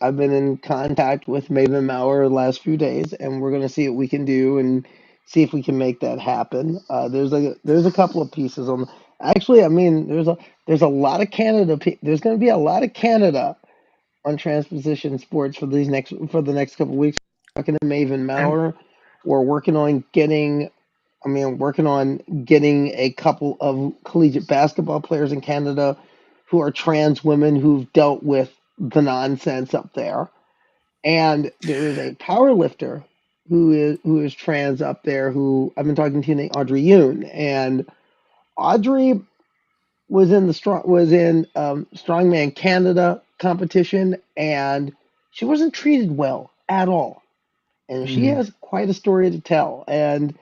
I've been in contact with Maven Maurer the last few days, and we're going to see what we can do and see if we can make that happen. There's a couple of pieces on. Actually, I mean, there's a lot of Canada. There's going to be a lot of Canada on Transposition Sports for the next couple of weeks. We're talking to Maven Maurer. We're working on getting a couple of collegiate basketball players in Canada who are trans women who've dealt with the nonsense up there. And there is a power lifter who is trans up there who I've been talking to named Audrey Yoon. And Audrey was in Strongman Canada competition, and she wasn't treated well at all. And she has quite a story to tell. And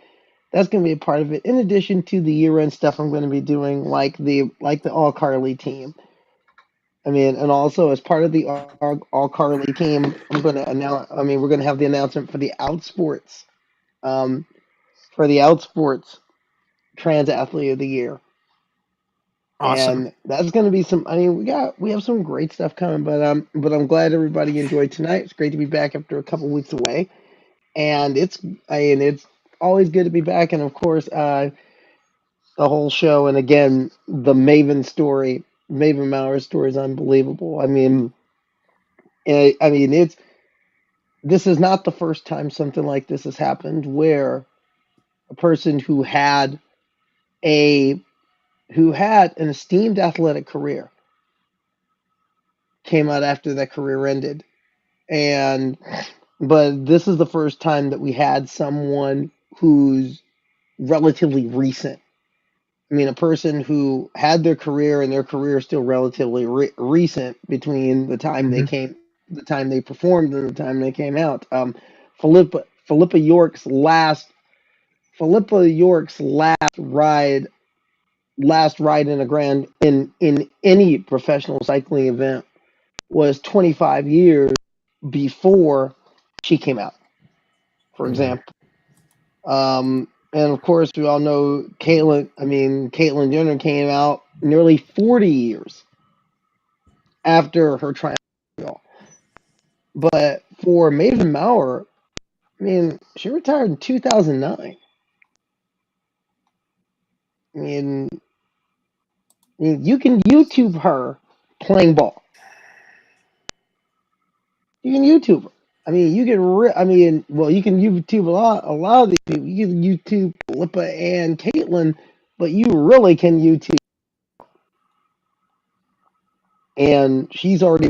that's going to be a part of it. In addition to the year-end stuff I'm going to be doing, like the All Carly team. I mean, and also as part of the All Carly team, I'm going to announce. I mean, we're going to have the announcement for the Outsports, Trans Athlete of the Year. Awesome. And that's going to be some. I mean, we have some great stuff coming, but I'm glad everybody enjoyed tonight. It's great to be back after a couple weeks away, and it's always good to be back. And of course, the whole show, and again, the Maven Maurer story is unbelievable. I mean, this is not the first time something like this has happened, where a person who had an esteemed athletic career came out after that career ended, but this is the first time that we had someone who's relatively recent. I mean, a person who had their career, and their career is still relatively recent between the time they performed, and the time they came out. Philippa York's last ride in any professional cycling event was 25 years before she came out, for example. And of course, we all know Caitlyn Jenner came out nearly 40 years after her triumph. But for Maven Maurer, I mean, she retired in 2009. I mean, you can YouTube her playing ball. You can YouTube her. I mean, you can YouTube a lot of these people. You can YouTube Philippa and Caitlyn, but you really can YouTube. and she's already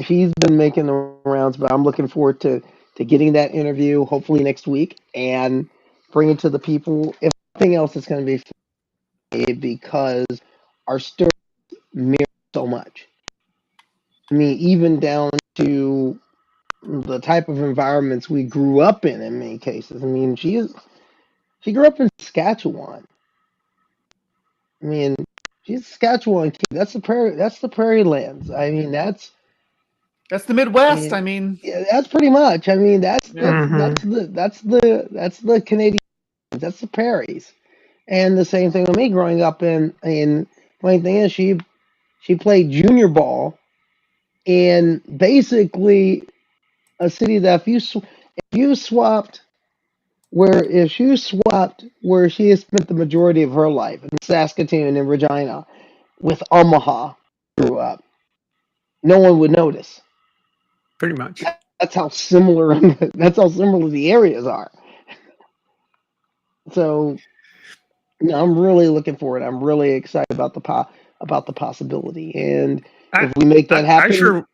she's been making the rounds. But I'm looking forward to getting that interview hopefully next week and bringing to the people. If nothing else, it's going to be funny because our story mirrors so much. I mean, even down to the type of environments we grew up in many cases. I mean, she grew up in Saskatchewan. I mean, she's Saskatchewan kid. That's the prairie. That's the prairie lands. I mean, that's the Midwest. I mean, yeah, that's pretty much. I mean, Mhm. that's the Canadian. That's the prairies. And the same thing with me growing up in. My thing is she played junior ball in basically a city that if you swapped where she has spent the majority of her life in Saskatoon and Regina with Omaha grew up, no one would notice. Pretty much. That's how similar the areas are. So no, I'm really looking forward. I'm really excited about about the possibility. And if we make that I happen, sure.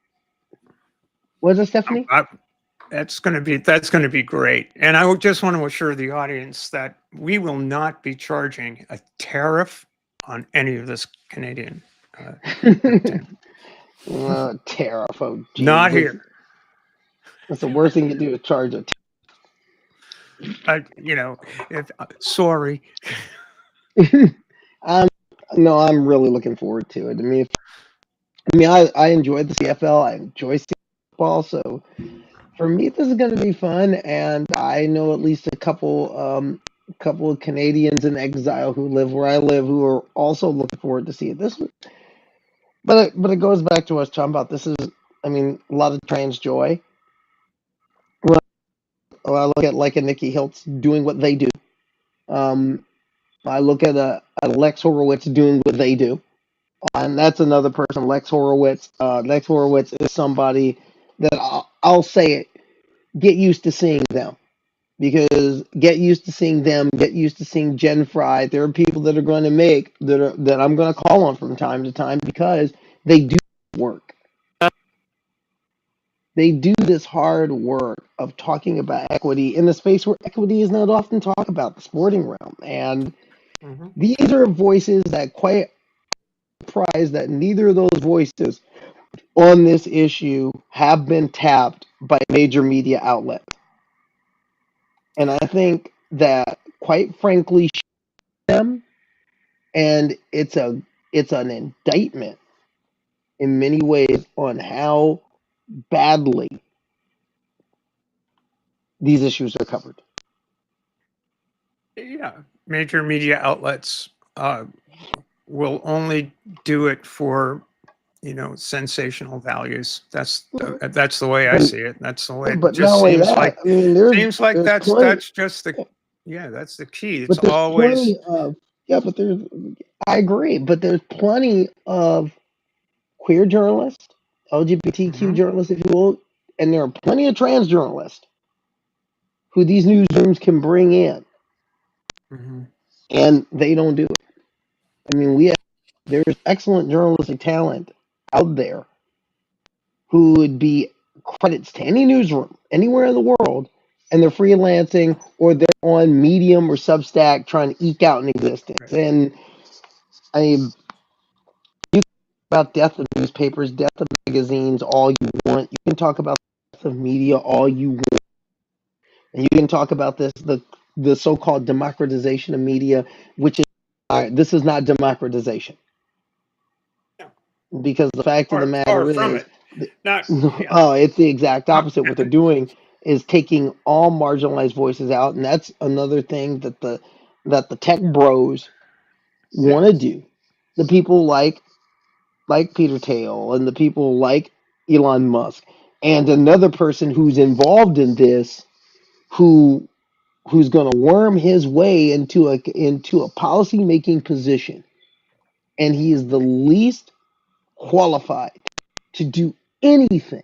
was it Stephanie? That's going to be great. And I just want to assure the audience that we will not be charging a tariff on any of this Canadian content. Tariff. Oh, geez. Not here. That's the worst thing you do is charge a You know, sorry. I'm really looking forward to it. I enjoyed the CFL. I enjoy football. So for me, this is going to be fun. And I know at least a couple of Canadians in exile who live where I live who are also looking forward to see it. But it goes back to us talking about this is, I mean, a lot of trans joy. When I look at like a Nikki Hiltz doing what they do. I look at a Lex Horowitz doing what they do. And that's another person, Lex Horowitz. Lex Horowitz is somebody that I'll say it, get used to seeing them. Because get used to seeing them, get used to seeing Jen Fry. There are people that are going to that I'm going to call on from time to time because they do work. They do this hard work of talking about equity in a space where equity is not often talked about, the sporting realm. And these are voices that quite surprised that neither of those voices on this issue have been tapped by major media outlets. And I think that, quite frankly, them, and it's an indictment in many ways on how badly these issues are covered. Yeah, major media outlets will only do it for sensational values. That's the way I see it. That's the way. But It just not only seems that, like I mean, that's just the that's the key. It's but there's always plenty of I agree, but there's plenty of queer journalists, LGBTQ journalists, if you will, and there are plenty of trans journalists who these newsrooms can bring in, and they don't do it. I mean, there's excellent journalistic talent out there who would be credits to any newsroom anywhere in the world, and they're freelancing or they're on Medium or Substack trying to eke out an existence. And I mean, you can talk about death of newspapers, death of magazines, all you want. You can talk about death of media all you want, and you can talk about the so-called democratization of media, which is this is not democratization. Because the fact of the matter is, it's the exact opposite. What they're doing is taking all marginalized voices out, and that's another thing that the tech bros want to do. The people like Peter Thiel and the people like Elon Musk, and another person who's involved in this, who's going to worm his way into a policy making position, and he is the least qualified to do anything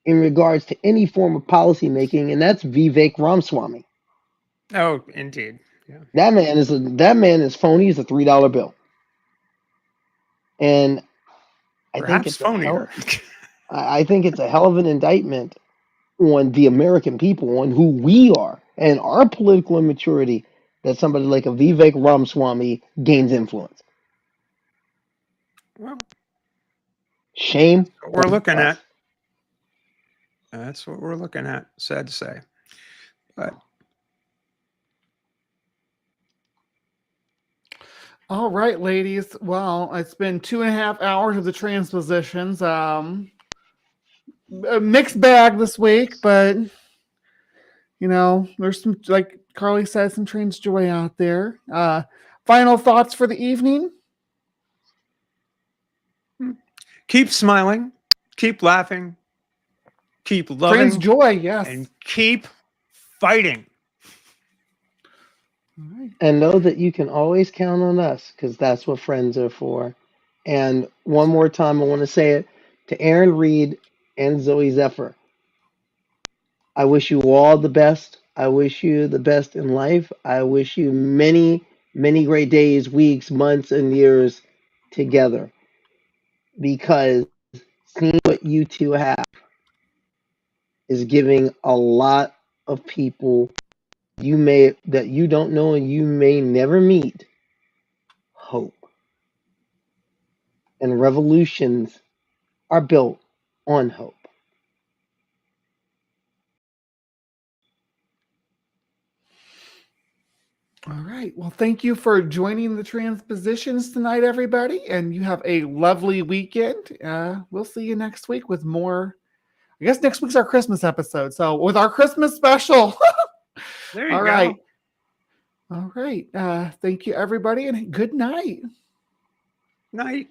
in regards to any form of policy making, and that's Vivek Ramaswamy. Oh, indeed. Yeah. That man is phony as a $3 bill. And I think Perhaps it's a hell. phonier. I think it's a hell of an indictment on the American people, on who we are, and our political immaturity that somebody like a Vivek Ramaswamy gains influence. Well, Shame what we're on looking us. at. That's what we're looking at. Sad to say. But All right, ladies. Well, it's been 2.5 hours of the transpositions. A mixed bag this week, but you know, there's some, like Carly said, some trans joy out there. Final thoughts for the evening? keep smiling, keep laughing, keep Trans loving, joy, yes. and keep fighting. And know that you can always count on us, because that's what friends are for. And one more time, I want to say it to Aaron Reed and Zoe Zephyr. I wish you all the best. I wish you the best in life. I wish you many, many great days, weeks, months, and years together. Because seeing what you two have is giving a lot of people that you don't know and you may never meet hope. And revolutions are built on hope. All right. Well, thank you for joining the transpositions tonight, everybody. And you have a lovely weekend. We'll see you next week with more. I guess next week's our Christmas episode. So with our Christmas special. There you All go. right. All right. Thank you, everybody, and good night. Night.